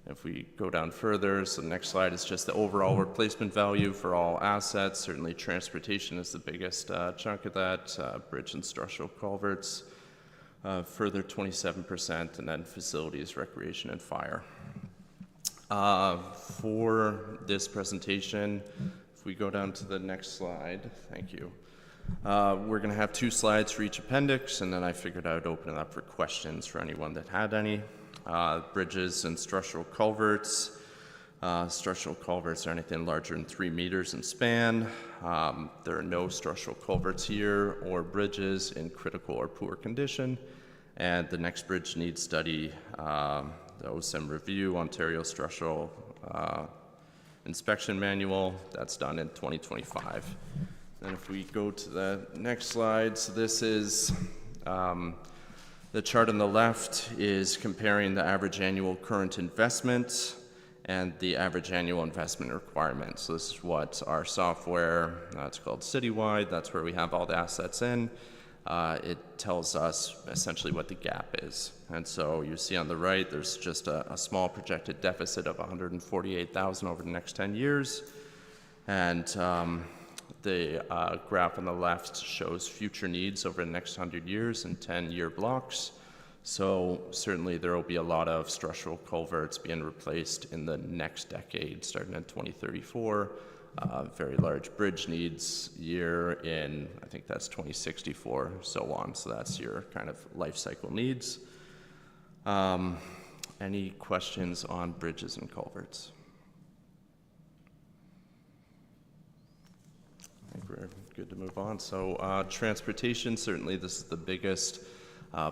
If we go down further, so the next slide is just the overall replacement value for all assets. Certainly transportation is the biggest chunk of that, bridge and structural culverts, further 27%, and then facilities, recreation, and fire. For this presentation, if we go down to the next slide, thank you. We're going to have 2 slides for each appendix, and then I figured I would open it up for questions for anyone that had any. Bridges and structural culverts. Structural culverts are anything larger than 3 meters in span. There are no structural culverts here or bridges in critical or poor condition. And the next bridge needs study, the OSIM review, Ontario Structural Inspection Manual. That's done in 2025. And if we go to the next slide, so this is the chart on the left is comparing the average annual current investment and the average annual investment requirement. So this is what our software, it's called Citywide, that's where we have all the assets in. It tells us essentially what the gap is. And so you see on the right, there's just a small projected deficit of $148,000 over the next 10 years. And The graph on the left shows future needs over the next 100 years in 10-year blocks. So certainly there will be a lot of structural culverts being replaced in the next decade, starting in 2034. Very large bridge needs year in, I think that's 2064, so on. So that's your kind of life cycle needs. Any questions on bridges and culverts? I think we're good to move on. So transportation, certainly this is the biggest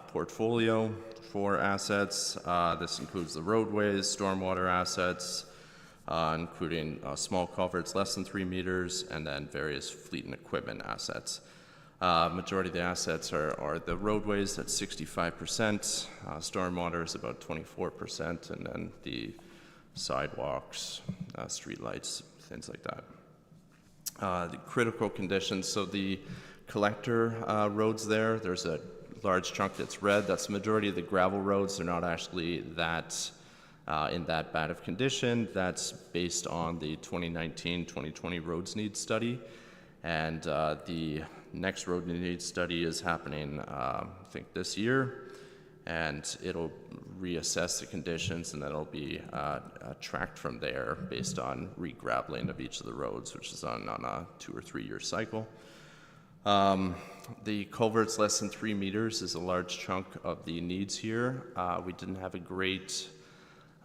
portfolio for assets. This includes the roadways, stormwater assets, including small culverts less than 3 meters, and then various fleet and equipment assets. Majority of the assets are the roadways, that's 65%, stormwater is about 24%, and then the sidewalks, streetlights, things like that. The critical conditions, so the collector roads there's a large chunk that's red. That's the majority of the gravel roads. They're not actually that in that bad of condition. That's based on the 2019-2020 roads needs study. And the next road needs study is happening, I think, this year. And it'll reassess the conditions, and then it'll be tracked from there based on re-graveling of each of the roads, which is on a 2 or 3 year cycle. The culverts less than 3 meters is a large chunk of the needs here. We didn't have a great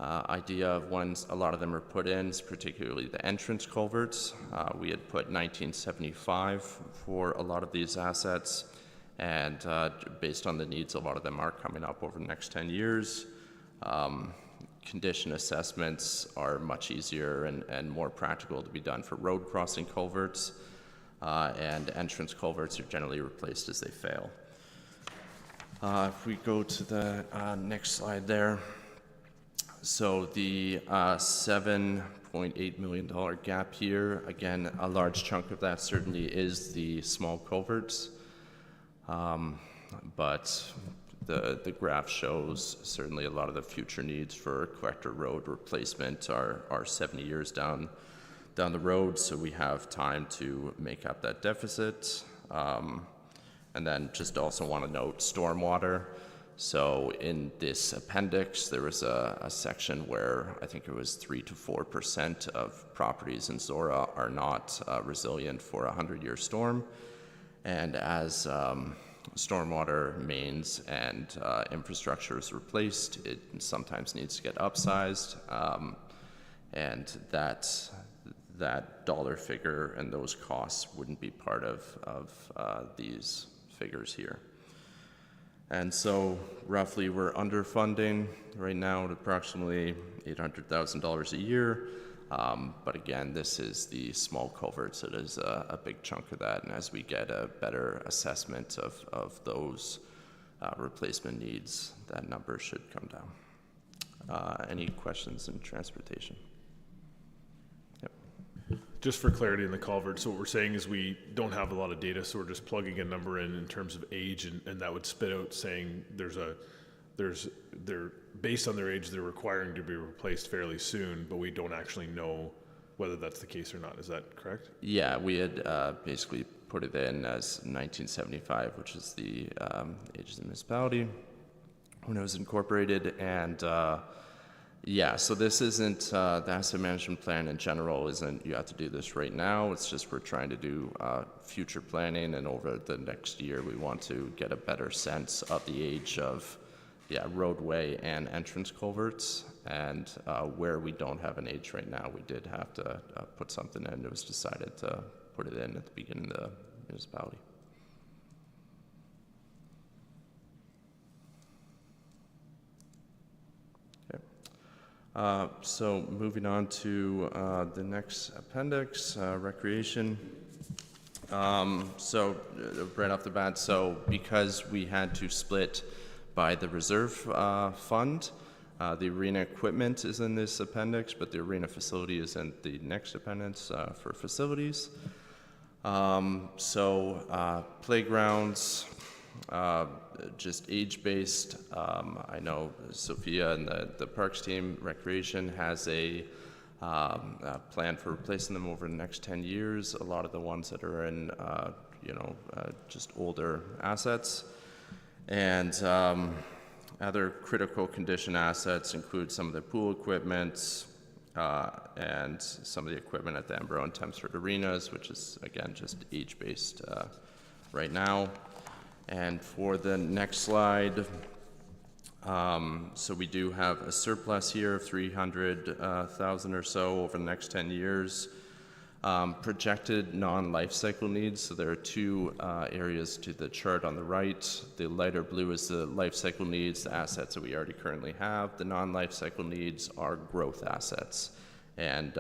idea of when a lot of them are put in, particularly the entrance culverts. We had put 1975 for a lot of these assets, and based on the needs, a lot of them are coming up over the next 10 years. Condition assessments are much easier and more practical to be done for road crossing culverts, and entrance culverts are generally replaced as they fail. If we go to the next slide there. So the $7.8 million gap here, again, a large chunk of that certainly is the small culverts. But the graph shows certainly a lot of the future needs for collector road replacement are 70 years down the road, so we have time to make up that deficit. And then just also want to note stormwater. So in this appendix, there was a section where I think it was 3 to 4% of properties in Zorra are not resilient for a 100-year storm. And as stormwater mains and infrastructure is replaced, it sometimes needs to get upsized, and that dollar figure and those costs wouldn't be part of these figures here. And so roughly we're underfunding right now at approximately $800,000 a year. But again, this is the small culverts. It is a big chunk of that. And as we get a better assessment of those replacement needs, that number should come down. Any questions in transportation? Just for clarity in the culverts, so what we're saying is we don't have a lot of data, so we're just plugging a number in terms of age, and that would spit out saying they're based on their age, they're requiring to be replaced fairly soon, but we don't actually know whether that's the case or not. Is that correct? Yeah, we had basically put it in as 1975, which is the age of the municipality when it was incorporated, and yeah, so this isn't, the asset management plan in general isn't, you have to do this right now. It's just we're trying to do future planning, and over the next year we want to get a better sense of the age of roadway and entrance culverts. And where we don't have an age right now, we did have to put something in. It was decided to put it in at the beginning of the municipality. So moving on to the next appendix, recreation. So right off the bat, so because we had to split by the reserve fund, the arena equipment is in this appendix, but the arena facility is in the next appendix for facilities. So playgrounds, just age-based. I know Sophia and the parks team, recreation, has a plan for replacing them over the next 10 years. A lot of the ones that are in, just older assets. And other critical condition assets include some of the pool equipment and some of the equipment at the Embro and Township arenas, which is, again, just age-based right now. And for the next slide, so we do have a surplus here of 300,000 or so over the next 10 years. Projected non-life cycle needs, so there are two areas to the chart on the right. The lighter blue is the life cycle needs, the assets that we already currently have. The non-life cycle needs are growth assets and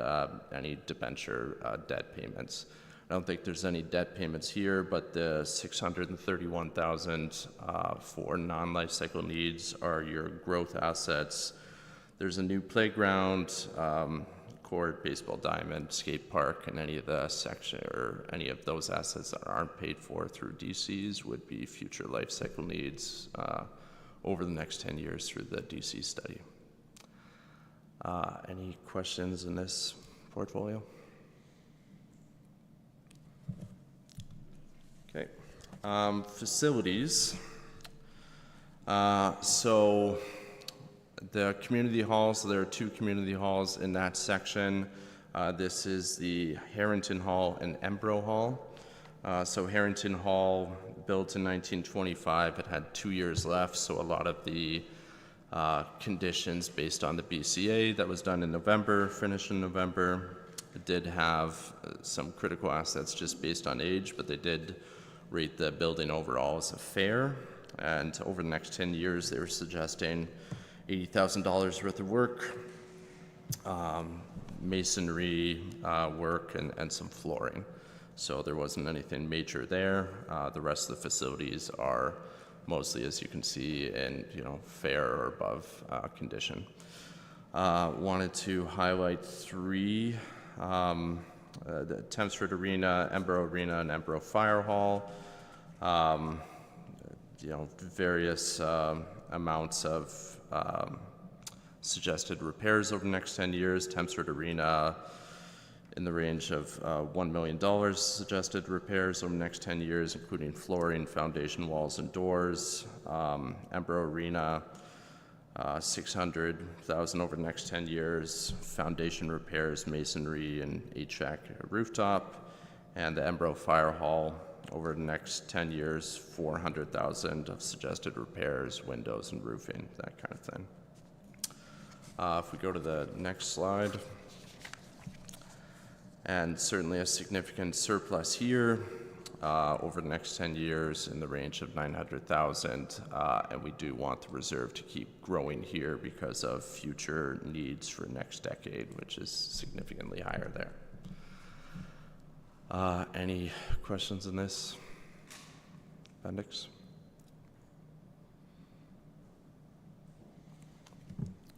any debenture debt payments. I don't think there's any debt payments here, but the 631,000 for non-life cycle needs are your growth assets. There's a new playground, court, baseball diamond, skate park, and any of the section or any of those assets that aren't paid for through DCs would be future life cycle needs over the next 10 years through the DC study. Any questions in this portfolio? Okay. Facilities. So the community halls, there are two community halls in that section. This is the Harrington Hall and Embro Hall. So Harrington Hall, built in 1925, it had 2 years left, so a lot of the conditions based on the BCA that was done in November, finished in November. It did have some critical assets just based on age, but they did rate the building overall as a fair. And over the next 10 years, they were suggesting $80,000 worth of work, masonry work, and some flooring. So there wasn't anything major there. The rest of the facilities are mostly, as you can see, in fair or above condition. Wanted to highlight three: the Township Arena, Embro Arena, and Embro Fire Hall. Various amounts of suggested repairs over the next 10 years. Township Arena in the range of $1 million suggested repairs over the next 10 years, including flooring, foundation walls, and doors. Embro Arena, $600,000 over the next 10 years, foundation repairs, masonry, and HVAC rooftop. And the Embro Fire Hall, over the next 10 years, $400,000 of suggested repairs, windows and roofing, that kind of thing. If we go to the next slide, and certainly a significant surplus here over the next 10 years in the range of $900,000, and we do want the reserve to keep growing here because of future needs for next decade, which is significantly higher there. Any questions in this appendix?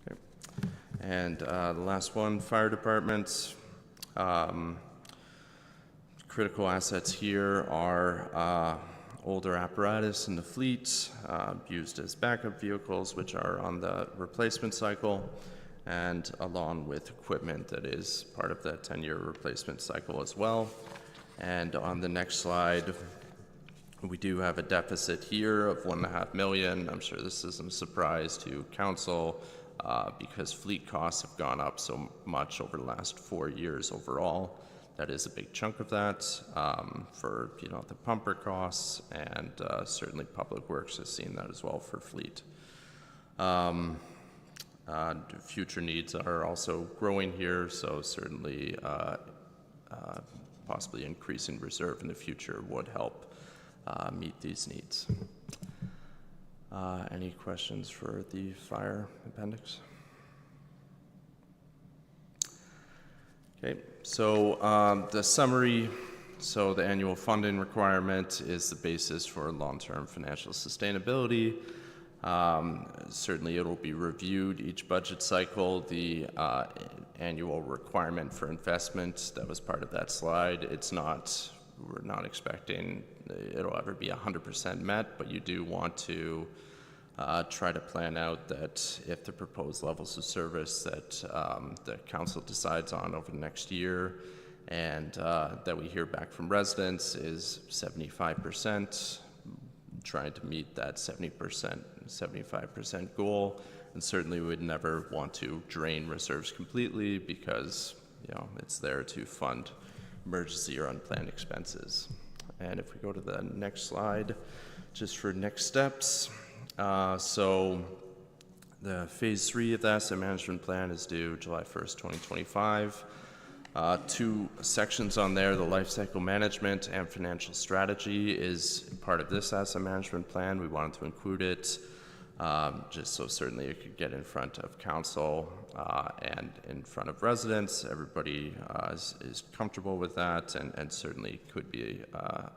Okay. And the last one, fire departments. Critical assets here are older apparatus in the fleet used as backup vehicles, which are on the replacement cycle, and along with equipment that is part of that 10-year replacement cycle as well. And on the next slide, we do have a deficit here of $1.5 million. I'm sure this isn't a surprise to council because fleet costs have gone up so much over the last 4 years overall. That is a big chunk of that for the pumper costs, and certainly Public Works has seen that as well for fleet. Future needs are also growing here, so certainly possibly increasing reserve in the future would help meet these needs. Any questions for the fire appendix? Okay, so the summary, so the annual funding requirement is the basis for long-term financial sustainability. Certainly it will be reviewed each budget cycle. The annual requirement for investment that was part of that slide, we're not expecting it'll ever be 100% met, but you do want to try to plan out that if the proposed levels of service that the council decides on over the next year and that we hear back from residents is 75%, trying to meet that 75% goal. And certainly we would never want to drain reserves completely because, you know, it's there to fund emergency or unplanned expenses. And if we go to the next slide, just for next steps. So the phase 3 of the asset management plan is due July 1st, 2025. 2 sections on there, the life cycle management and financial strategy is part of this asset management plan. We wanted to include it just so certainly it could get in front of council and in front of residents. Everybody is comfortable with that and certainly could be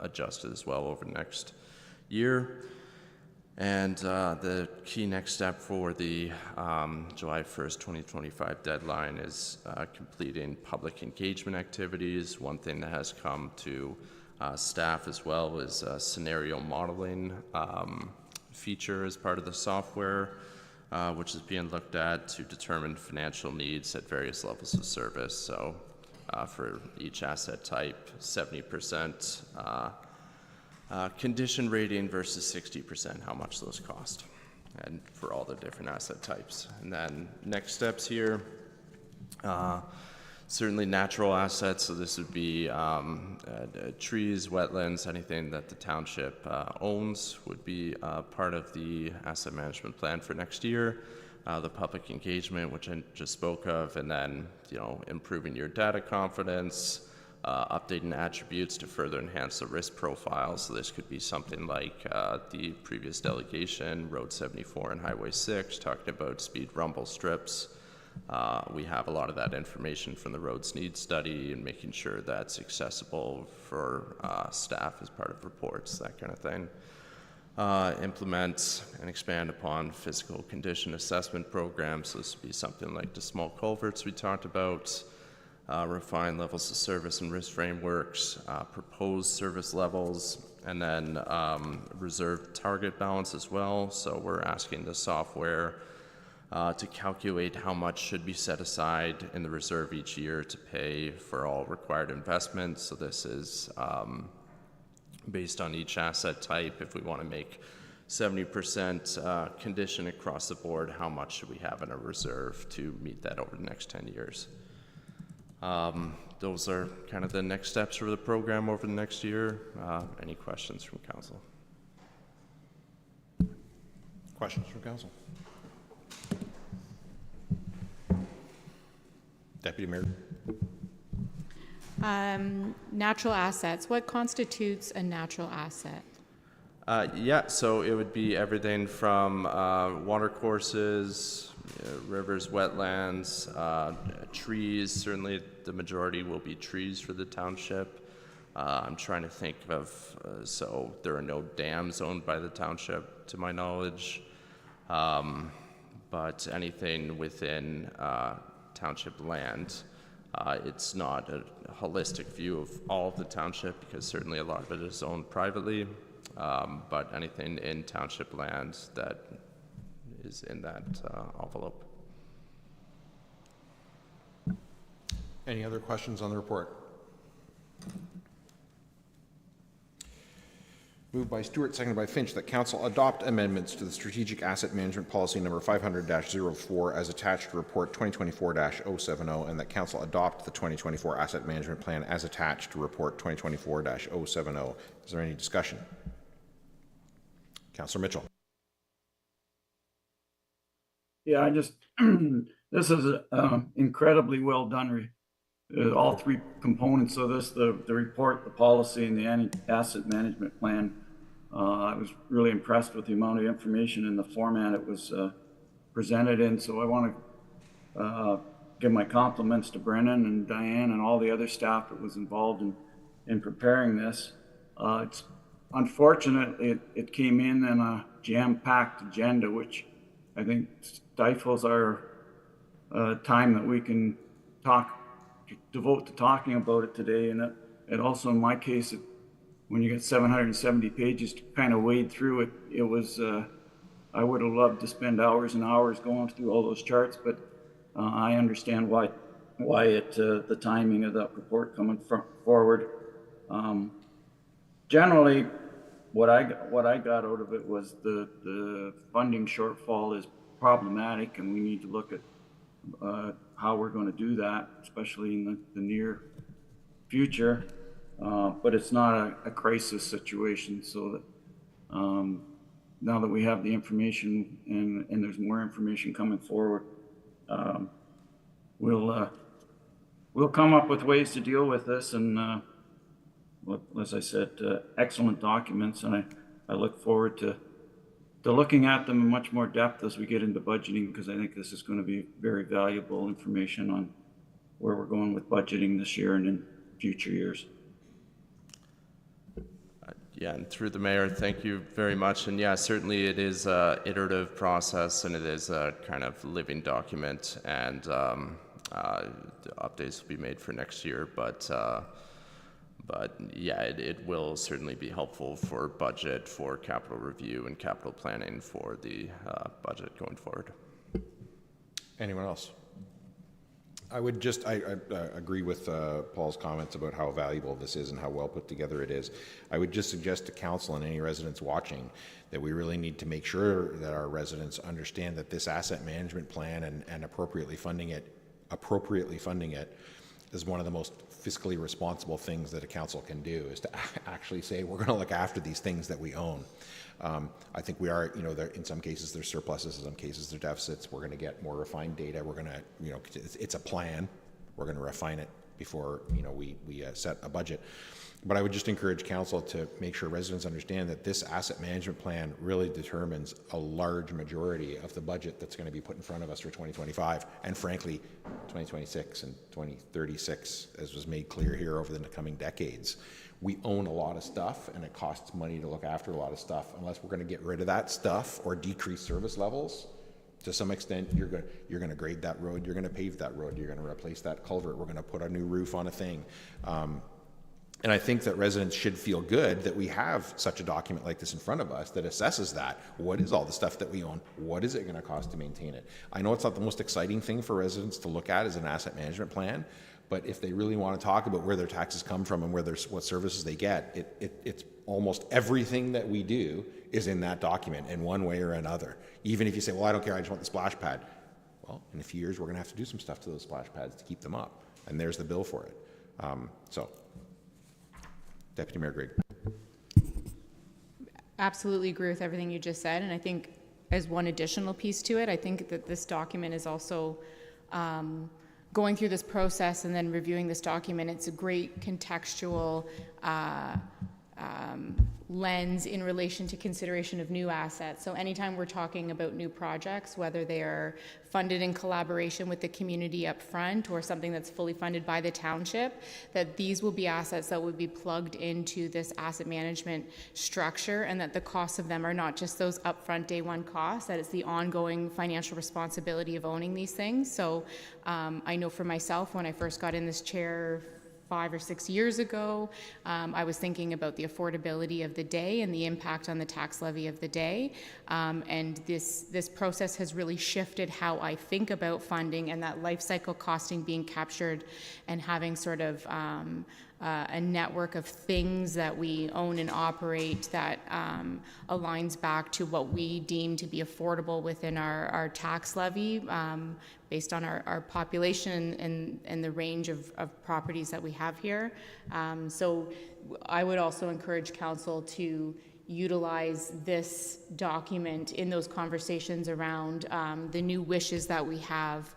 adjusted as well over the next year. And the key next step for the July 1st, 2025 deadline is completing public engagement activities. One thing that has come to staff as well is a scenario modeling feature as part of the software, which is being looked at to determine financial needs at various levels of service. So for each asset type, 70% condition rating versus 60%, how much those cost, and for all the different asset types. And then next steps here, certainly natural assets, so this would be trees, wetlands, anything that the township owns would be part of the asset management plan for next year. The public engagement, which I just spoke of, and then, you know, improving your data confidence, updating attributes to further enhance the risk profile. So this could be something like the previous delegation, Road 74 and Highway 6, talking about speed rumble strips. We have a lot of that information from the roads needs study and making sure that's accessible for staff as part of reports, that kind of thing. Implement and expand upon physical condition assessment programs. So this would be something like the small culverts we talked about. Refine levels of service and risk frameworks, propose service levels, and then reserve target balance as well. So we're asking the software to calculate how much should be set aside in the reserve each year to pay for all required investments. So this is based on each asset type. If we want to make 70% condition across the board, how much should we have in a reserve to meet that over the next 10 years? Those are kind of the next steps for the program over the next year. Any questions from council? Questions from council? Deputy Mayor. Natural assets. What constitutes a natural asset? Yeah, so it would be everything from water courses, rivers, wetlands, trees. Certainly the majority will be trees for the township. I'm trying to think of, so there are no dams owned by the township to my knowledge, but anything within township land. It's not a holistic view of all of the township because certainly a lot of it is owned privately, but anything in township land that is in that envelope. Any other questions on the report? Moved by Stewart, seconded by Finch, that council adopt amendments to the Strategic Asset Management Policy number 500-04 as attached to report 2024-070, and that council adopt the 2024 Asset Management Plan as attached to report 2024-070. Is there any discussion? Councillor Mitchell. Yeah, I just, this is incredibly well done. All 3 components of this, the report, the policy, and the asset management plan. I was really impressed with the amount of information and the format it was presented in. So I want to give my compliments to Brennan and Diane and all the other staff that was involved in preparing this. It's unfortunate it came in a jam-packed agenda, which I think stifles our time that we can devote to talking about it today. And it also, in my case, when you get 770 pages to kind of wade through it, it was a I would have loved to spend hours and hours going through all those charts, but I understand why the timing of that report coming forward. Generally, what I got out of it was the funding shortfall is problematic, and we need to look at how we're going to do that, especially in the near future. But it's not a crisis situation, so that now that we have the information and there's more information coming forward, we'll come up with ways to deal with this. And as I said, excellent documents, and I look forward to looking at them in much more depth as we get into budgeting, because I think this is going to be very valuable information on where we're going with budgeting this year and in future years. Yeah, and through the mayor, thank you very much. And yeah, certainly it is an iterative process, and it is a kind of living document, and the updates will be made for next year. But yeah, it will certainly be helpful for budget, for capital review, and capital planning for the budget going forward. Anyone else? I would just, I agree with Paul's comments about how valuable this is and how well put together it is. I would just suggest to council and any residents watching that we really need to make sure that our residents understand that this asset management plan and appropriately funding it is one of the most fiscally responsible things that a council can do, is to actually say, we're going to look after these things that we own. I think we are, in some cases there's surpluses, in some cases there's deficits. We're going to get more refined data. We're going to, it's a plan. We're going to refine it before, we set a budget. But I would just encourage council to make sure residents understand that this asset management plan really determines a large majority of the budget that's going to be put in front of us for 2025, and frankly, 2026 and 2036, as was made clear here over the coming decades. We own a lot of stuff, and it costs money to look after a lot of stuff. Unless we're going to get rid of that stuff or decrease service levels, to some extent, you're going to grade that road, you're going to pave that road, you're going to replace that culvert, we're going to put a new roof on a thing. And I think that residents should feel good that we have such a document like this in front of us that assesses that. What is all the stuff that we own? What is it going to cost to maintain it? I know it's not the most exciting thing for residents to look at as an asset management plan, but if they really want to talk about where their taxes come from and what services they get, it's almost everything that we do is in that document in one way or another. Even if you say, well, I don't care, I just want the splash pad. Well, in a few years, we're going to have to do some stuff to those splash pads to keep them up. And there's the bill for it. Deputy Mayor Grigg. Absolutely agree with everything you just said. And I think as one additional piece to it, I think that this document is also going through this process and then reviewing this document. It's a great contextual lens in relation to consideration of new assets. So anytime we're talking about new projects, whether they are funded in collaboration with the community up front or something that's fully funded by the township, that these will be assets that would be plugged into this asset management structure, and that the costs of them are not just those upfront day one costs, that it's the ongoing financial responsibility of owning these things. So I know for myself, when I first got in this chair 5 or 6 years ago, I was thinking about the affordability of the day and the impact on the tax levy of the day. And this process has really shifted how I think about funding and that life cycle costing being captured, and having sort of a network of things that we own and operate that aligns back to what we deem to be affordable within our tax levy, based on our population and the range of properties that we have here. So I would also encourage council to utilize this document in those conversations around the new wishes that we have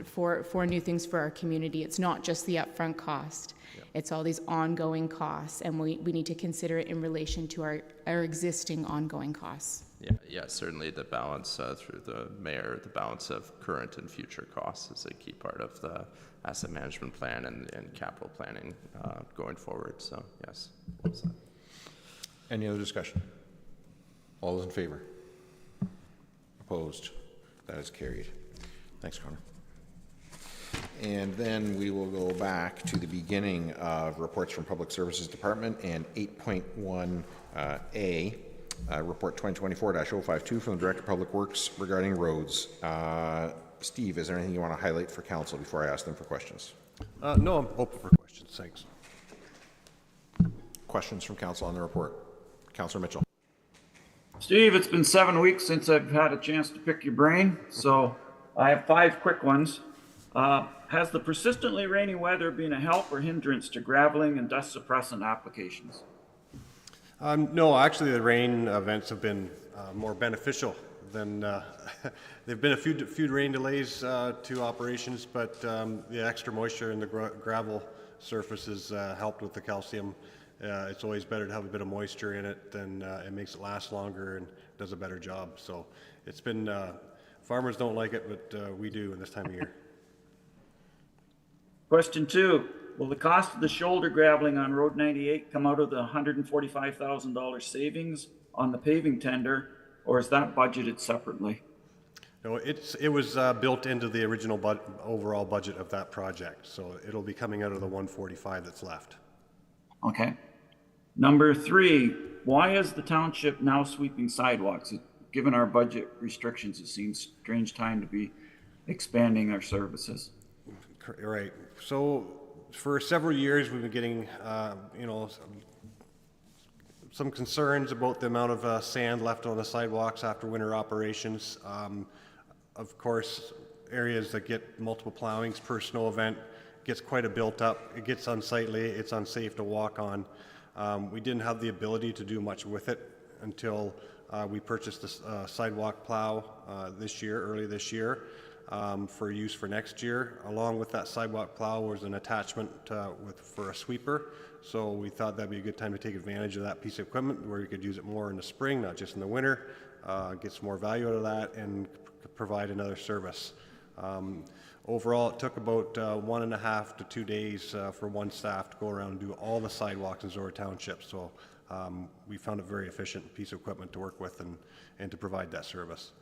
for new things for our community. It's not just the upfront cost. It's all these ongoing costs, and we need to consider it in relation to our existing ongoing costs. Yeah, certainly the balance through the mayor, the balance of current and future costs is a key part of the asset management plan and capital planning going forward. So yes, well said. Any other discussion? All those in favor? Opposed? That is carried. Thanks, Connor. And then we will go back to the beginning of reports from Public Services Department and 8.1A, Report 2024-052 from the Director of Public Works regarding roads. Steve, is there anything you want to highlight for council before I ask them for questions? No, I'm open for questions. Thanks. Questions from council on the report? Councillor Mitchell. Steve, it's been 7 weeks since I've had a chance to pick your brain, so I have 5 quick ones. Has the persistently rainy weather been a help or hindrance to graveling and dust suppressant applications? No, actually the rain events have been more beneficial than, there've been a few rain delays to operations, but the extra moisture in the gravel surface has helped with the calcium. It's always better to have a bit of moisture in it, then it makes it last longer and does a better job. So it's been, farmers don't like it, but we do in this time of year. Question 2, will the cost of the shoulder graveling on Road 98 come out of the $145,000 savings on the paving tender, or is that budgeted separately? No, it was built into the original overall budget of that project, so it'll be coming out of the 145 that's left. Okay. Number 3, why is the township now sweeping sidewalks? Given our budget restrictions, it seems a strange time to be expanding our services. Right. So for several years, we've been getting, some concerns about the amount of sand left on the sidewalks after winter operations. Of course, areas that get multiple plowings per snow event gets quite a built up. It gets unsightly. It's unsafe to walk on. We didn't have the ability to do much with it until we purchased the sidewalk plow early this year, for use for next year. Along with that sidewalk plow was an attachment for a sweeper. So we thought that'd be a good time to take advantage of that piece of equipment where you could use it more in the spring, not just in the winter, get some more value out of that and provide another service. Overall, it took about 1.5 to 2 days for one staff to go around and do all the sidewalks in Zorra Township. So we found a very efficient piece of equipment to work with and to provide that service.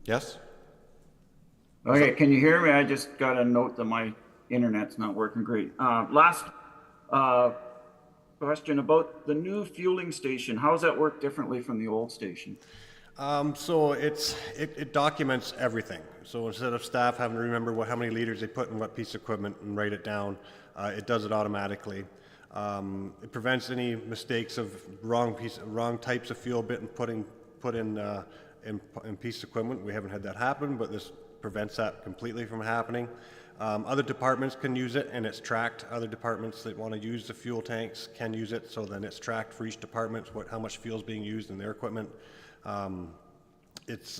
Yes? Okay, can you hear me? I just got a note that my internet's not working great. Last question about the new fueling station. How does that work differently from the old station? So it documents everything. So instead of staff having to remember how many liters they put in what piece of equipment and write it down, it does it automatically. It prevents any mistakes of wrong types of fuel being put in piece of equipment. We haven't had that happen, but this prevents that completely from happening. Other departments can use it, and it's tracked. Other departments that want to use the fuel tanks can use it, so then it's tracked for each department how much fuel is being used in their equipment. It's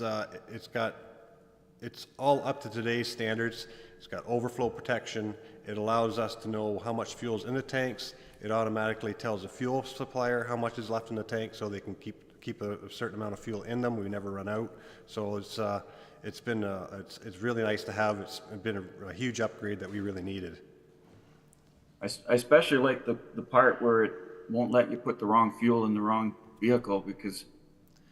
all up to today's standards. It's got overflow protection. It allows us to know how much fuel is in the tanks. It automatically tells the fuel supplier how much is left in the tank, so they can keep a certain amount of fuel in them. We never run out. So it's really nice to have. It's been a huge upgrade that we really needed. I especially like the part where it won't let you put the wrong fuel in the wrong vehicle, because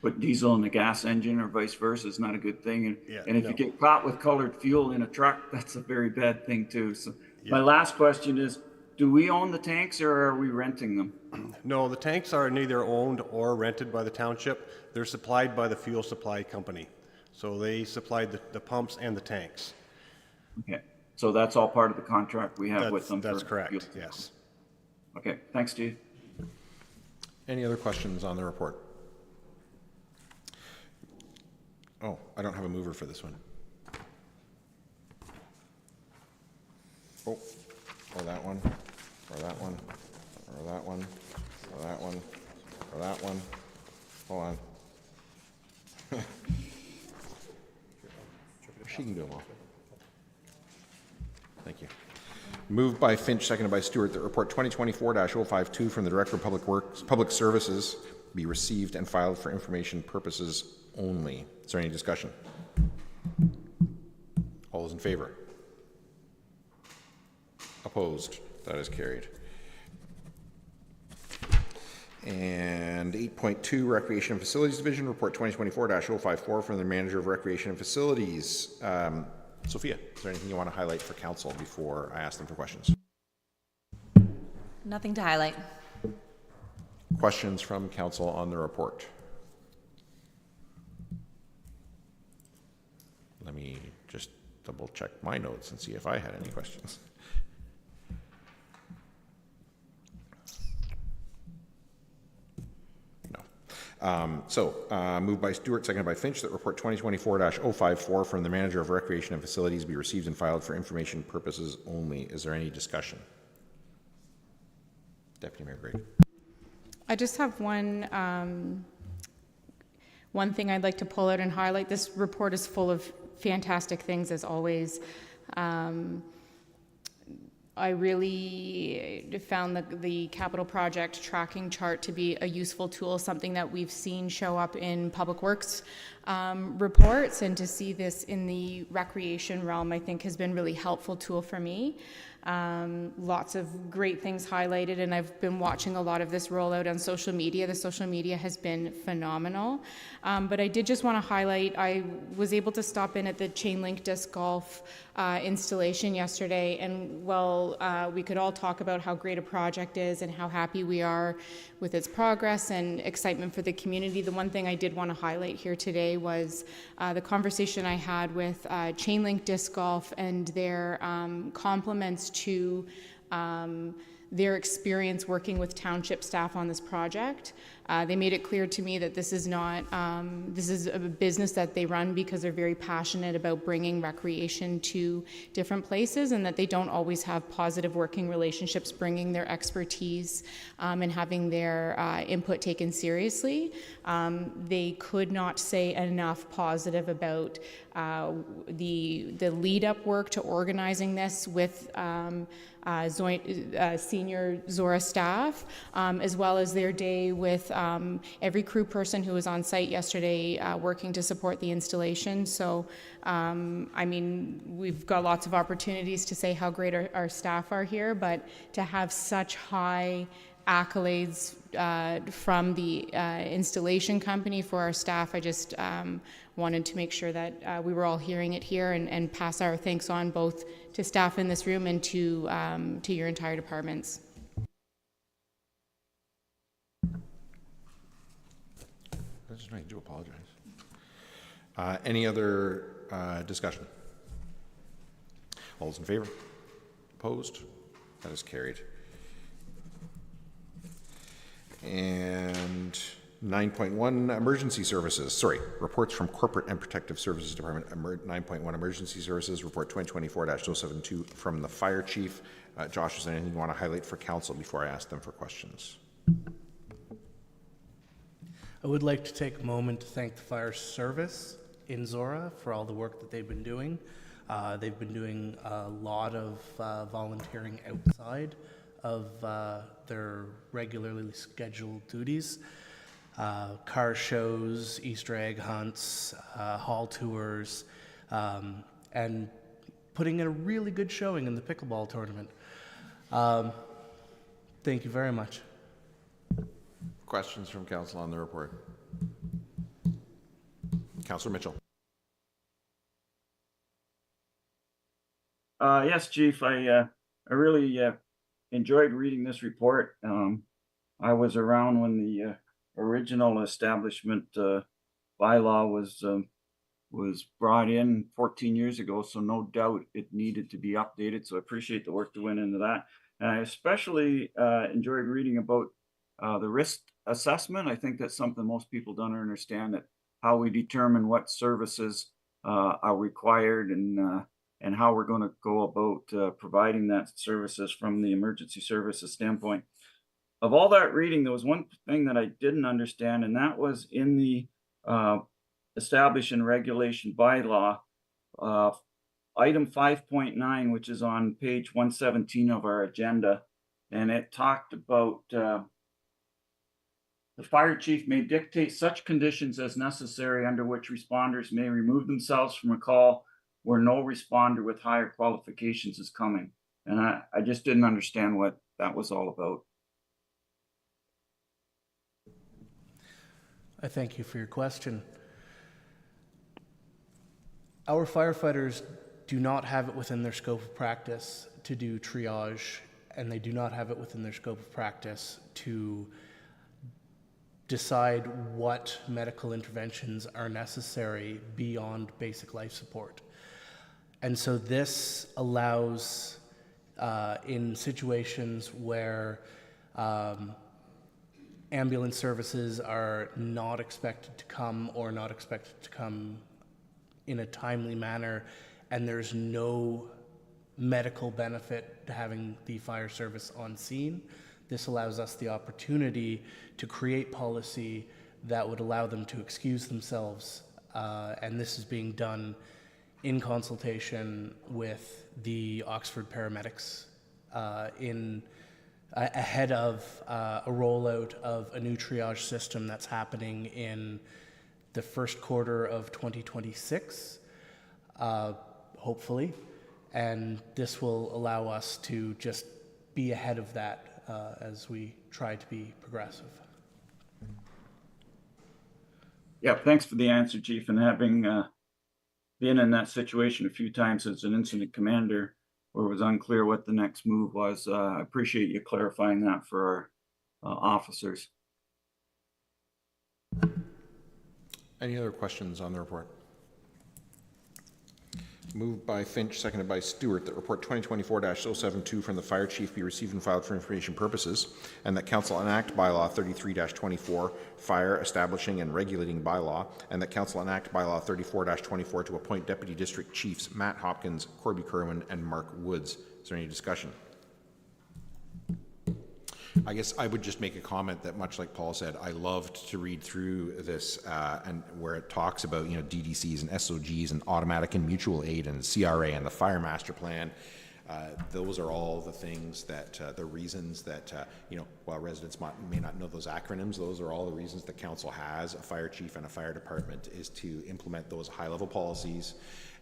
put diesel in the gas engine or vice versa is not a good thing. And if you get caught with colored fuel in a truck, that's a very bad thing too. So my last question is, do we own the tanks or are we renting them? No, the tanks are neither owned or rented by the township. They're supplied by the fuel supply company. So they supplied the pumps and the tanks. Okay, so that's all part of the contract we have with them? That's correct, yes. Okay, thanks, Steve. Any other questions on the report? Oh, I don't have a mover for this one. Oh, or that one, or that one, or that one, or that one, or that one. Hold on. She can do them all. Thank you. Moved by Finch, seconded by Stewart, that report 2024-052 from the Director of Public Services be received and filed for information purposes only. Is there any discussion? All those in favor? Opposed? That is carried. And 8.2, Recreation and Facilities Division, report 2024-054 from the Manager of Recreation and Facilities. Sophia, is there anything you want to highlight for council before I ask them for questions? Nothing to highlight. Questions from council on the report? Let me just double check my notes and see if I had any questions. Moved by Stewart, seconded by Finch, that report 2024-054 from the manager of recreation and facilities be received and filed for information purposes only. Is there any discussion? Deputy Mayor Gray. I just have one thing I'd like to pull out and highlight. This report is full of fantastic things, as always. I really found the capital project tracking chart to be a useful tool, something that we've seen show up in Public Works reports, and to see this in the recreation realm, I think, has been really helpful tool for me. Lots of great things highlighted, and I've been watching a lot of this roll out on social media. The social media has been phenomenal. But I did just want to highlight, I was able to stop in at the chain link disc golf installation yesterday, and we could all talk about how great a project is and how happy we are with its progress and excitement for the community. The one thing I did want to highlight here today was the conversation I had with chain link disc golf and their compliments to their experience working with township staff on this project. They made it clear to me that this is not, this is a business that they run because they're very passionate about bringing recreation to different places, and that they don't always have positive working relationships, bringing their expertise and having their input taken seriously. They could not say enough positive about the lead-up work to organizing this with senior Zorra staff, as well as their day with every crew person who was on site yesterday working to support the installation. So, I mean, we've got lots of opportunities to say how great our staff are here, but to have such high accolades from the installation company for our staff, I just wanted to make sure that we were all hearing it here and pass our thanks on both to staff in this room and to your entire departments. I do apologize. Any other discussion? All those in favor? Opposed? That is carried. And 9.1 emergency services. Sorry, reports from Corporate and Protective Services Department. 9.1 emergency services report 2024-072 from the fire chief. Josh, is there anything you want to highlight for council before I ask them for questions? I would like to take a moment to thank the fire service in Zorra for all the work that they've been doing. They've been doing a lot of volunteering outside of their regularly scheduled duties. Car shows, Easter egg hunts, hall tours, and putting in a really good showing in the pickleball tournament. Thank you very much. Questions from council on the report? Councillor Mitchell. Yes, Chief, I really enjoyed reading this report. I was around when the original establishment bylaw was brought in 14 years ago, so no doubt it needed to be updated. So I appreciate the work that went into that. And I especially enjoyed reading about the risk assessment. I think that's something most people don't understand, that how we determine what services are required and how we're going to go about providing that services from the emergency services standpoint. Of all that reading, there was one thing that I didn't understand, and that was in the establish and regulation bylaw, item 5.9, which is on page 117 of our agenda. And it talked about the fire chief may dictate such conditions as necessary under which responders may remove themselves from a call where no responder with higher qualifications is coming. And I just didn't understand what that was all about. I thank you for your question. Our firefighters do not have it within their scope of practice to do triage, and they do not have it within their scope of practice to decide what medical interventions are necessary beyond basic life support. And so this allows, in situations where ambulance services are not expected to come or not expected to come in a timely manner, and there's no medical benefit to having the fire service on scene, this allows us the opportunity to create policy that would allow them to excuse themselves, and this is being done in consultation with the Oxford paramedics ahead of a rollout of a new triage system that's happening in the first quarter of 2026, hopefully, and this will allow us to just be ahead of that as we try to be progressive. Yeah, thanks for the answer, Chief. And having been in that situation a few times as an incident commander where it was unclear what the next move was, I appreciate you clarifying that for our officers. Any other questions on the report? Moved by Finch, seconded by Stewart, that report 2024-072 from the fire chief be received and filed for information purposes, and that council enact bylaw 33-24, fire establishing and regulating bylaw, and that council enact bylaw 34-24 to appoint deputy district chiefs Matt Hopkins, Corby Kerwin, and Mark Woods. Is there any discussion? I guess I would just make a comment that, much like Paul said, I loved to read through this and where it talks about, you know, DDCs and SOGs and automatic and mutual aid and CRA and the fire master plan. Those are all the things that, the reasons that, you know, while residents may not know those acronyms, those are all the reasons the council has a fire chief and a fire department, is to implement those high-level policies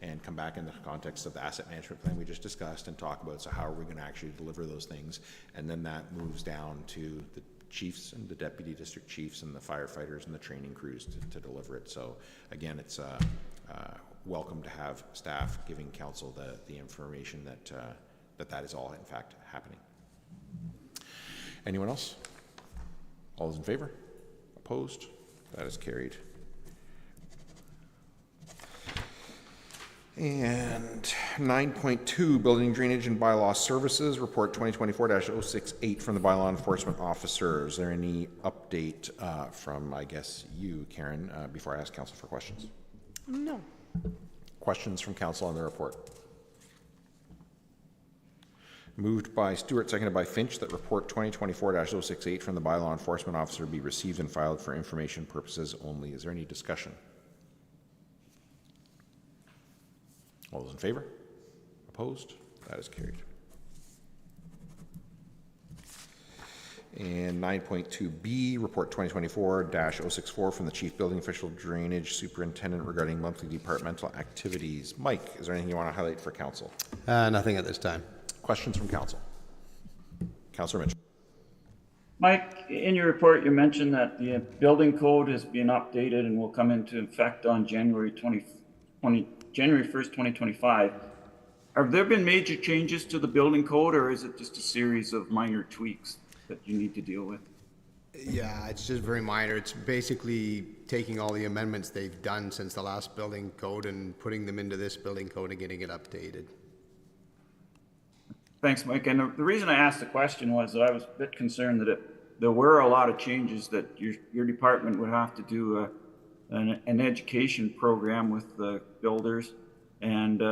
and come back in the context of the asset management plan we just discussed and talk about, so how are we going to actually deliver those things? And then that moves down to the chiefs and the deputy district chiefs and the firefighters and the training crews to deliver it. So again, it's welcome to have staff giving council the information that is all in fact happening. Anyone else? All those in favor? Opposed? That is carried. And 9.2, Building Drainage and Bylaw Services, Report 2024-068 from the Bylaw Enforcement Officer. Is there any update from, I guess, you, Karen, before I ask Council for questions? No. Questions from Council on the report? Moved by Stewart, seconded by Finch, that Report 2024-068 from the Bylaw Enforcement Officer be received and filed for information purposes only. Is there any discussion? All those in favor? Opposed? That is carried. And 9.2B, Report 2024-064 from the Chief Building Official Drainage Superintendent regarding monthly departmental activities. Mike, is there anything you want to highlight for Council? Nothing at this time. Questions from Council? Councillor Mitchell. Mike, in your report, you mentioned that the building code is being updated and will come into effect on January 1st, 2025. Have there been major changes to the building code, or is it just a series of minor tweaks that you need to deal with? Yeah, it's just very minor. It's basically taking all the amendments they've done since the last building code and putting them into this building code and getting it updated. Thanks, Mike. And the reason I asked the question was that I was a bit concerned that there were a lot of changes that your department would have to do an education program with the builders, and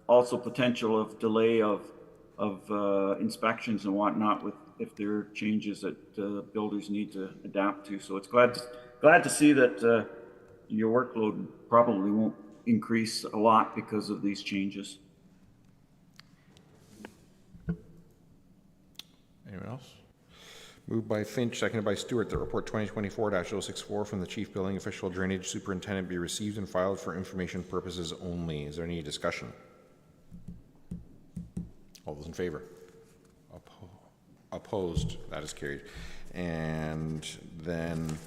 also potential of delay of inspections and whatnot if there are changes that builders need to adapt to. So it's glad to see that your workload probably won't increase a lot because of these changes. Anyone else? Moved by Finch, seconded by Stewart, that Report 2024-064 from the Chief Building Official Drainage Superintendent be received and filed for information purposes only. Is there any discussion? All those in favor? Opposed? That is carried. And then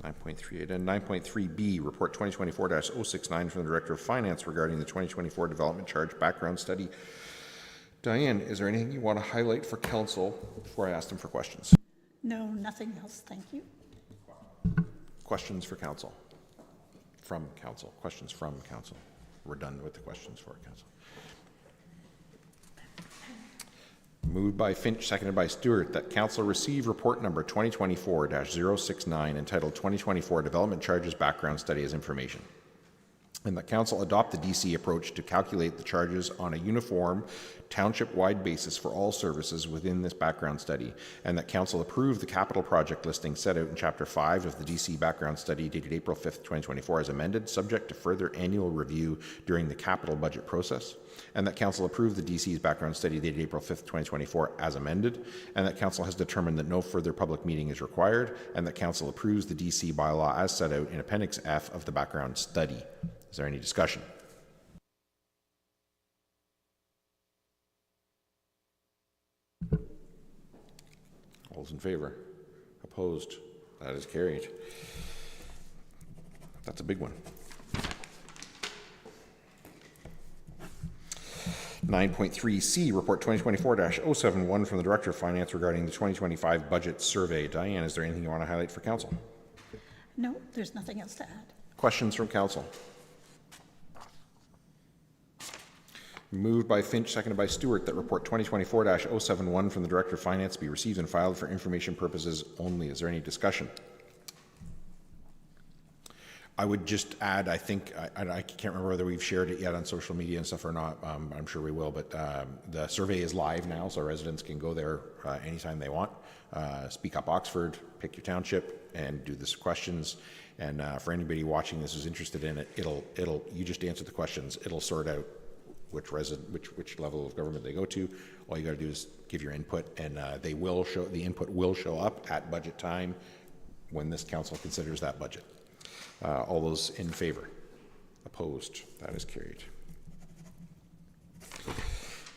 9.3, 9.38 and 9.3B, Report 2024-069 from the Director of Finance regarding the 2024 Development Charge Background Study. Diane, is there anything you want to highlight for council before I ask them for questions? No, nothing else. Thank you. Questions for council? From council? Questions from council? We're done with the questions for council. Moved by Finch, seconded by Stewart, that council receive report number 2024-069 entitled 2024 Development Charges Background Study as information, and that council adopt the DC approach to calculate the charges on a uniform township-wide basis for all services within this background study, and that council approve the capital project listing set out in Chapter 5 of the DC background study dated April 5th, 2024 as amended, subject to further annual review during the capital budget process, and that council approve the DC's background study dated April 5th, 2024 as amended, and that council has determined that no further public meeting is required, and that council approves the DC bylaw as set out in Appendix F of the background study. Is there any discussion? All those in favor? Opposed? That is carried. That's a big one. 9.3C, Report 2024-071 from the Director of Finance regarding the 2025 Budget Survey. Diane, is there anything you want to highlight for council? No, there's nothing else to add. Questions from council? Moved by Finch, seconded by Stewart, that report 2024-071 from the Director of Finance be received and filed for information purposes only. Is there any discussion? I would just add, I think, I can't remember whether we've shared it yet on social media and stuff or not. I'm sure we will, but the survey is live now, so residents can go there anytime they want. Speak Up Oxford, pick your township, and do the questions. And for anybody watching this who's interested in it, you just answer the questions. It'll sort out which level of government they go to. All you got to do is give your input, and the input will show up at budget time when this council considers that budget. All those in favor? Opposed? That is carried.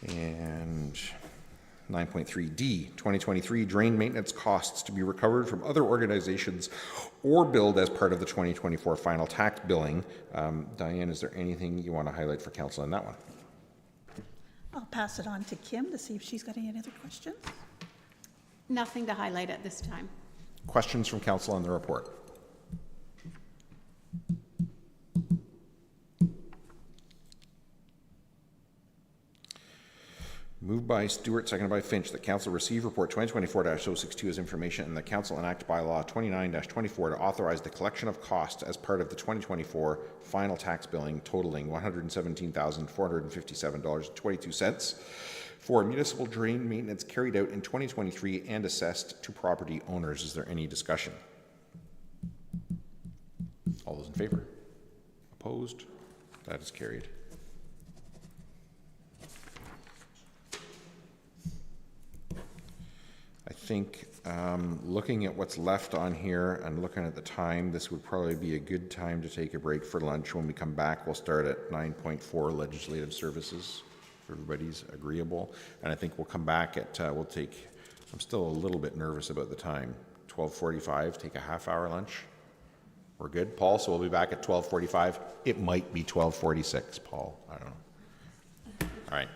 And 9.3D, 2023 drain maintenance costs to be recovered from other organizations or billed as part of the 2024 final tax billing. Diane, is there anything you want to highlight for council on that one? I'll pass it on to Kim to see if she's got any other questions. Nothing to highlight at this time. Questions from council on the report? Moved by Stewart, seconded by Finch, that council receive report 2024-062 as information, and that council enact bylaw 29-24 to authorize the collection of costs as part of the 2024 final tax billing totaling $117,457.22 for municipal drain maintenance carried out in 2023 and assessed to property owners. Is there any discussion? All those in favor? Opposed? That is carried. I think looking at what's left on here and looking at the time, this would probably be a good time to take a break for lunch. When we come back, we'll start at 9.4 legislative services, if everybody's agreeable. And I think we'll come back at, I'm still a little bit nervous about the time, 12:45, take a half-hour lunch. We're good, Paul? So we'll be back at 12:45. It might be 12:46, Paul. I don't know. All right.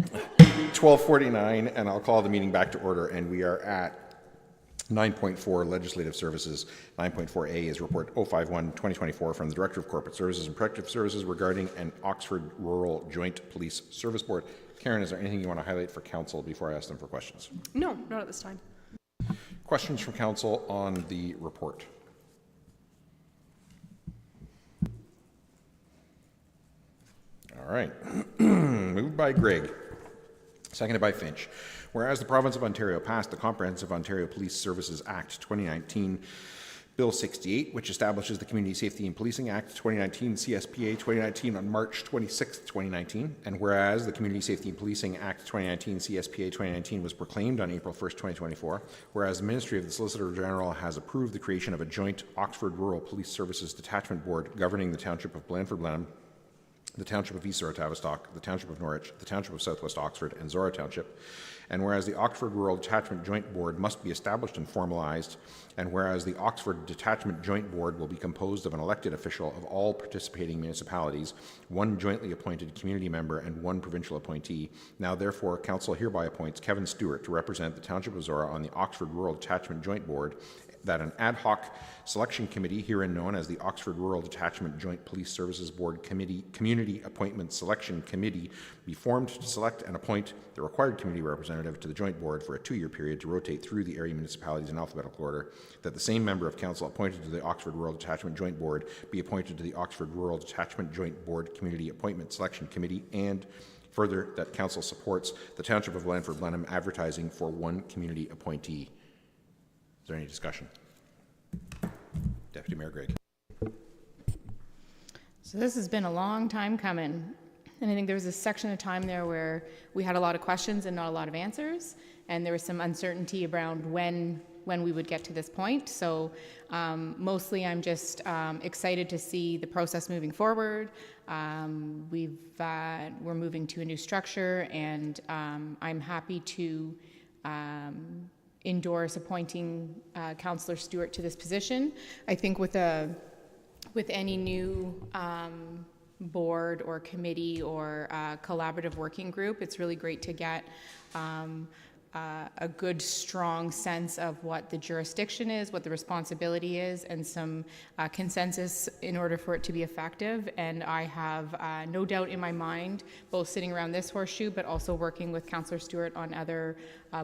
12:49, and I'll call the meeting back to order, and we are at 9.4 Legislative Services. 9.4A is Report 051-2024 from the Director of Corporate Services and Protective Services regarding an Oxford Rural Joint Police Service Board. Karen, is there anything you want to highlight for Council before I ask them for questions? No, not at this time. Questions from Council on the report? All right. Moved by Greg, seconded by Finch. Whereas the Province of Ontario passed the Comprehensive Ontario Police Services Act 2019, Bill 68, which establishes the Community Safety and Policing Act 2019, CSPA 2019, on March 26, 2019. And whereas the Community Safety and Policing Act 2019, CSPA 2019, was proclaimed on April 1st, 2024. Whereas the Ministry of the Solicitor General has approved the creation of a joint Oxford Rural Police Services Detachment Board governing the Township of Blandford-Blenheim, the Township of East Zorra-Tavistock, the Township of Norwich, the Township of Southwest Oxford, and Zorra Township. And whereas the Oxford Rural Detachment Joint Board must be established and formalized, and whereas the Oxford Detachment Joint Board will be composed of an elected official of all participating municipalities, one jointly appointed community member, and one provincial appointee, now therefore Council hereby appoints Kevin Stewart to represent the Township of Zorra on the Oxford Rural Detachment Joint Board, that an ad hoc selection committee, herein known as the Oxford Rural Detachment Joint Police Services Board Community Appointment Selection Committee, be formed to select and appoint the required community representative to the joint board for a 2-year period to rotate through the area municipalities in alphabetical order, that the same member of Council appointed to the Oxford Rural Detachment Joint Board be appointed to the Oxford Rural Detachment Joint Board Community Appointment Selection Committee, and further, that Council supports the Township of Blandford-Blenheim advertising for one community appointee. Is there any discussion? Deputy Mayor Gregg. So this has been a long time coming. And I think there was a section of time there where we had a lot of questions and not a lot of answers. And there was some uncertainty around when we would get to this point. So mostly I'm just excited to see the process moving forward. We're moving to a new structure, and I'm happy to endorse appointing Councillor Stewart to this position. I think with any new board or committee or collaborative working group, it's really great to get a good, strong sense of what the jurisdiction is, what the responsibility is, and some consensus in order for it to be effective. And I have no doubt in my mind, both sitting around this horseshoe, but also working with Councillor Stewart on other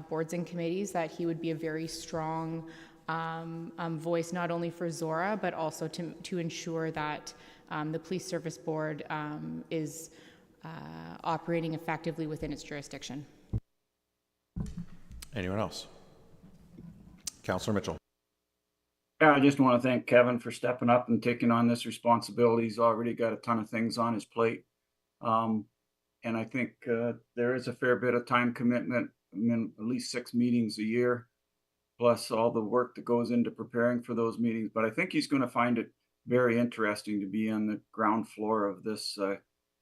boards and committees, that he would be a very strong voice, not only for Zorra, but also to ensure that the Police Service Board is operating effectively within its jurisdiction. Anyone else? Councillor Mitchell. Yeah, I just want to thank Kevin for stepping up and taking on this responsibility. He's already got a ton of things on his plate. And I think there is a fair bit of time commitment. I mean, at least 6 meetings a year, plus all the work that goes into preparing for those meetings. But I think he's going to find it very interesting to be on the ground floor of this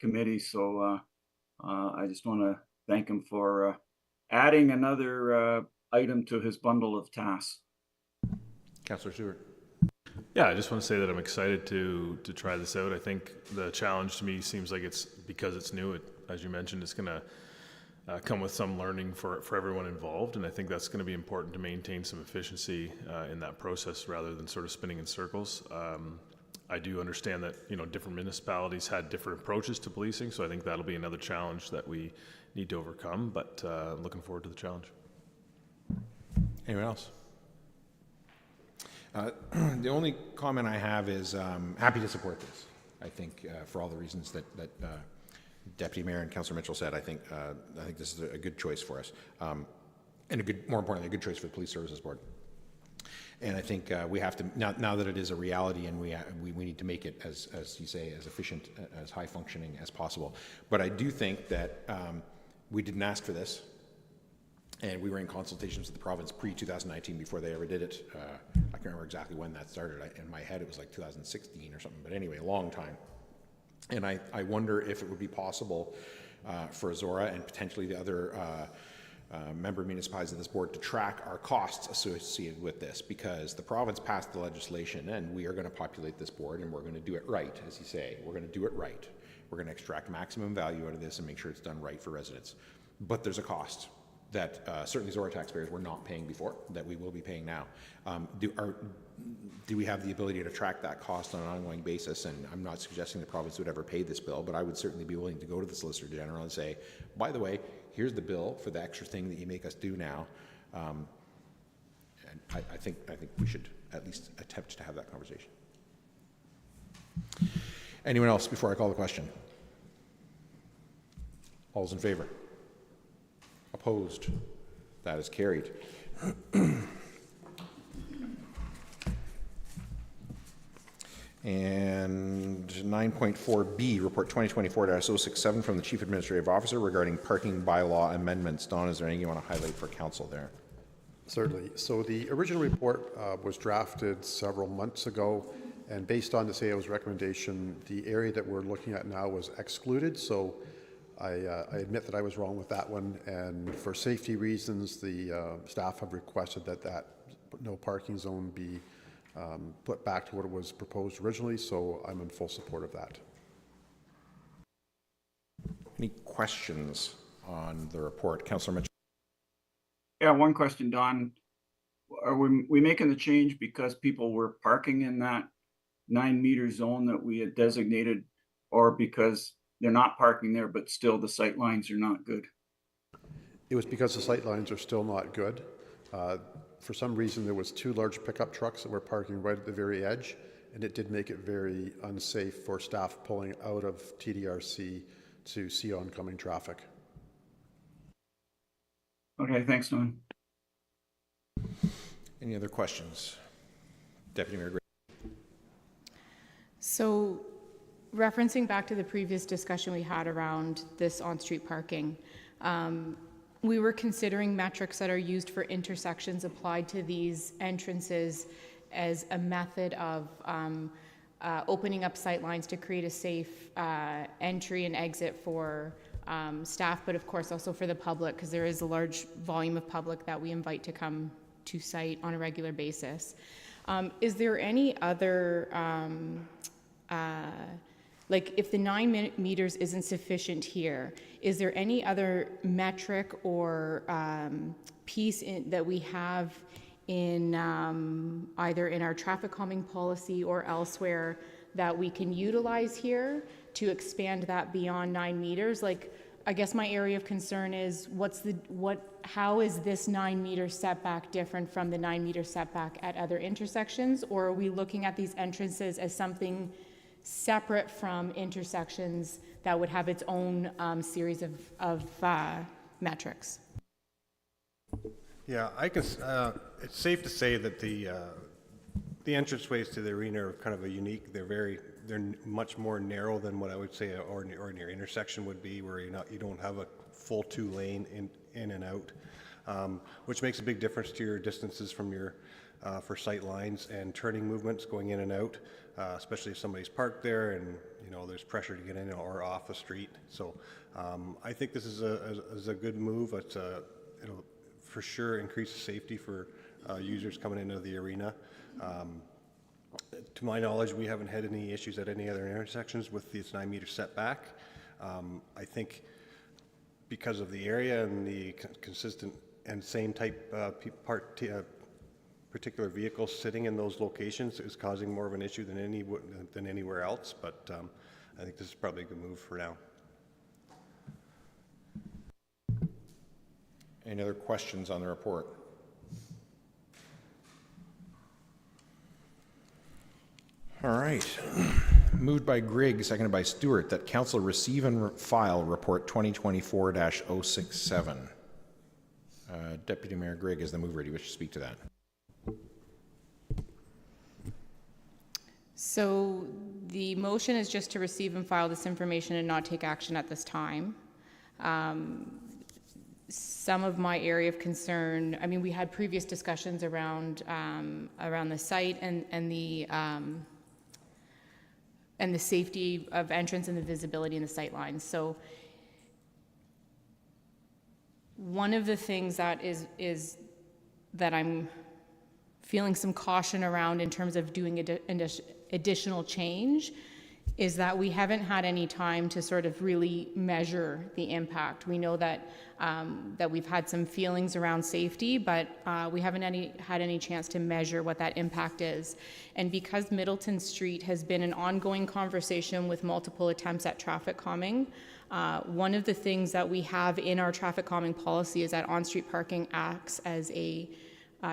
committee. So I just want to thank him for adding another item to his bundle of tasks. Councillor Stewart. Yeah, I just want to say that I'm excited to try this out. I think the challenge to me seems like it's because it's new. As you mentioned, it's going to come with some learning for everyone involved, and I think that's going to be important to maintain some efficiency in that process rather than sort of spinning in circles. I do understand that different municipalities had different approaches to policing, so I think that'll be another challenge that we need to overcome, but I'm looking forward to the challenge. Anyone else? The only comment I have is happy to support this. I think for all the reasons that Deputy Mayor and Councillor Mitchell said, I think this is a good choice for us, and more importantly, a good choice for the Police Services Board. And I think we have to, now that it is a reality, and we need to make it, as you say, as efficient, as high functioning as possible. But I do think that we didn't ask for this, and we were in consultations with the province pre-2019 before they ever did it. I can't remember exactly when that started. In my head, it was like 2016 or something, but anyway, a long time. And I wonder if it would be possible for Zorra and potentially the other member municipalities of this board to track our costs associated with this, because the province passed the legislation and we are going to populate this board, and we're going to do it right, as you say. We're going to do it right. We're going to extract maximum value out of this and make sure it's done right for residents. but there's a cost that certainly Zorra taxpayers were not paying before, that we will be paying now. Do we have the ability to track that cost on an ongoing basis? And I'm not suggesting the province would ever pay this bill, but I would certainly be willing to go to the Solicitor General and say, by the way, here's the bill for the extra thing that you make us do now. And I think we should at least attempt to have that conversation. Anyone else before I call the question? All's in favor? Opposed? That is carried. And 9.4B, Report 2024-067 from the Chief Administrative Officer regarding parking bylaw amendments. Don, is there anything you want to highlight for Council there? Certainly. So the original report was drafted several months ago, and based on the CAO's recommendation, the area that we're looking at now was excluded. So I admit that I was wrong with that one, and for safety reasons, the staff have requested that no parking zone be put back to what it was proposed originally, so I'm in full support of that. Any questions on the report? Councillor Mitchell. Yeah, one question, Don. Are we making the change because people were parking in that 9-meter zone that we had designated, or because they're not parking there, but still the sight lines are not good? It was because the sight lines are still not good. For some reason, there was 2 large pickup trucks that were parking right at the very edge, and it did make it very unsafe for staff pulling out of TDRC to see oncoming traffic. Okay, thanks, Don. Any other questions? Deputy Mayor Gray. So, referencing back to the previous discussion we had around this on-street parking, we were considering metrics that are used for intersections applied to these entrances as a method of opening up sight lines to create a safe entry and exit for staff, but of course also for the public, because there is a large volume of public that we invite to come to site on a regular basis. Is there any other, like if the 9 meters isn't sufficient here, is there any other metric or piece that we have in either in our traffic calming policy or elsewhere that we can utilize here to expand that beyond 9 meters? Like, I guess my area of concern is how is this 9-meter setback different from the 9-meter setback at other intersections? Or are we looking at these entrances as something separate from intersections that would have its own series of metrics? Yeah, it's safe to say that the entranceways to the arena are kind of a unique. They're much more narrow than what I would say an ordinary intersection would be, where you don't have a full 2-lane in and out, which makes a big difference to your distances from your for sight lines and turning movements going in and out, especially if somebody's parked there and there's pressure to get in or off the street. So I think this is a good move. It'll for sure increase safety for users coming into the arena. To my knowledge, we haven't had any issues at any other intersections with this 9-meter setback. I think because of the area and the consistent and same type particular vehicles sitting in those locations is causing more of an issue than anywhere else. But I think this is probably a good move for now. Any other questions on the report? All right. Moved by Grigg, seconded by Stewart, that Council receive and file Report 2024-067. Deputy Mayor Grigg, is the mover. Do you wish to speak to that? So the motion is just to receive and file this information and not take action at this time. Some of my area of concern, I mean, we had previous discussions around the site and the safety of entrance and the visibility in the sight lines. So one of the things that is that I'm feeling some caution around in terms of doing additional change is that we haven't had any time to sort of really measure the impact. We know that that we've had some feelings around safety, but we haven't had any chance to measure what that impact is. And because Middleton Street has been an ongoing conversation with multiple attempts at traffic calming, one of the things that we have in our traffic calming policy is that on-street parking acts as a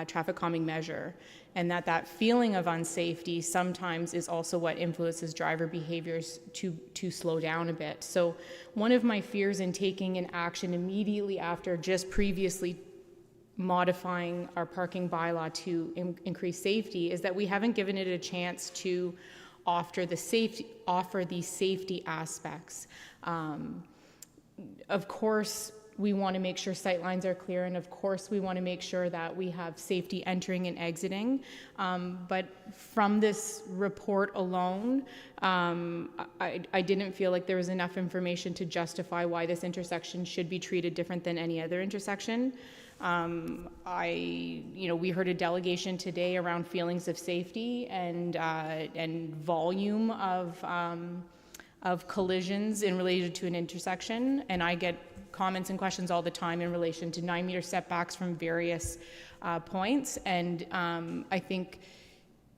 traffic calming measure, and that feeling of unsafety sometimes is also what influences driver behaviors to slow down a bit. So one of my fears in taking an action immediately after just previously modifying our parking bylaw to increase safety is that we haven't given it a chance to offer the safety aspects. Of course, we want to make sure sight lines are clear, and of course we want to make sure that we have safety entering and exiting. But from this report alone, I didn't feel like there was enough information to justify why this intersection should be treated different than any other intersection. We heard a delegation today around feelings of safety and volume of collisions in related to an intersection, and I get comments and questions all the time in relation to 9-meter setbacks from various points. And I think,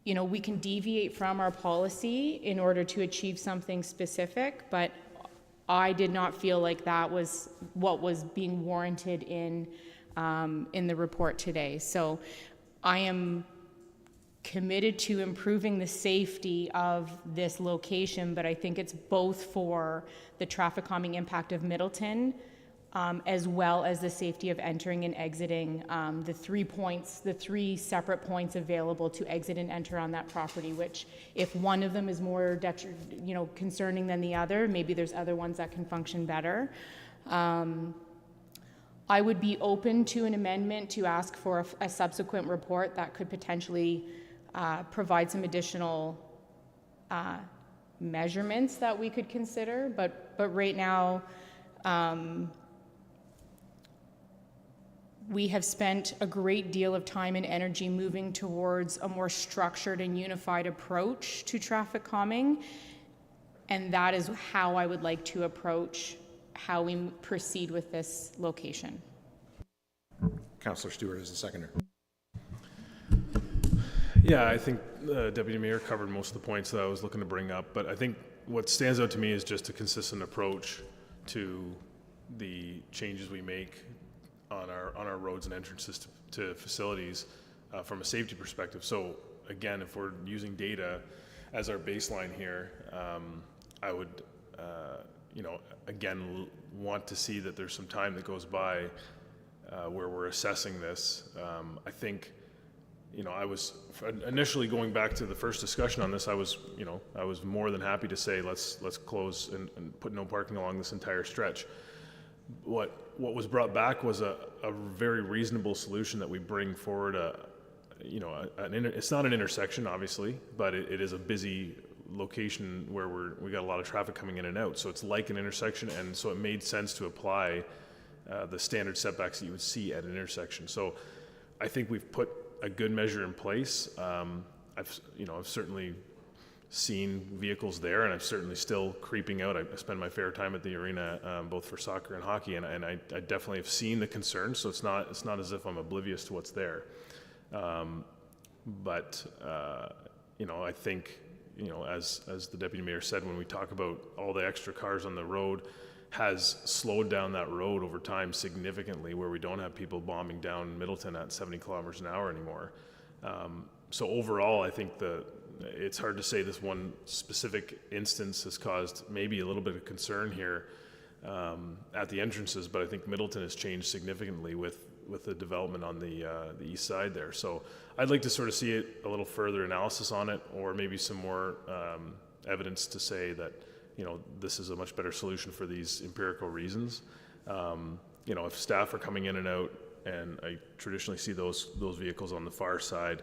we can deviate from our policy in order to achieve something specific, but I did not feel like that was what was being warranted in the report today. So I am committed to improving the safety of this location, but I think it's both for the traffic calming impact of Middleton, as well as the safety of entering and exiting, the 3 separate points available to exit and enter on that property, which if one of them is more concerning than the other, maybe there's other ones that can function better. I would be open to an amendment to ask for a subsequent report that could potentially provide some additional measurements that we could consider, but right now, we have spent a great deal of time and energy moving towards a more structured and unified approach to traffic calming, and that is how I would like to approach how we proceed with this location. Councillor Stewart is the seconder. Yeah, I think the Deputy Mayor covered most of the points that I was looking to bring up, but I think what stands out to me is just a consistent approach to the changes we make on our roads and entrances to facilities from a safety perspective. So again, if we're using data as our baseline here, I would, again, want to see that there's some time that goes by where we're assessing this. I think, I was initially going back to the first discussion on this. I was more than happy to say let's close and put no parking along this entire stretch. What was brought back was a very reasonable solution that we bring forward. It's not an intersection, obviously, but it is a busy location where we got a lot of traffic coming in and out. So it's like an intersection, and so it made sense to apply the standard setbacks that you would see at an intersection. So I think we've put a good measure in place. I've certainly seen vehicles there, and I'm certainly still creeping out. I spend my fair time at the arena, both for soccer and hockey, and I definitely have seen the concerns. So it's not as if I'm oblivious to what's there. I think as the Deputy Mayor said, when we talk about all the extra cars on the road, has slowed down that road over time significantly, where we don't have people bombing down Middleton at 70 kilometers an hour anymore. So overall, I think it's hard to say this one specific instance has caused maybe a little bit of concern here at the entrances, but I think Middleton has changed significantly with the development on the east side there. So I'd like to sort of see it a little further analysis on it, or maybe some more evidence to say that this is a much better solution for these empirical reasons. If staff are coming in and out, and I traditionally see those vehicles on the far side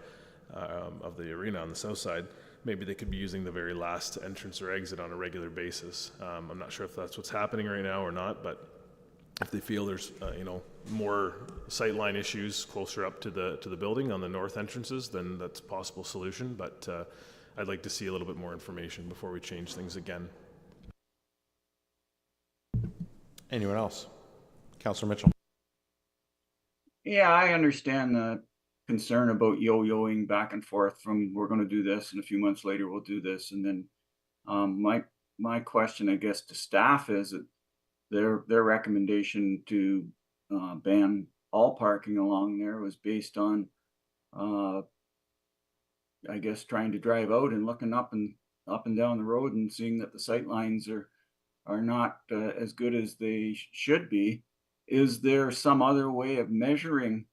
of the arena on the south side, maybe they could be using the very last entrance or exit on a regular basis. I'm not sure if that's what's happening right now or not, but if they feel there's more sightline issues closer up to the building on the north entrances, then that's a possible solution. But I'd like to see a little bit more information before we change things again. Anyone else? Councillor Mitchell. Yeah, I understand the concern about yo-yoing back and forth from we're going to do this and a few months later we'll do this. And then my question, I guess, to staff is that their recommendation to ban all parking along there was based on, I guess, trying to drive out and looking up and down the road and seeing that the sight lines are not as good as they should be. Is there some other way of measuring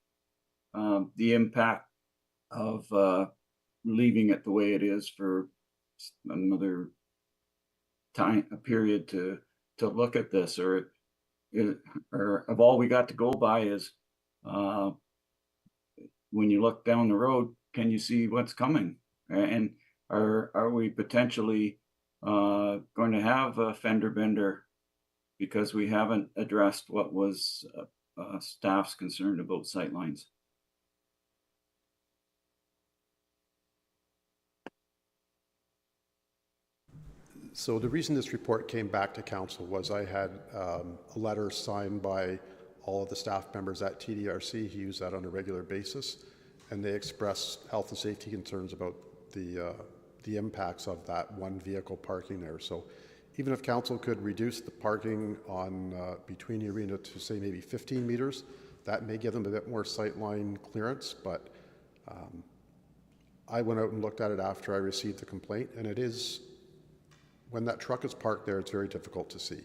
the impact of leaving it the way it is for another a period to look at this, or of all we got to go by is when you look down the road, can you see what's coming? And are we potentially going to have a fender bender because we haven't addressed what was staff's concerned about sightlines? So the reason this report came back to council was I had a letter signed by all of the staff members at TDRC. He used that on a regular basis, and they expressed health and safety concerns about the impacts of that one vehicle parking there. So even if council could reduce the parking on between the arena to say maybe 15 meters, that may give them a bit more sightline clearance. But I went out and looked at it after I received the complaint, and it is, when that truck is parked there, it's very difficult to see.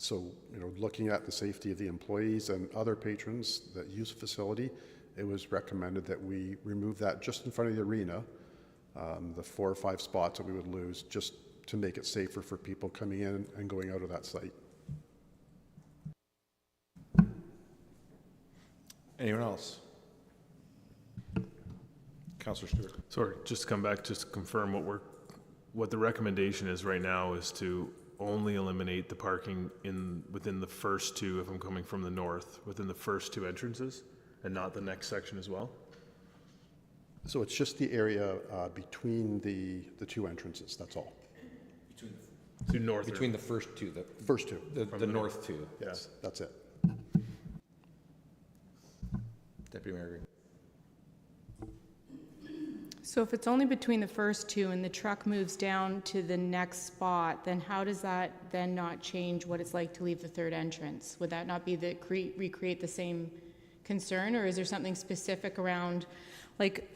So, looking at the safety of the employees and other patrons that use the facility, it was recommended that we remove that just in front of the arena, the 4 or 5 spots that we would lose, just to make it safer for people coming in and going out of that site. Anyone else? Councillor Stewart. Sorry, just to come back, just to confirm what the recommendation is right now is to only eliminate the parking within the first 2, if I'm coming from the north, within the first 2 entrances, and not the next section as well? So it's just the area between the 2 entrances, that's all. Between the first 2. First 2. The north 2. Yes, that's it. Deputy Mayor Green. So if it's only between the first 2 and the truck moves down to the next spot, then how does that then not change what it's like to leave the 3rd entrance? Would that not be recreate the same concern, or is there something specific around, like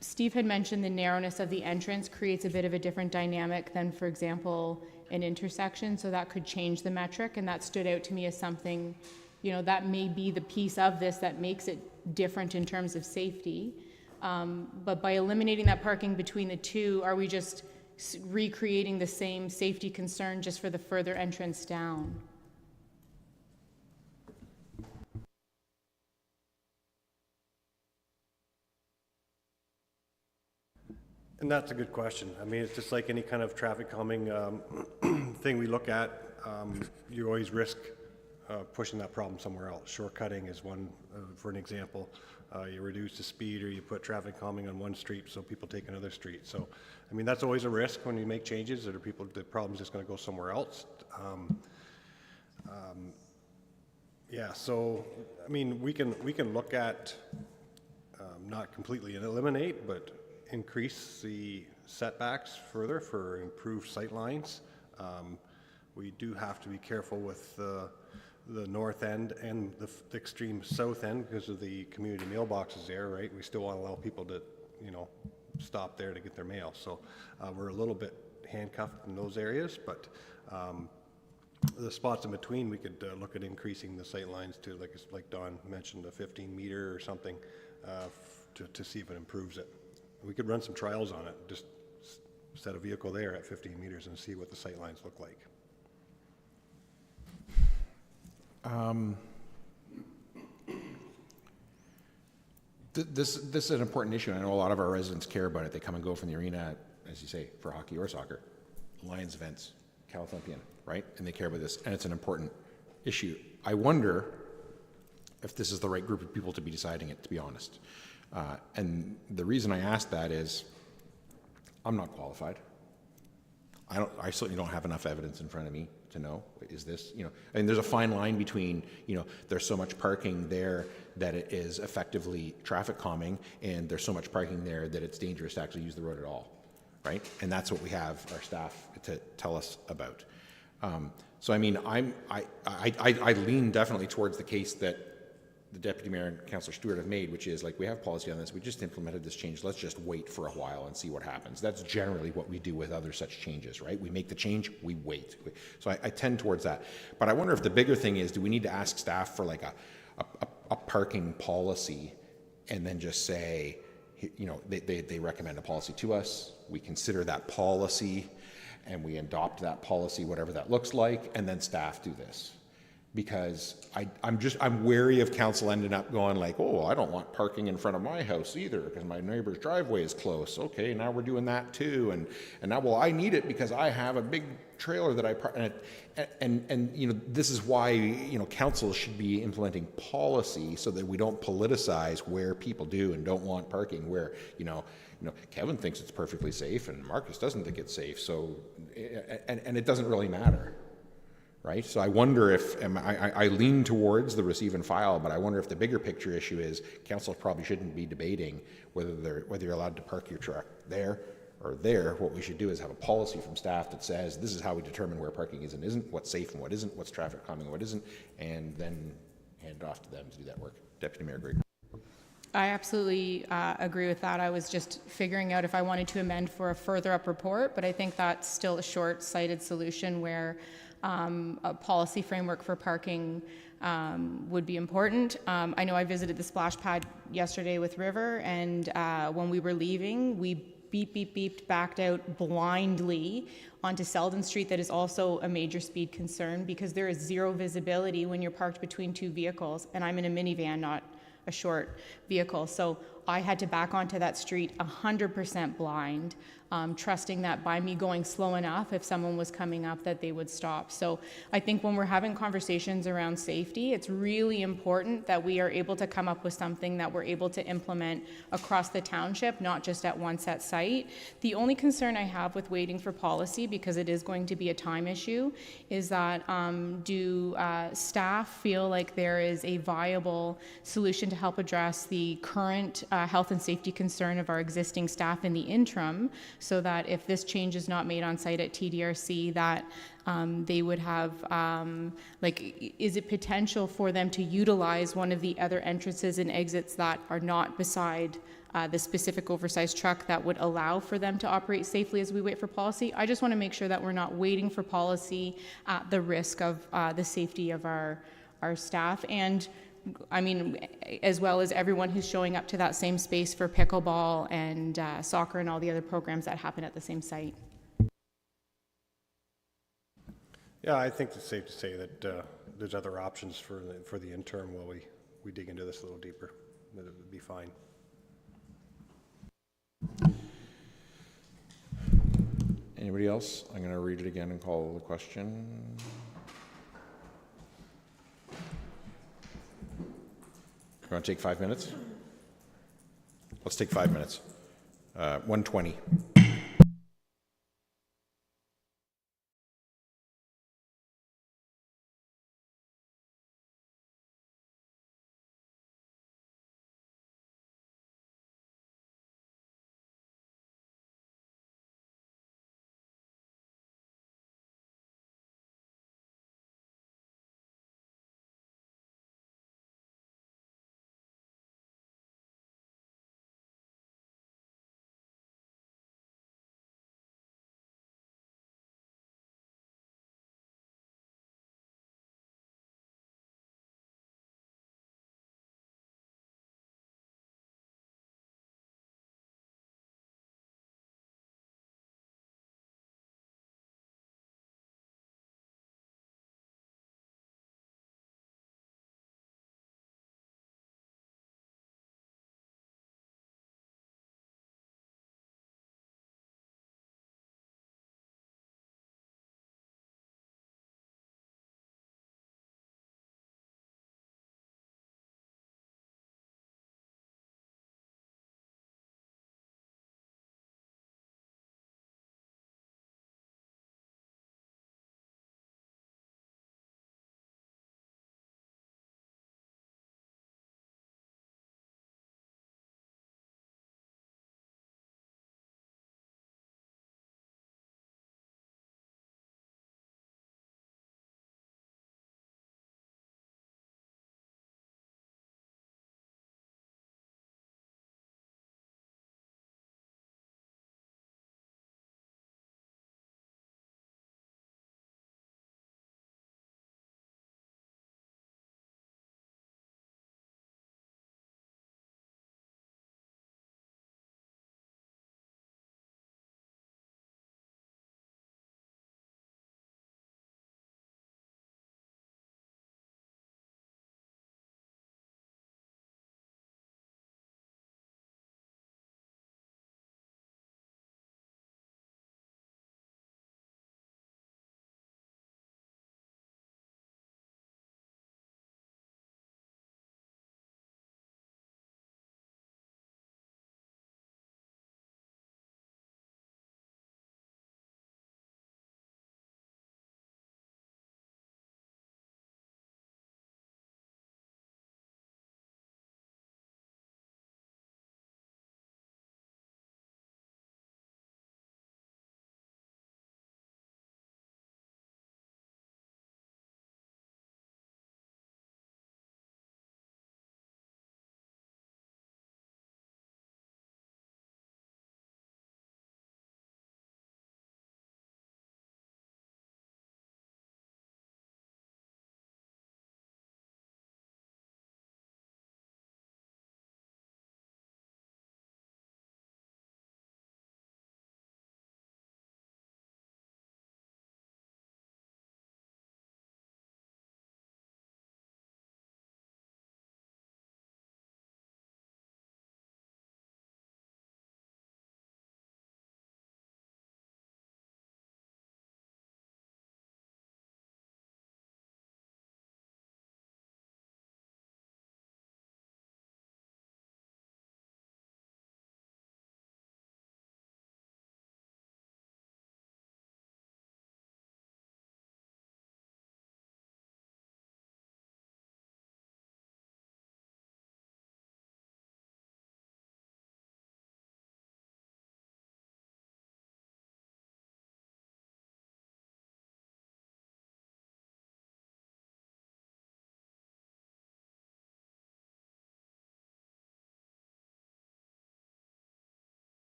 Steve had mentioned, the narrowness of the entrance creates a bit of a different dynamic than, for example, an intersection, so that could change the metric, and that stood out to me as something, that may be the piece of this that makes it different in terms of safety. But by eliminating that parking between the 2, are we just recreating the same safety concern just for the further entrance down? And that's a good question. I mean, it's just like any kind of traffic calming thing we look at. You always risk pushing that problem somewhere else. Shortcutting is one, for an example. You reduce the speed, or you put traffic calming on one street so people take another street. So, I mean, that's always a risk when you make changes. That the problem's just going to go somewhere else. Yeah. So, I mean, we can look at not completely eliminate, but increase the setbacks further for improved sight lines. We do have to be careful with the north end and the extreme south end because of the community mailboxes there, right? We still want to allow people to, stop there to get their mail. So we're a little bit handcuffed in those areas, but the spots in between, we could look at increasing the sight lines to, like Don mentioned, a 15-meter or something to see if it improves it. We could run some trials on it, just set a vehicle there at 15 meters and see what the sight lines look like. This is an important issue. I know a lot of our residents care about it. They come and go from the arena, as you say, for hockey or soccer, Lions events, Cal Olympian, right? And they care about this, and it's an important issue. I wonder if this is the right group of people to be deciding it, to be honest. And the reason I ask that is I'm not qualified. I certainly don't have enough evidence in front of me to know, is this, and there's a fine line between, there's so much parking there that it is effectively traffic calming, and there's so much parking there that it's dangerous to actually use the road at all, right? And that's what we have our staff to tell us about. So I mean, I lean definitely towards the case that the Deputy Mayor and Councillor Stewart have made, which is like, we have policy on this, we just implemented this change, let's just wait for a while and see what happens. That's generally what we do with other such changes, right? We make the change, we wait. So I tend towards that. But I wonder if the bigger thing is, do we need to ask staff for like a parking policy and then just say, they recommend a policy to us, we consider that policy, and we adopt that policy, whatever that looks like, and then staff do this. Because I'm wary of council ending up going like, oh, I don't want parking in front of my house either because my neighbor's driveway is close. Okay, now we're doing that too, and now, well, I need it because I have a big trailer that I park, and this is why council should be implementing policy so that we don't politicize where people do and don't want parking. Where Kevin thinks it's perfectly safe and Marcus doesn't think it's safe. So, and it doesn't really matter. Right? So I wonder if, I lean towards the receive and file, but I wonder if the bigger picture issue is council probably shouldn't be debating whether you're allowed to park your truck there or there. What we should do is have a policy from staff that says this is how we determine where parking is and isn't, what's safe and what isn't, what's traffic calming and what isn't, and then hand it off to them to do that work. Deputy Mayor Greg. I absolutely agree with that. I was just figuring out if I wanted to amend for a further up report, but I think that's still a short-sighted solution where a policy framework for parking would be important. I know I visited the splash pad yesterday with River, and when we were leaving, we beeped, backed out blindly onto Selden Street. That is also a major speed concern because there is zero visibility when you're parked between two vehicles, and I'm in a minivan, not a short vehicle. So I had to back onto that street 100% blind, trusting that by me going slow enough, if someone was coming up, that they would stop. So I think when we're having conversations around safety, it's really important that we are able to come up with something that we're able to implement across the township, not just at one set site. The only concern I have with waiting for policy, because it is going to be a time issue, is that do staff feel like there is a viable solution to help address the current health and safety concern of our existing staff in the interim, so that if this change is not made on site at TDRC, that they would have, is it potential for them to utilize one of the other entrances and exits that are not beside the specific oversized truck that would allow for them to operate safely as we wait for policy? I just want to make sure that we're not waiting for policy at the risk of the safety of our staff, and I mean, as well as everyone who's showing up to that same space for pickleball and soccer and all the other programs that happen at the same site. Yeah, I think it's safe to say that there's other options for the interim while we dig into this a little deeper. That it would be fine. Anybody else? I'm going to read it again and call the question. You want to take 5 minutes? Let's take 5 minutes. 1:20.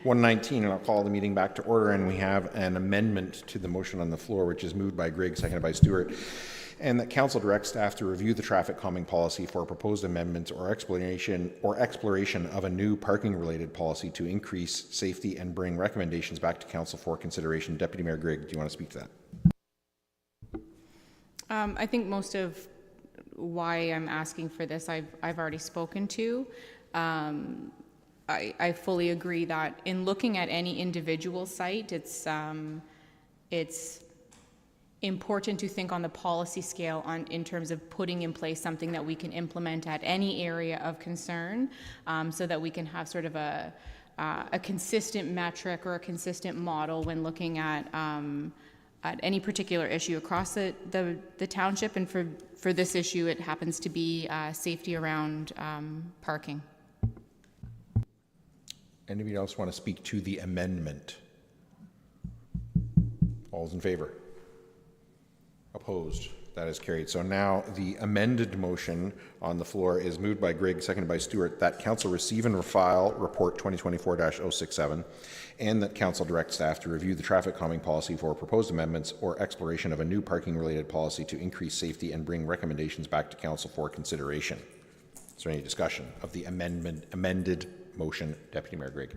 119, and I'll call the meeting back to order, and we have an amendment to the motion on the floor, which is moved by Grigg, seconded by Stewart, and that council directs staff to review the traffic calming policy for proposed amendments or exploration of a new parking-related policy to increase safety and bring recommendations back to council for consideration. Deputy Mayor Grigg, do you want to speak to that? I think most of why I'm asking for this I've already spoken to. I fully agree that in looking at any individual site, it's important to think on the policy scale in terms of putting in place something that we can implement at any area of concern, so that we can have sort of a consistent metric or a consistent model when looking at any particular issue across the township. And for this issue, it happens to be safety around parking. Anybody else want to speak to the amendment? All's in favor? Opposed? That is carried. So now the amended motion on the floor is moved by Grigg, seconded by Stewart, that council receive and file report 2024-067, and that council direct staff to review the traffic calming policy for proposed amendments or exploration of a new parking related policy to increase safety and bring recommendations back to council for consideration. Is there any discussion of the amended motion? Deputy Mayor Grigg.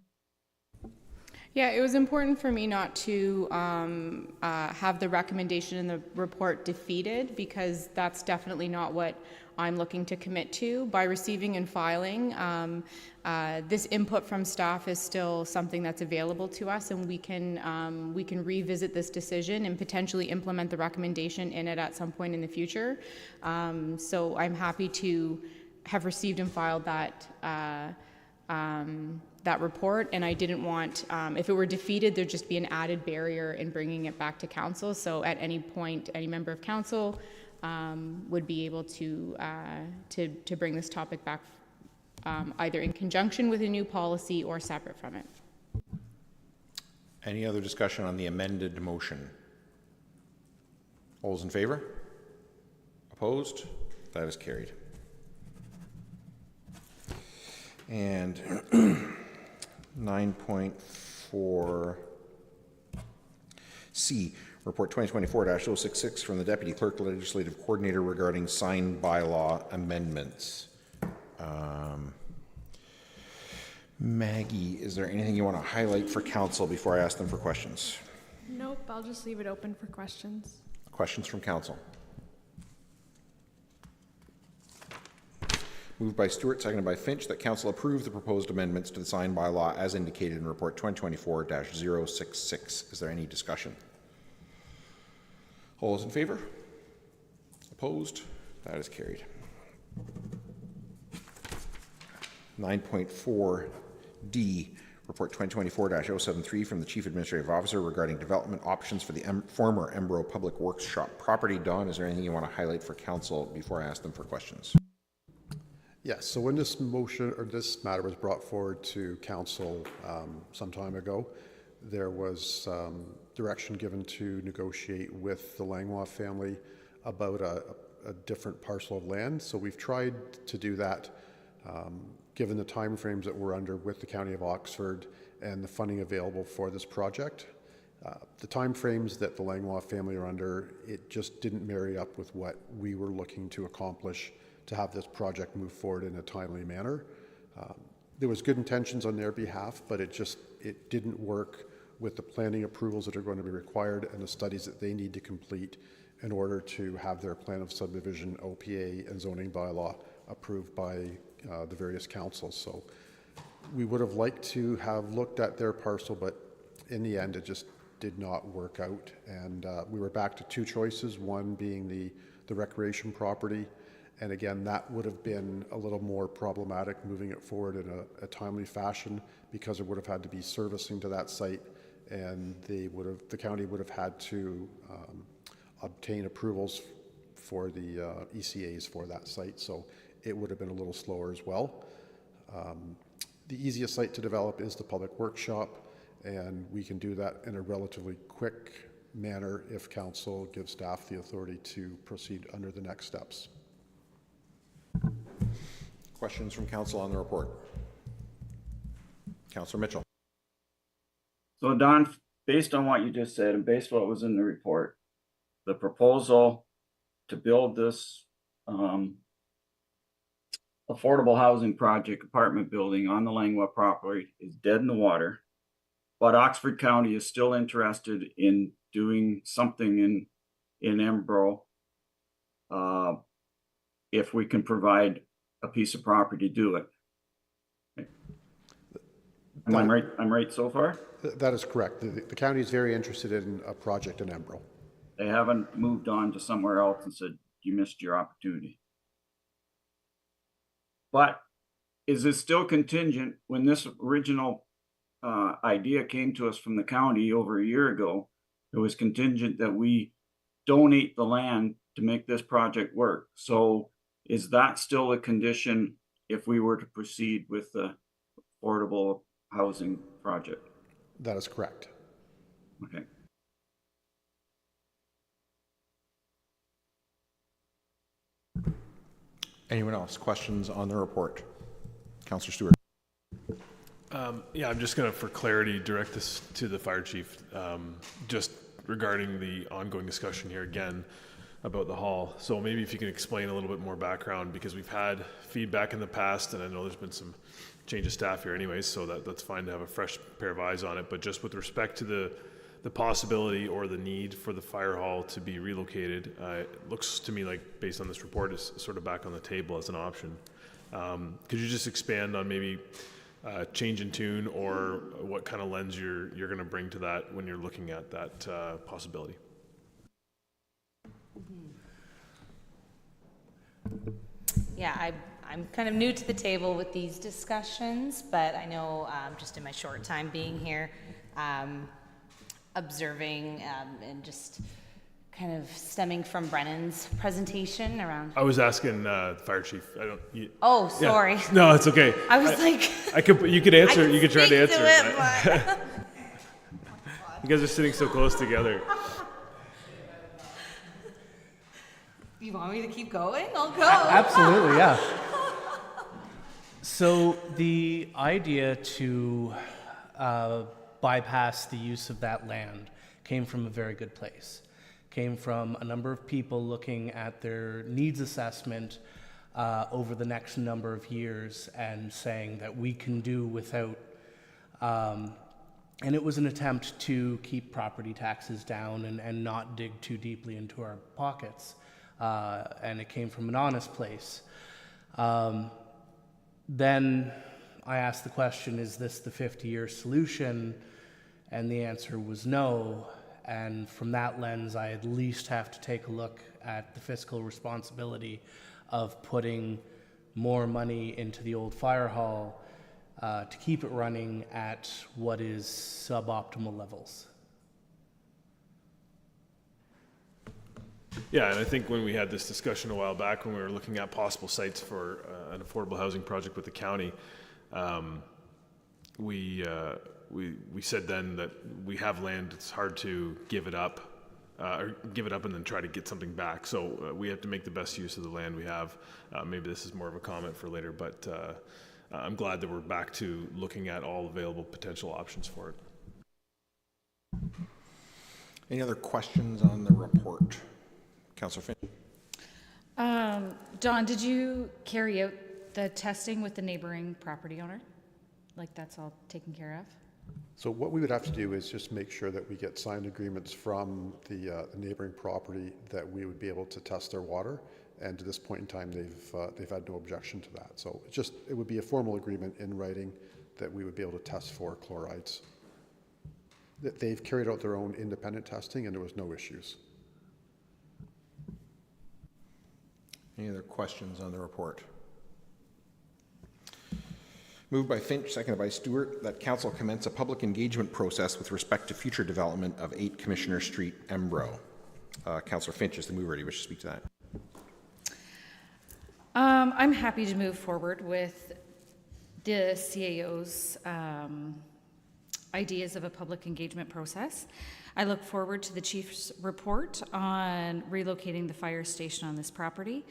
Yeah, it was important for me not to have the recommendation in the report defeated, because that's definitely not what I'm looking to commit to. By receiving and filing, this input from staff is still something that's available to us, and we can revisit this decision and potentially implement the recommendation in it at some point in the future. So I'm happy to have received and filed that report, and I didn't want, if it were defeated, there'd just be an added barrier in bringing it back to council. So at any point, any member of council would be able to bring this topic back, either in conjunction with a new policy or separate from it. Any other discussion on the amended motion? All those in favor? Opposed? That is carried. And 9.4C, report 2024-066 from the Deputy Clerk Legislative Coordinator regarding sign bylaw amendments. Maggie, is there anything you want to highlight for council before I ask them for questions? Nope, I'll just leave it open for questions. Questions from council? Moved by Stewart, seconded by Finch, that council approve the proposed amendments to the sign bylaw as indicated in report 2024-066. Is there any discussion? All those in favor? Opposed? That is carried. 9.4D, report 2024-073 from the Chief Administrative Officer regarding development options for the former Embro Public Works Shop property. Don, is there anything you want to highlight for council before I ask them for questions? Yes, so when this motion or this matter was brought forward to council some time ago, there was direction given to negotiate with the Langlois family about a different parcel of land. So we've tried to do that given the timeframes that we're under with the County of Oxford and the funding available for this project. The timeframes that the Langlois family are under, it just didn't marry up with what we were looking to accomplish to have this project move forward in a timely manner. There was good intentions on their behalf, but it didn't work with the planning approvals that are going to be required and the studies that they need to complete in order to have their plan of subdivision, OPA, and zoning bylaw approved by the various councils. So we would have liked to have looked at their parcel, but in the end, it just did not work out. And we were back to two choices, one being the recreation property. And again, that would have been a little more problematic moving it forward in a timely fashion, because there would have had to be servicing to that site, and the county would have had to obtain approvals for the ECAs for that site. So it would have been a little slower as well. The easiest site to develop is the public workshop, and we can do that in a relatively quick manner if council gives staff the authority to proceed under the next steps. Questions from council on the report? Councillor Mitchell. So Don, based on what you just said and based on what was in the report, the proposal to build this affordable housing project apartment building on the Langwa property is dead in the water, but Oxford County is still interested in doing something in Embro if we can provide a piece of property to do it. Am I right? I'm right so far? That is correct. The county is very interested in a project in Embro. They haven't moved on to somewhere else and said, you missed your opportunity. But is it still contingent when this original idea came to us from the county over a year ago? It was contingent that we donate the land to make this project work. So is that still a condition if we were to proceed with the affordable housing project? That is correct. Okay. Anyone else? Questions on the report? Councillor Stewart. Yeah, I'm just going to, for clarity, direct this to the fire chief, just regarding the ongoing discussion here again about the hall. So maybe if you can explain a little bit more background, because we've had feedback in the past, and I know there's been some change of staff here anyways, so that's fine to have a fresh pair of eyes on it. But just with respect to the possibility or the need for the fire hall to be relocated, it looks to me like, based on this report, is sort of back on the table as an option. Could you just expand on maybe change in tune, or what kind of lens you're going to bring to that when you're looking at that possibility? Yeah, I'm kind of new to the table with these discussions, but I know just in my short time being here, observing and just kind of stemming from Brennan's presentation around. I was asking fire chief. Oh, sorry. Yeah. No, it's okay. I was like, you could answer. You could try to answer. it. You guys are sitting so close together. You want me to keep going? I'll go. Absolutely, yeah. So the idea to bypass the use of that land came from a very good place. Came from a number of people looking at their needs assessment over the next number of years and saying that we can do without, and it was an attempt to keep property taxes down and not dig too deeply into our pockets. And it came from an honest place. Then I asked the question, is this the 50-year solution? And the answer was no. And from that lens, I at least have to take a look at the fiscal responsibility of putting more money into the old fire hall to keep it running at what is suboptimal levels. Yeah, and I think when we had this discussion a while back, when we were looking at possible sites for an affordable housing project with the county, we said then that we have land, it's hard to give it up and then try to get something back. So we have to make the best use of the land we have. Maybe this is more of a comment for later, but I'm glad that we're back to looking at all available potential options for it. Any other questions on the report? Councillor Finn. Don, did you carry out the testing with the neighboring property owner? Like that's all taken care of? So what we would have to do is just make sure that we get signed agreements from the neighboring property that we would be able to test their water. And to this point in time, they've had no objection to that. So it would be a formal agreement in writing that we would be able to test for chlorides. They've carried out their own independent testing and there was no issues. Any other questions on the report? Moved by Finch, seconded by Stewart, that council commence a public engagement process with respect to future development of 8 Commissioner Street, Embro. Councillor Finch is the mover. Do you wish to speak to that? I'm happy to move forward with the CAO's ideas of a public engagement process. I look forward to the chief's report on relocating the fire station on this property.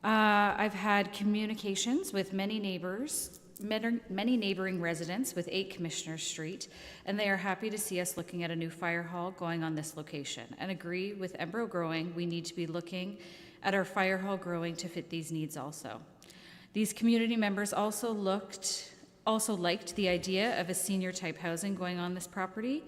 I've had communications with many neighbors many neighboring residents with 8 Commissioner Street, and they are happy to see us looking at a new fire hall going on this location, and agree with Embro Growing, we need to be looking at our fire hall growing to fit these needs also. These community members also liked the idea of a senior type housing going on this property.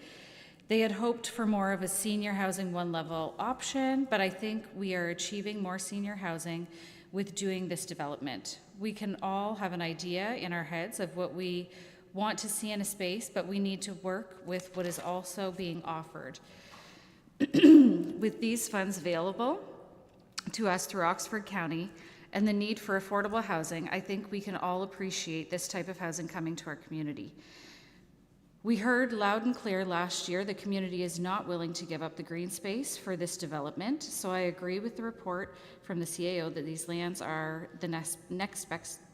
They had hoped for more of a senior housing one-level option, but I think we are achieving more senior housing with doing this development. We can all have an idea in our heads of what we want to see in a space, but we need to work with what is also being offered. With these funds available to us through Oxford County and the need for affordable housing, I think we can all appreciate this type of housing coming to our community. We heard loud and clear last year the community is not willing to give up the green space for this development, so I agree with the report from the CAO that these lands are the next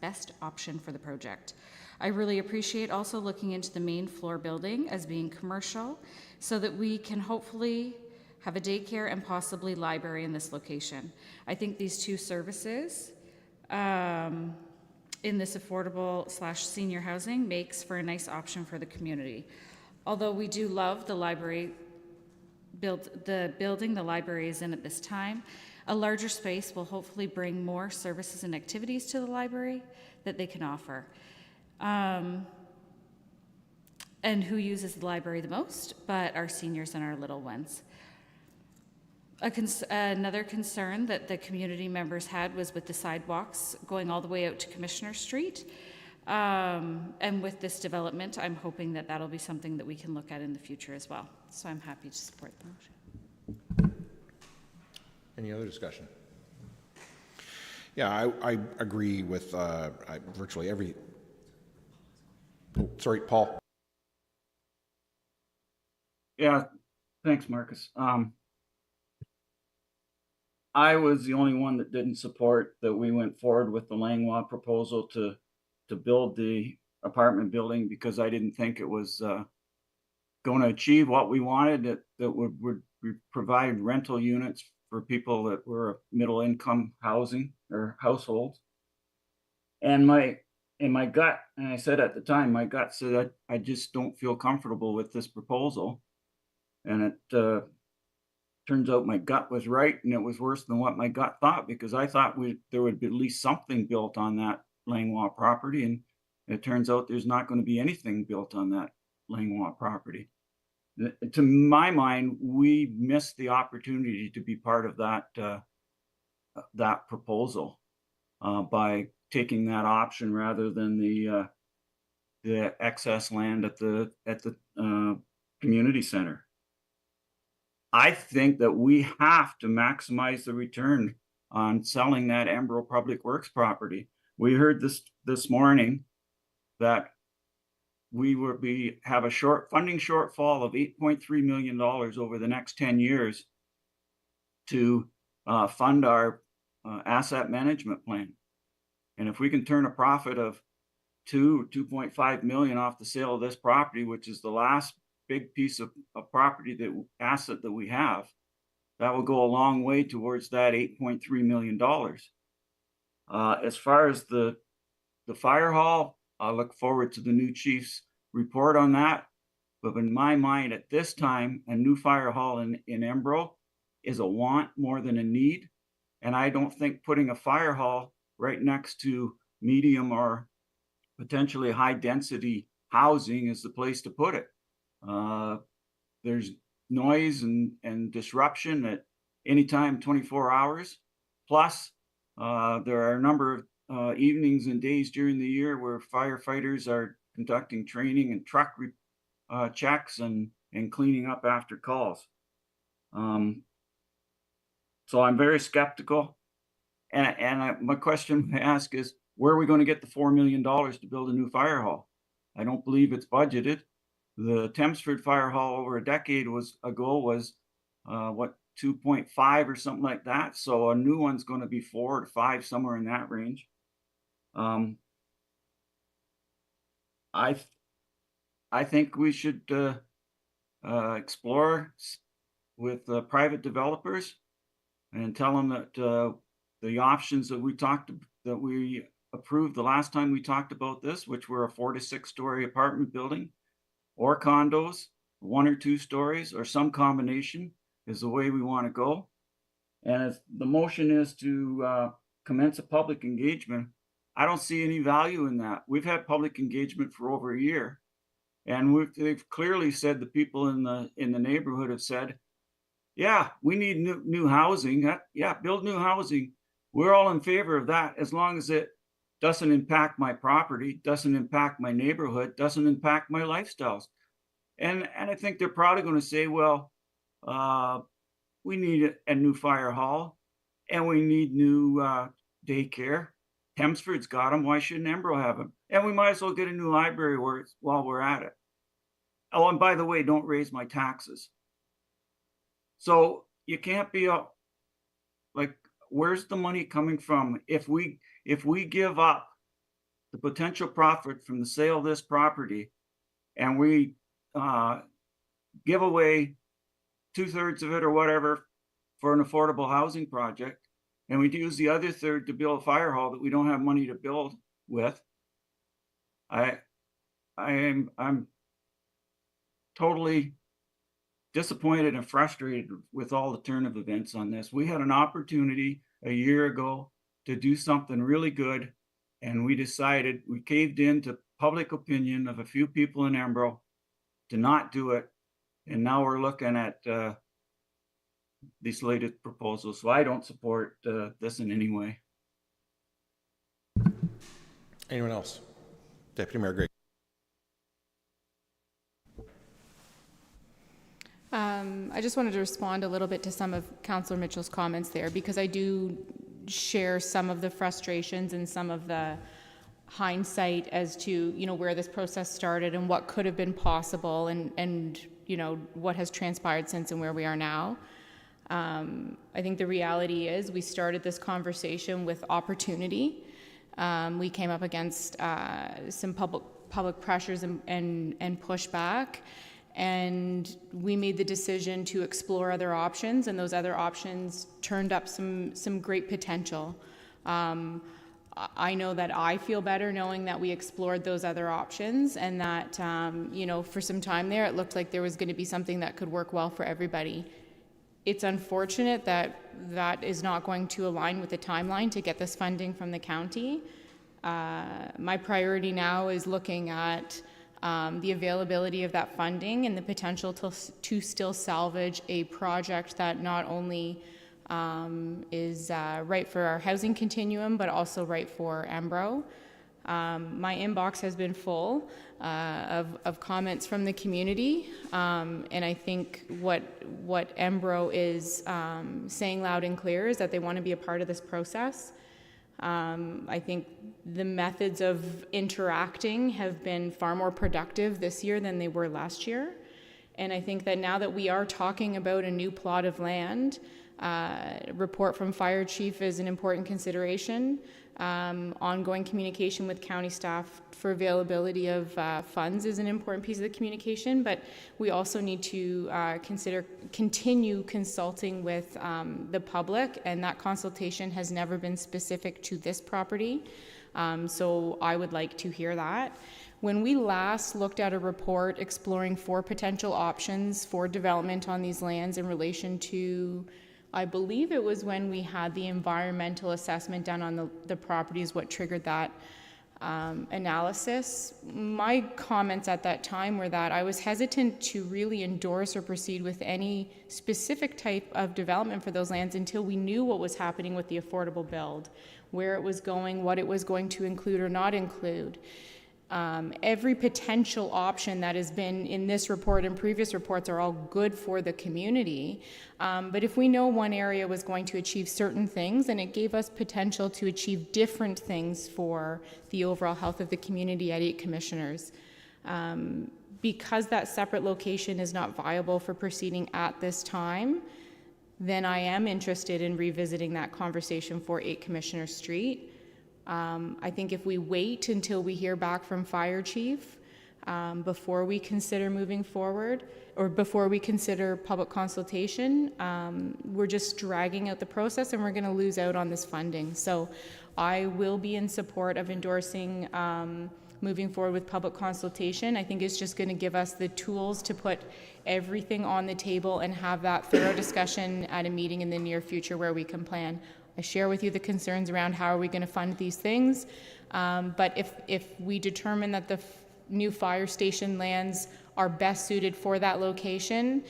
best option for the project. I really appreciate also looking into the main floor building as being commercial so that we can hopefully have a daycare and possibly library in this location. I think these two services in this affordable / senior housing makes for a nice option for the community. Although we do love the library, the building the library is in at this time, a larger space will hopefully bring more services and activities to the library that they can offer. And who uses the library the most? But our seniors and our little ones. Another concern that the community members had was with the sidewalks going all the way out to Commissioner Street. And with this development, I'm hoping that that'll be something that we can look at in the future as well. So I'm happy to support the motion. Any other discussion? Yeah, I agree with virtually every. Oh, sorry, Paul. Yeah, thanks, Marcus. I was the only one that didn't support that we went forward with the Langlois proposal to build the apartment building because I didn't think it was going to achieve what we wanted, that would provide rental units for people that were middle income housing or households. And my gut, and I said at the time, my gut said that I just don't feel comfortable with this proposal. And it turns out my gut was right, and it was worse than what my gut thought, because I thought there would be at least something built on that Langlois property, and it turns out there's not going to be anything built on that Langlois property. To my mind, we missed the opportunity to be part of that proposal by taking that option rather than the excess land at the community center. I think that we have to maximize the return on selling that Embro Public Works property. We heard this morning that we will have a funding shortfall of $8.3 million over the next 10 years to fund our asset management plan. And if we can turn a profit of $2.5 million off the sale of this property, which is the last big piece of property, asset that we have, that will go a long way towards that $8.3 million. As far as the fire hall, I look forward to the new chief's report on that. But in my mind, at this time, a new fire hall in Embro is a want more than a need. And I don't think putting a fire hall right next to medium or potentially high density housing is the place to put it. There's noise and disruption at any time, 24 hours. Plus, there are a number of evenings and days during the year where firefighters are conducting training and truck checks and cleaning up after calls. So I'm very skeptical. And my question I ask is, where are we going to get the $4 million to build a new fire hall? I don't believe it's budgeted. The Thamesford Fire Hall over a decade ago was 2.5 or something like that. So a new one's going to be 4 to 5, somewhere in that range. I think we should explore with private developers and tell them that the options that we approved the last time we talked about this, which were a 4 to 6 story apartment building or condos, 1 or 2 stories, or some combination is the way we want to go. And if the motion is to commence a public engagement, I don't see any value in that. We've had public engagement for over a year, and they've clearly said, the people in the neighborhood have said, yeah, we need new housing. Yeah, build new housing. We're all in favor of that, as long as it doesn't impact my property, doesn't impact my neighborhood, doesn't impact my lifestyles. And I think they're probably going to say, well, we need a new fire hall, and we need new daycare. Hemsford's got them. Why shouldn't Embro have them? And we might as well get a new library while we're at it. Oh, and by the way, don't raise my taxes. So you can't be like, where's the money coming from? If we give up the potential profit from the sale of this property, and we give away 2/3 of it or whatever for an affordable housing project, and we use the other third to build a fire hall that we don't have money to build with, I'm totally disappointed and frustrated with all the turn of events on this. We had an opportunity a year ago to do something really good, and we caved in to public opinion of a few people in Embro to not do it, and now we're looking at these latest proposals. So I don't support this in any way. Anyone else? Deputy Mayor Gregg. I just wanted to respond a little bit to some of Councillor Mitchell's comments there, because I do share some of the frustrations and some of the hindsight as to, where this process started and what could have been possible, and what has transpired since and where we are now. I think the reality is we started this conversation with opportunity. We came up against some public pressures and pushback, and we made the decision to explore other options, and those other options turned up some great potential. I know that I feel better knowing that we explored those other options, and that for some time there it looked like there was going to be something that could work well for everybody. It's unfortunate that that is not going to align with the timeline to get this funding from the county. My priority now is looking at the availability of that funding and the potential to still salvage a project that not only is right for our housing continuum, but also right for Embro. My inbox has been full of comments from the community, and I think what Embro is saying loud and clear is that they want to be a part of this process. I think the methods of interacting have been far more productive this year than they were last year, and I think that now that we are talking about a new plot of land, report from Fire Chief is an important consideration. Ongoing communication with county staff for availability of funds is an important piece of the communication, but we also need to continue consulting with the public, and that consultation has never been specific to this property. So I would like to hear that. When we last looked at a report exploring 4 potential options for development on these lands in relation to, I believe it was when we had the environmental assessment done on the properties, what triggered that analysis. My comments at that time were that I was hesitant to really endorse or proceed with any specific type of development for those lands until we knew what was happening with the affordable build, where it was going, what it was going to include or not include. Every potential option that has been in this report and previous reports are all good for the community. But if we know one area was going to achieve certain things, then it gave us potential to achieve different things for the overall health of the community at 8 commissioners. Because that separate location is not viable for proceeding at this time, then I am interested in revisiting that conversation for 8 Commissioner Street. I think if we wait until we hear back from Fire Chief before we consider moving forward, or before we consider public consultation, we're just dragging out the process and we're going to lose out on this funding. So I will be in support of endorsing moving forward with public consultation. I think it's just going to give us the tools to put everything on the table and have that thorough discussion at a meeting in the near future where we can plan. I share with you the concerns around how are we going to fund these things, but if we determine that the new fire station lands are best suited for that location,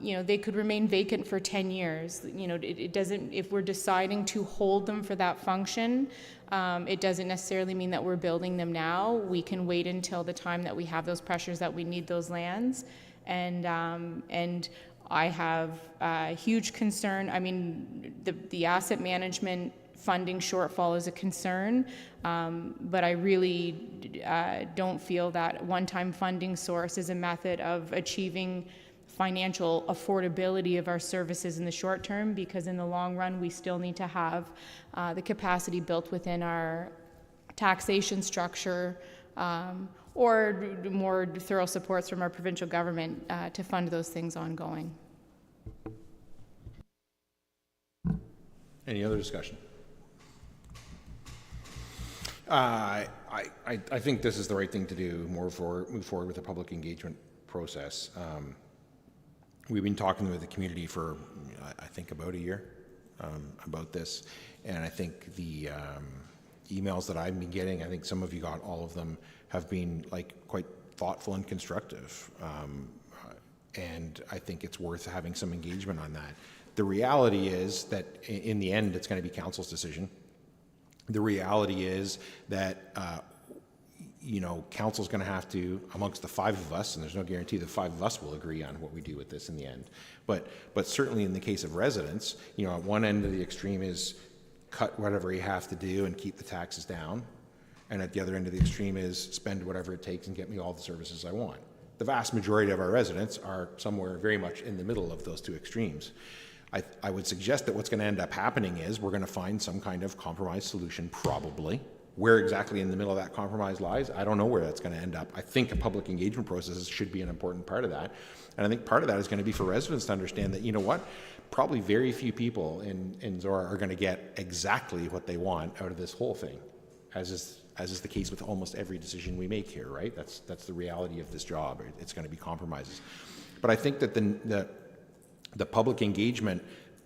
you know, they could remain vacant for 10 years. You know, it doesn't, if we're deciding to hold them for that function, it doesn't necessarily mean that we're building them now. We can wait until the time that we have those pressures that we need those lands. And I have a huge concern. I mean, the asset management funding shortfall is a concern, but I really don't feel that one-time funding source is a method of achieving financial affordability of our services in the short term, because in the long run we still need to have the capacity built within our taxation structure, or more thorough supports from our provincial government to fund those things ongoing. Any other discussion? I think this is the right thing to do, move forward with the public engagement process. We've been talking with the community for, I think, about a year about this, and I think the emails that I've been getting, I think some of you got all of them, have been like quite thoughtful and constructive, and I think it's worth having some engagement on that. The reality is that in the end, it's going to be council's decision. The reality is that, you know, council's going to have to, amongst the five of us, and there's no guarantee the five of us will agree on what we do with this in the end. But certainly in the case of residents, you know, at one end of the extreme is cut whatever you have to do and keep the taxes down. And at the other end of the extreme is spend whatever it takes and get me all the services I want. The vast majority of our residents are somewhere very much in the middle of those two extremes. I would suggest that what's going to end up happening is we're going to find some kind of compromise solution, probably. Where exactly in the middle of that compromise lies, I don't know where that's going to end up. I think a public engagement process should be an important part of that. And I think part of that is going to be for residents to understand that, you know what, probably very few people in Zorra are going to get exactly what they want out of this whole thing, as is the case with almost every decision we make here, right? That's the reality of this job. It's going to be compromises. But I think that the public engagement,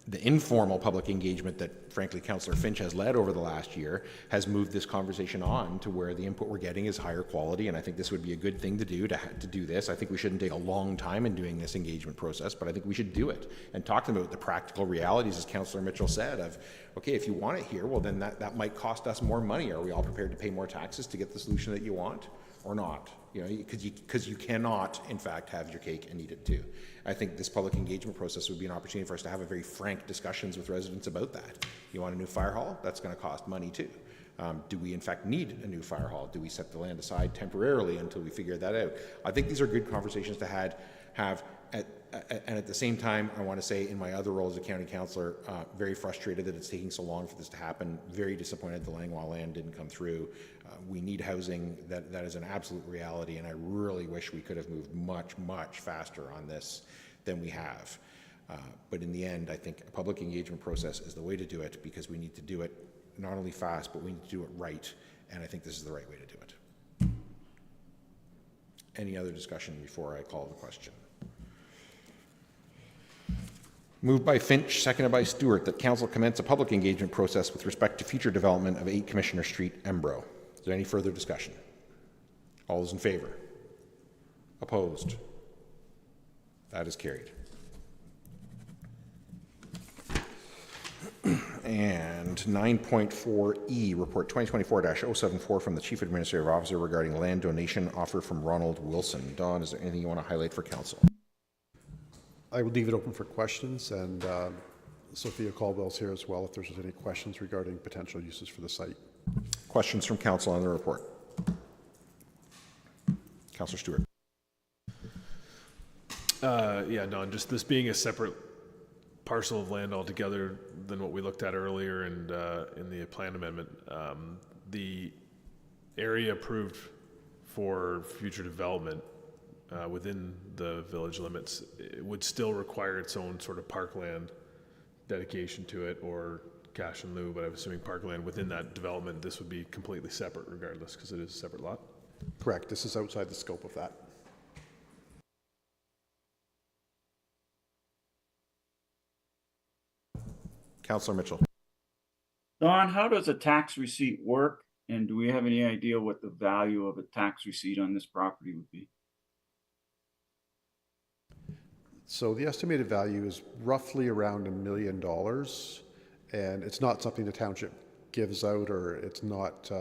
the informal public engagement that, frankly, Councillor Finch has led over the last year has moved this conversation on to where the input we're getting is higher quality, and I think this would be a good thing to do, to do this. I think we shouldn't take a long time in doing this engagement process, but I think we should do it and talk to them about the practical realities, as Councillor Mitchell said, of, okay, if you want it here, well, then that might cost us more money. Are we all prepared to pay more taxes to get the solution that you want, or not? You know, because you cannot, in fact, have your cake and eat it too. I think this public engagement process would be an opportunity for us to have a very frank discussions with residents about that. You want a new fire hall? That's going to cost money too. Do we in fact need a new fire hall? Do we set the land aside temporarily until we figure that out? I think these are good conversations to have. And at the same time, I want to say, in my other role as a county councillor, very frustrated that it's taking so long for this to happen. Very disappointed the Langlois land didn't come through. We need housing. That is an absolute reality, and I really wish we could have moved much, much faster on this than we have. But in the end, I think a public engagement process is the way to do it, because we need to do it not only fast, but we need to do it right, and I think this is the right way to do it. Any other discussion before I call the question? Moved by Finch, seconded by Stewart, that council commence a public engagement process with respect to future development of 8 Commissioner Street, Embro. Is there any further discussion? All those in favor? Opposed? That is carried. And 9.4E, Report 2024-074 from the Chief Administrative Officer regarding land donation offer from Ronald Wilson. Don, is there anything you want to highlight for council? I will leave it open for questions, and Sophia Caldwell's here as well if there's any questions regarding potential uses for the site. Questions from council on the report? Councillor Stewart. Yeah, Don, just this being a separate parcel of land altogether than what we looked at earlier and in the plan amendment, the area approved for future development within the village limits, it would still require its own sort of parkland dedication to it, or cash in lieu, but I'm assuming parkland within that development, this would be completely separate regardless, because it is a separate lot. Correct. This is outside the scope of that. Councillor Mitchell. Don, how does a tax receipt work? And do we have any idea what the value of a tax receipt on this property would be? So the estimated value is roughly around $1 million, and it's not something the township gives out, or it's not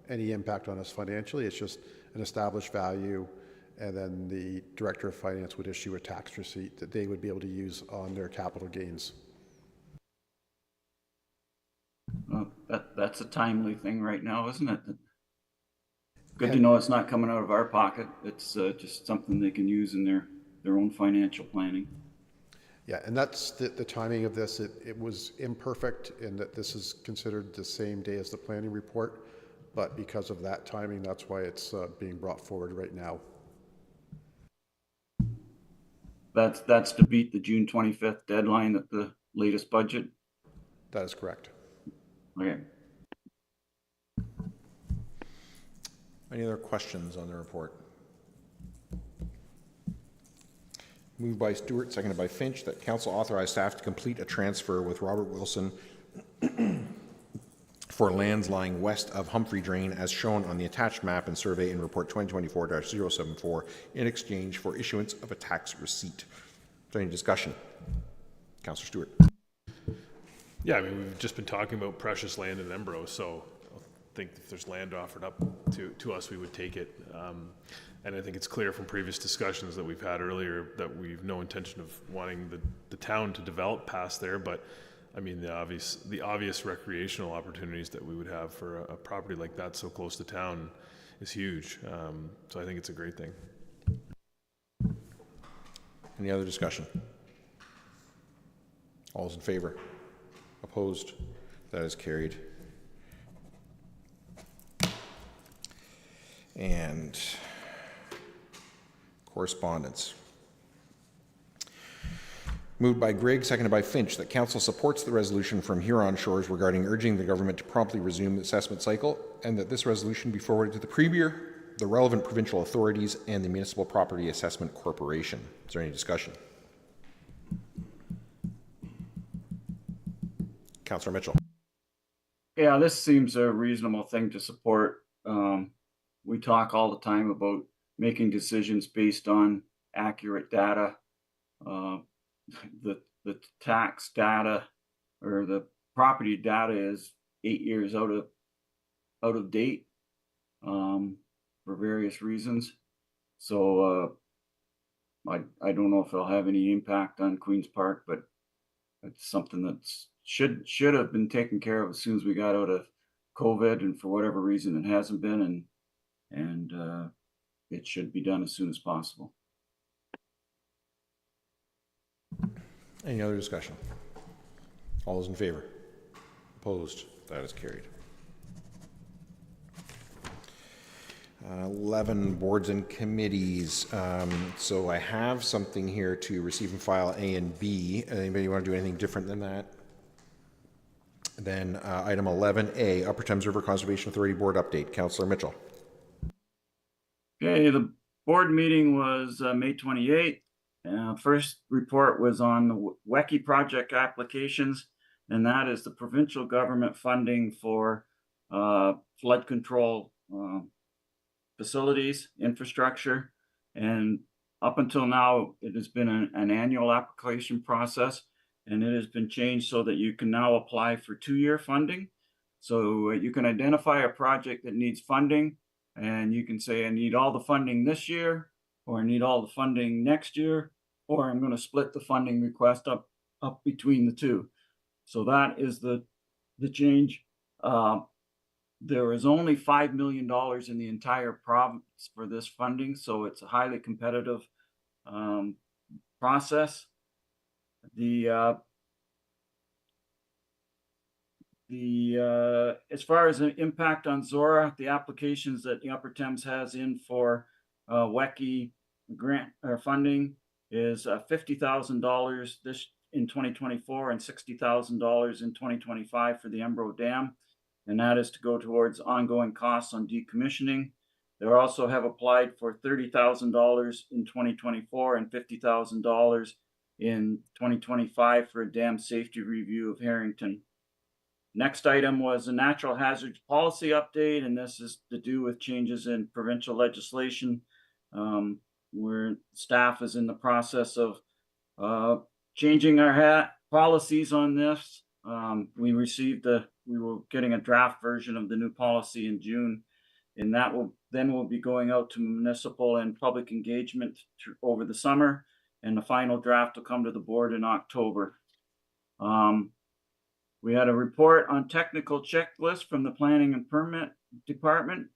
any impact on us financially. It's just an established value, and then the Director of Finance would issue a tax receipt that they would be able to use on their capital gains. Well, that's a timely thing right now, isn't it? Good to know it's not coming out of our pocket. It's just something they can use in their own financial planning. Yeah, and that's the timing of this. It was imperfect in that this is considered the same day as the planning report, but because of that timing, that's why it's being brought forward right now. That's to beat the June 25th deadline at the latest budget? That is correct. Okay. Any other questions on the report? Moved by Stewart, seconded by Finch, that council authorize staff to complete a transfer with Robert Wilson for lands lying west of Humphrey Drain as shown on the attached map and survey in report 2024-074 in exchange for issuance of a tax receipt. Is there any discussion? Councillor Stewart. Yeah, I mean, we've just been talking about precious land in Embro, so I think if there's land offered up to us, we would take it. And I think it's clear from previous discussions that we've had earlier that we've no intention of wanting the town to develop past there, but I mean, the obvious recreational opportunities that we would have for a property like that so close to town is huge. So I think it's a great thing. Any other discussion? All those in favor? Opposed? That is carried. And correspondence. Moved by Grigg, seconded by Finch, that council supports the resolution from Huron Shores regarding urging the government to promptly resume the assessment cycle, and that this resolution be forwarded to the Premier, the relevant provincial authorities, and the Municipal Property Assessment Corporation. Is there any discussion? Councillor Mitchell. Yeah, this seems a reasonable thing to support. We talk all the time about making decisions based on accurate data. The tax data or the property data is 8 years out of date for various reasons. So I don't know if it'll have any impact on Queen's Park, but it's something that's should have been taken care of as soon as we got out of COVID, and for whatever reason it hasn't been, and it should be done as soon as possible. Any other discussion? All those in favor? Opposed? That is carried. 11 boards and committees. So I have something here to receive and file A and B. Anybody want to do anything different than that? Then item 11A, Upper Thames River Conservation Authority Board update. Councillor Mitchell. Okay, the board meeting was May 28th. First report was on the WECI project applications, and that is the provincial government funding for flood control facilities, infrastructure. And up until now, it has been an annual application process, and it has been changed so that you can now apply for 2-year funding. So you can identify a project that needs funding, and you can say, I need all the funding this year, or I need all the funding next year, or I'm going to split the funding request up between the two. So that is the change. There is only $5 million in the entire province for this funding, so it's a highly competitive process. As far as an impact on Zorra, the applications that the Upper Thames has in for WECI grant or funding is $50,000 this in 2024 and $60,000 in 2025 for the Embro Dam, and that is to go towards ongoing costs on decommissioning. They also have applied for $30,000 in 2024 and $50,000 in 2025 for a dam safety review of Harrington. Next item was a natural hazards policy update, and this is to do with changes in provincial legislation, where staff is in the process of changing our policies on this. We were getting a draft version of the new policy in June, and that will be going out to municipal and public engagement over the summer, and the final draft will come to the board in October. We had a report on technical checklist from the Planning and Permit Department.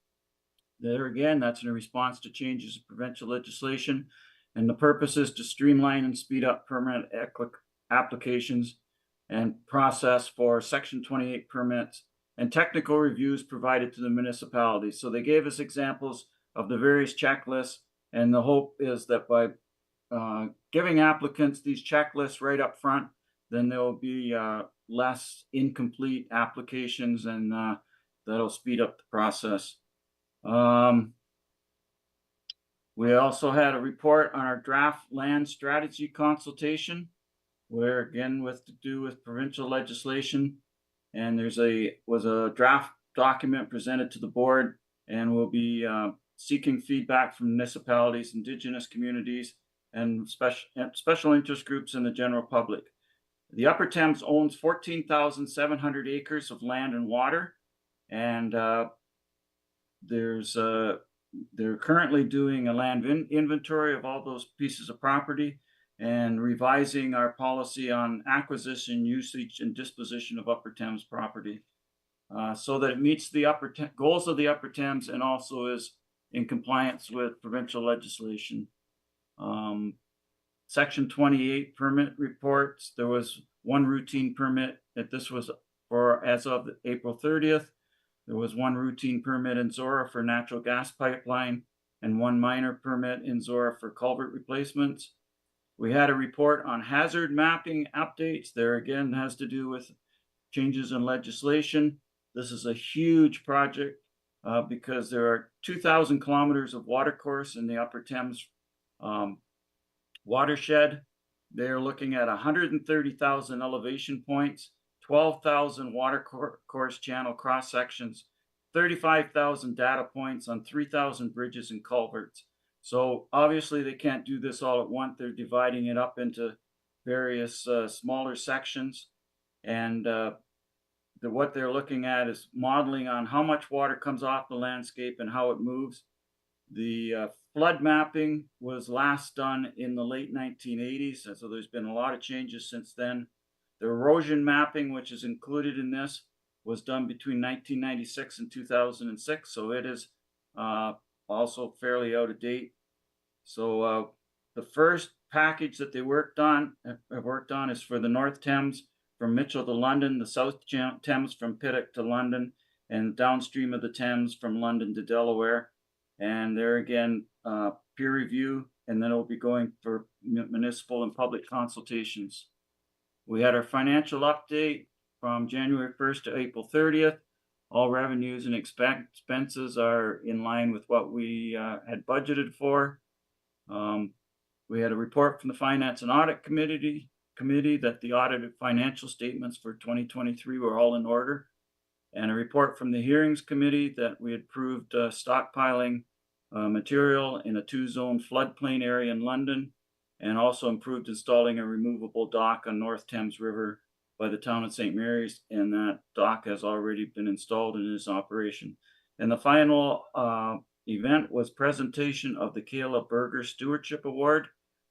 There again, that's in response to changes in provincial legislation, and the purpose is to streamline and speed up permit applications and process for Section 28 permits and technical reviews provided to the municipalities. So they gave us examples of the various checklists, and the hope is that by giving applicants these checklists right up front, then there will be less incomplete applications, and that'll speed up the process. We also had a report on our draft land strategy consultation, where again to do with provincial legislation, and was a draft document presented to the board, and we'll be seeking feedback from municipalities, Indigenous communities, and special interest groups in the general public. The Upper Thames owns 14,700 acres of land and water, and they're currently doing a land inventory of all those pieces of property and revising our policy on acquisition, usage, and disposition of Upper Thames property, so that it meets the goals of the Upper Thames and also is in compliance with provincial legislation. Section 28 permit reports. There was one routine permit that this was for as of April 30th. There was one routine permit in Zorra for natural gas pipeline and one minor permit in Zorra for culvert replacements. We had a report on hazard mapping updates. There again has to do with changes in legislation. This is a huge project because there are 2,000 kilometers of watercourse in the Upper Thames watershed. They're looking at 130,000 elevation points, 12,000 watercourse channel cross sections, 35,000 data points on 3,000 bridges and culverts. So obviously they can't do this all at once. They're dividing it up into various smaller sections, and what they're looking at is modeling on how much water comes off the landscape and how it moves. The flood mapping was last done in the late 1980s, and so there's been a lot of changes since then. The erosion mapping, which is included in this, was done between 1996 and 2006, so it is also fairly out of date. So the first package that they have worked on is for the North Thames from Mitchell to London, the South Thames from Pittock to London, and downstream of the Thames from London to Delaware. And there again, peer review, and then it'll be going for municipal and public consultations. We had our financial update from January 1st to April 30th. All revenues and expenses are in line with what we had budgeted for. We had a report from the Finance and Audit Committee that the audited financial statements for 2023 were all in order, and a report from the Hearings Committee that we had approved stockpiling material in a 2-zone floodplain area in London, and also improved installing a removable dock on North Thames River by the town of St. Mary's, and that dock has already been installed and is operation. And the final event was presentation of the Kayla Berger Stewardship Award.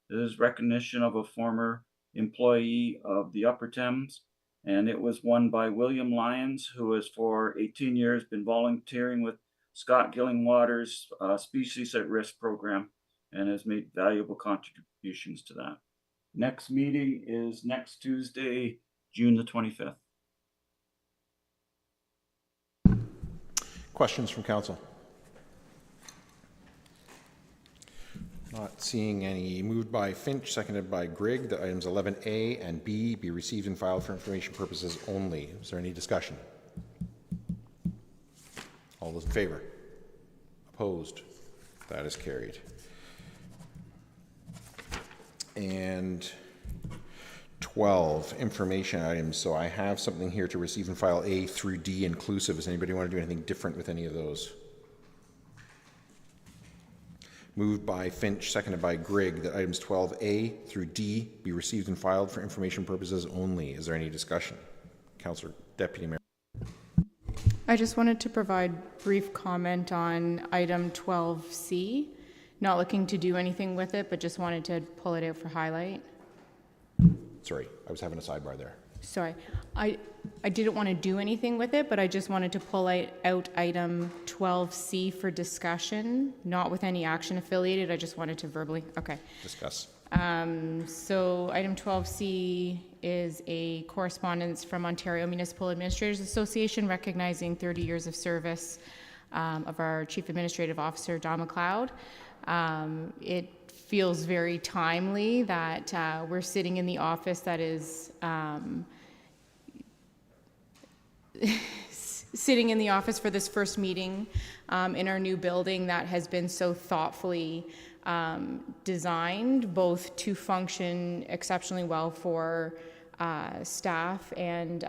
This is recognition of a former employee of the Upper Thames, and it was won by William Lyons, who has for 18 years been volunteering with Scott Gillingwater's Species at Risk program and has made valuable contributions to that. Next meeting is next Tuesday, June the 25th. Questions from council? Not seeing any. Moved by Finch, seconded by Grigg, that items 11A and B be received and filed for information purposes only. Is there any discussion? All those in favor? Opposed? That is carried. And 12, information items. So I have something here to receive and file A through D inclusive. Does anybody want to do anything different with any of those? Moved by Finch, seconded by Grigg, that items 12A through D be received and filed for information purposes only. Is there any discussion? Councillor Deputy Mayor. I just wanted to provide brief comment on item 12C. Not looking to do anything with it, but just wanted to pull it out for highlight. Sorry, I was having a sidebar there. Sorry, I didn't want to do anything with it, but I just wanted to pull out item 12C for discussion, not with any action affiliated. I just wanted to verbally, okay. Discuss. So item 12C is a correspondence from Ontario Municipal Administrators Association recognizing 30 years of service of our Chief Administrative Officer, Don McLeod. It feels very timely that we're sitting in the office that is sitting in the office for this first meeting in our new building that has been so thoughtfully designed both to function exceptionally well for staff and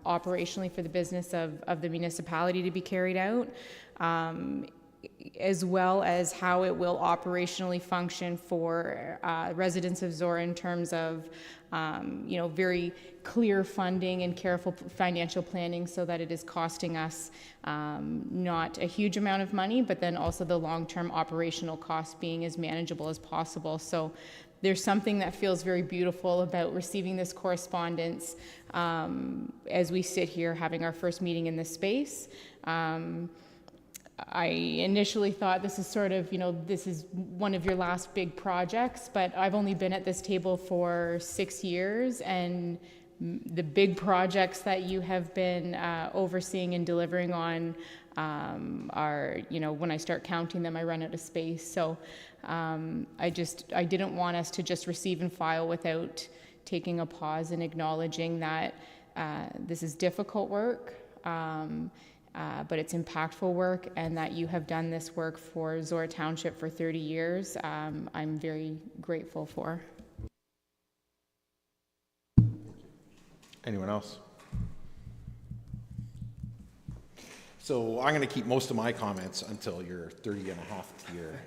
operationally for the business of the municipality to be carried out, as well as how it will operationally function for residents of Zorra in terms of very clear funding and careful financial planning so that it is costing us not a huge amount of money, but then also the long-term operational costs being as manageable as possible. So there's something that feels very beautiful about receiving this correspondence as we sit here having our first meeting in this space. I initially thought this is sort of, this is one of your last big projects, but I've only been at this table for 6 years, and the big projects that you have been overseeing and delivering on are, when I start counting them, I run out of space. So I didn't want us to just receive and file without taking a pause and acknowledging that this is difficult work. But it's impactful work, and that you have done this work for Zorra Township for 30 years. I'm very grateful for. Anyone else? So I'm going to keep most of my comments until your 30 and a half year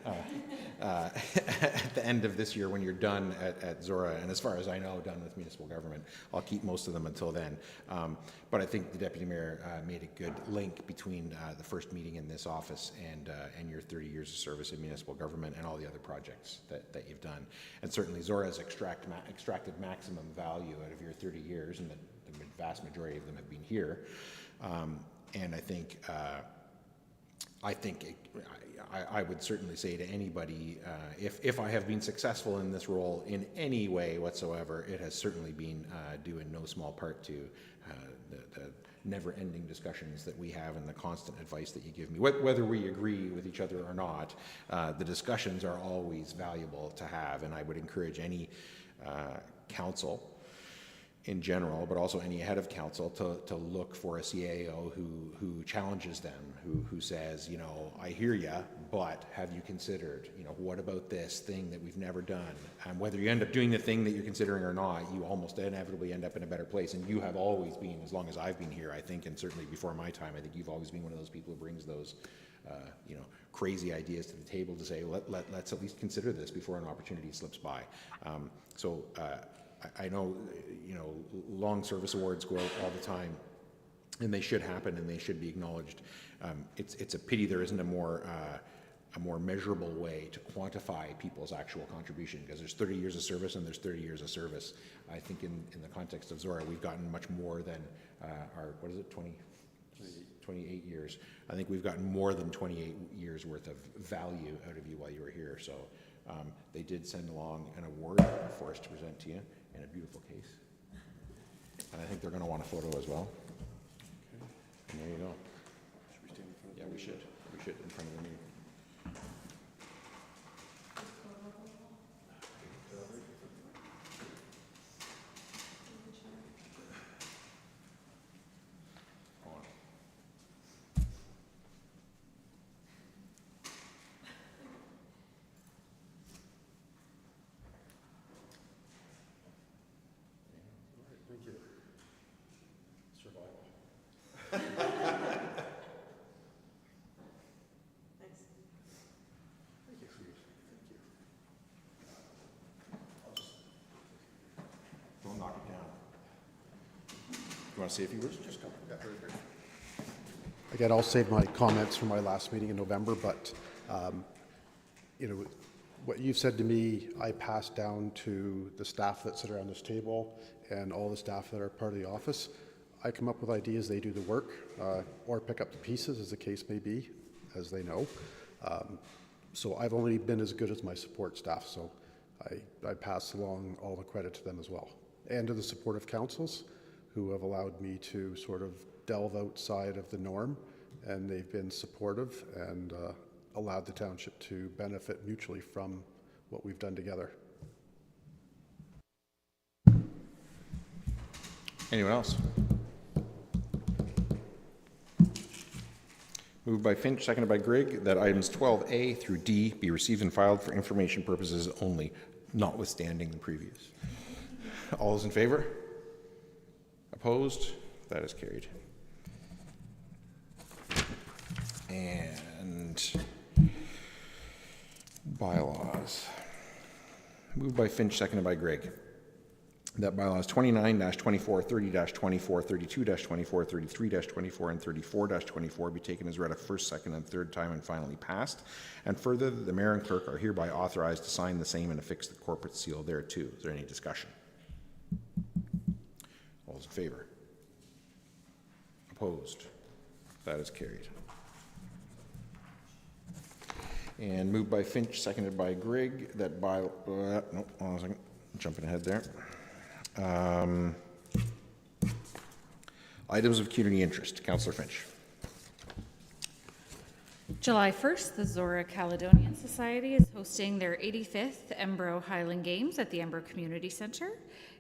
at the end of this year when you're done at Zorra, and as far as I know, done with municipal government. I'll keep most of them until then. But I think the Deputy Mayor made a good link between the first meeting in this office and your 30 years of service in municipal government and all the other projects that you've done. And certainly Zorra has extracted maximum value out of your 30 years, and the vast majority of them have been here. And I would certainly say to anybody, if I have been successful in this role in any way whatsoever, it has certainly been due in no small part to the never-ending discussions that we have and the constant advice that you give me. Whether we agree with each other or not, the discussions are always valuable to have, and I would encourage any council in general, but also any head of council to look for a CAO who challenges them, who says, I hear you, but have you considered, what about this thing that we've never done? Whether you end up doing the thing that you're considering or not, you almost inevitably end up in a better place. And you have always been, as long as I've been here, I think, and certainly before my time, I think you've always been one of those people who brings those, crazy ideas to the table to say, let's at least consider this before an opportunity slips by. I know, long service awards go out all the time, and they should happen and they should be acknowledged. It's a pity there isn't a more measurable way to quantify people's actual contribution, because there's 30 years of service and there's 30 years of service. I think in the context of Zorra, we've gotten much more than our, 28 years. I think we've gotten more than 28 years worth of value out of you while you were here. So they did send along an award for us to present to you in a beautiful case. And I think they're going to want a photo as well. Okay. And there you go. Should we stand in front of the meeting? Yeah, we should. We should, in front of the meeting. to say a few words? Just come. Yeah, very great. Again, I'll save my comments from my last meeting in November, but what you've said to me, I pass down to the staff that sit around this table and all the staff that are part of the office. I come up with ideas, they do the work, or pick up the pieces, as the case may be, as they know. So I've only been as good as my support staff, so I pass along all the credit to them as well. And to the supportive councils who have allowed me to sort of delve outside of the norm, and they've been supportive and allowed the township to benefit mutually from what we've done together. Anyone else? Moved by Finch, seconded by Grigg, that items 12A through D be received and filed for information purposes only, notwithstanding the previous. All those in favor? Opposed? That is carried. And bylaws. Moved by Finch, seconded by Grigg. That bylaws 29-24, 30-24, 32-24, 33-24, and 34-24 be taken as read a first, second, and third time and finally passed. And further, that the mayor and clerk are hereby authorized to sign the same and affix the corporate seal thereto. Is there any discussion? All those in favor? Opposed? That is carried. And moved by Finch, seconded by Grigg, that by, no, hold on a second, jumping ahead there. Items of community interest. Councillor Finch. July 1st, the Zorra Caledonian Society is hosting their 85th Embro Highland Games at the Embro Community Centre.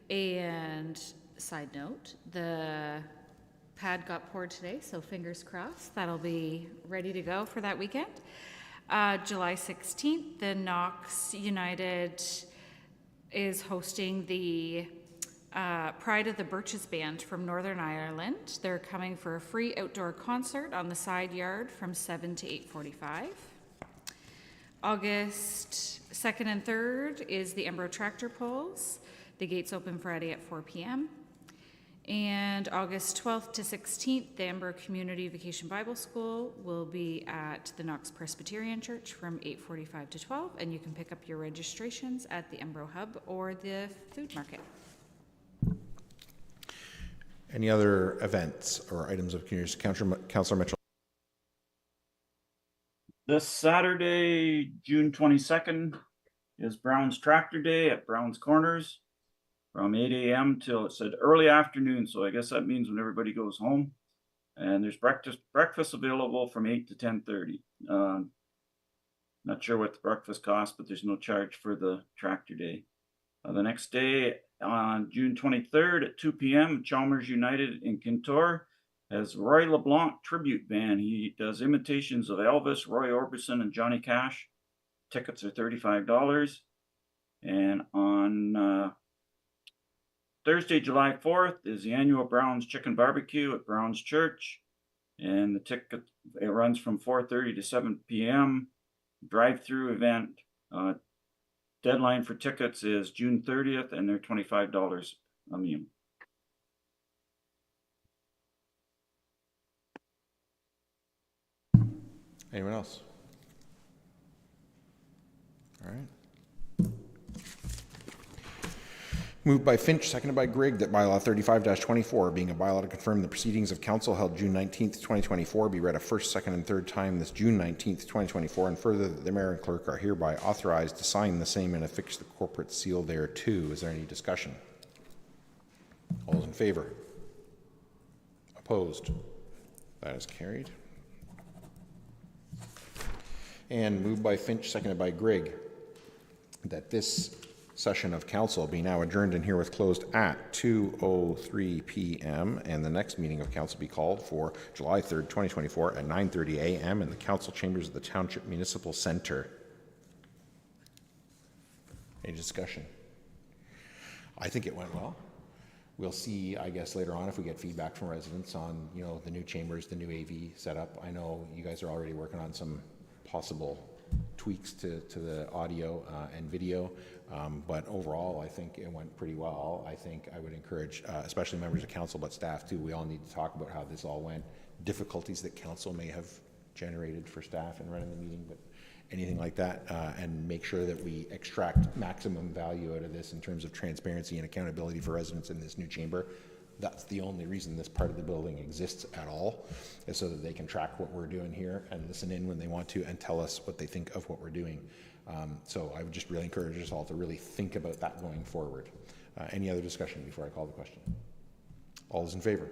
And side note, the pad got poured today, so fingers crossed that'll be ready to go for that weekend. July 16th, the Knox United is hosting the Pride of the Birches Band from Northern Ireland. They're coming for a free outdoor concert on the side yard from 7 to 8:45. August 2nd and 3rd is the Embro Tractor Pulls. The gates open Friday at 4 p.m. And August 12th to 16th, the Embro Community Vacation Bible School will be at the Knox Presbyterian Church from 8:45 to 12, and you can pick up your registrations at the Embro Hub or the food market. Any other events or items of community? Councillor Mitchell. This Saturday, June 22nd, is Brown's Tractor Day at Brown's Corners from 8 a.m. till, it said early afternoon, so I guess that means when everybody goes home. And there's breakfast available from 8 to 10:30. Not sure what the breakfast costs, but there's no charge for the Tractor Day. The next day, on June 23rd at 2 p.m., Chalmers United in Kintore has Roy LeBlanc Tribute Band. He does imitations of Elvis, Roy Orbison, and Johnny Cash. Tickets are $35. And on Thursday, July 4th is the annual Brown's Chicken Barbecue at Brown's Church. And the ticket, it runs from 4:30 to 7 p.m. Drive-through event. Deadline for tickets is June 30th, and they're $25 a meal. Anyone else? All right. Moved by Finch, seconded by Grigg, that bylaw 35-24, being a bylaw to confirm the proceedings of council held June 19th, 2024, be read a first, second, and third time this June 19th, 2024, and further that the mayor and clerk are hereby authorized to sign the same and affix the corporate seal thereto. Is there any discussion? All those in favor? Opposed? That is carried. And moved by Finch, seconded by Grigg, that this session of council be now adjourned and herewith closed at 2:03 p.m. and the next meeting of council be called for July 3rd, 2024 at 9:30 a.m. in the council chambers of the Township Municipal Center. Any discussion? I think it went well. We'll see, I guess, later on if we get feedback from residents on, the new chambers, the new AV setup. I know you guys are already working on some possible tweaks to the audio and video. But overall, I think it went pretty well. I think I would encourage, especially members of council, but staff too, we all need to talk about how this all went, difficulties that council may have generated for staff in running the meeting, but anything like that, and make sure that we extract maximum value out of this in terms of transparency and accountability for residents in this new chamber. That's the only reason this part of the building exists at all, is so that they can track what we're doing here and listen in when they want to and tell us what they think of what we're doing. So I would just really encourage us all to really think about that going forward. Any other discussion before I call the question? All those in favor?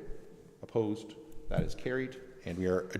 Opposed? That is carried, and we are adjourned.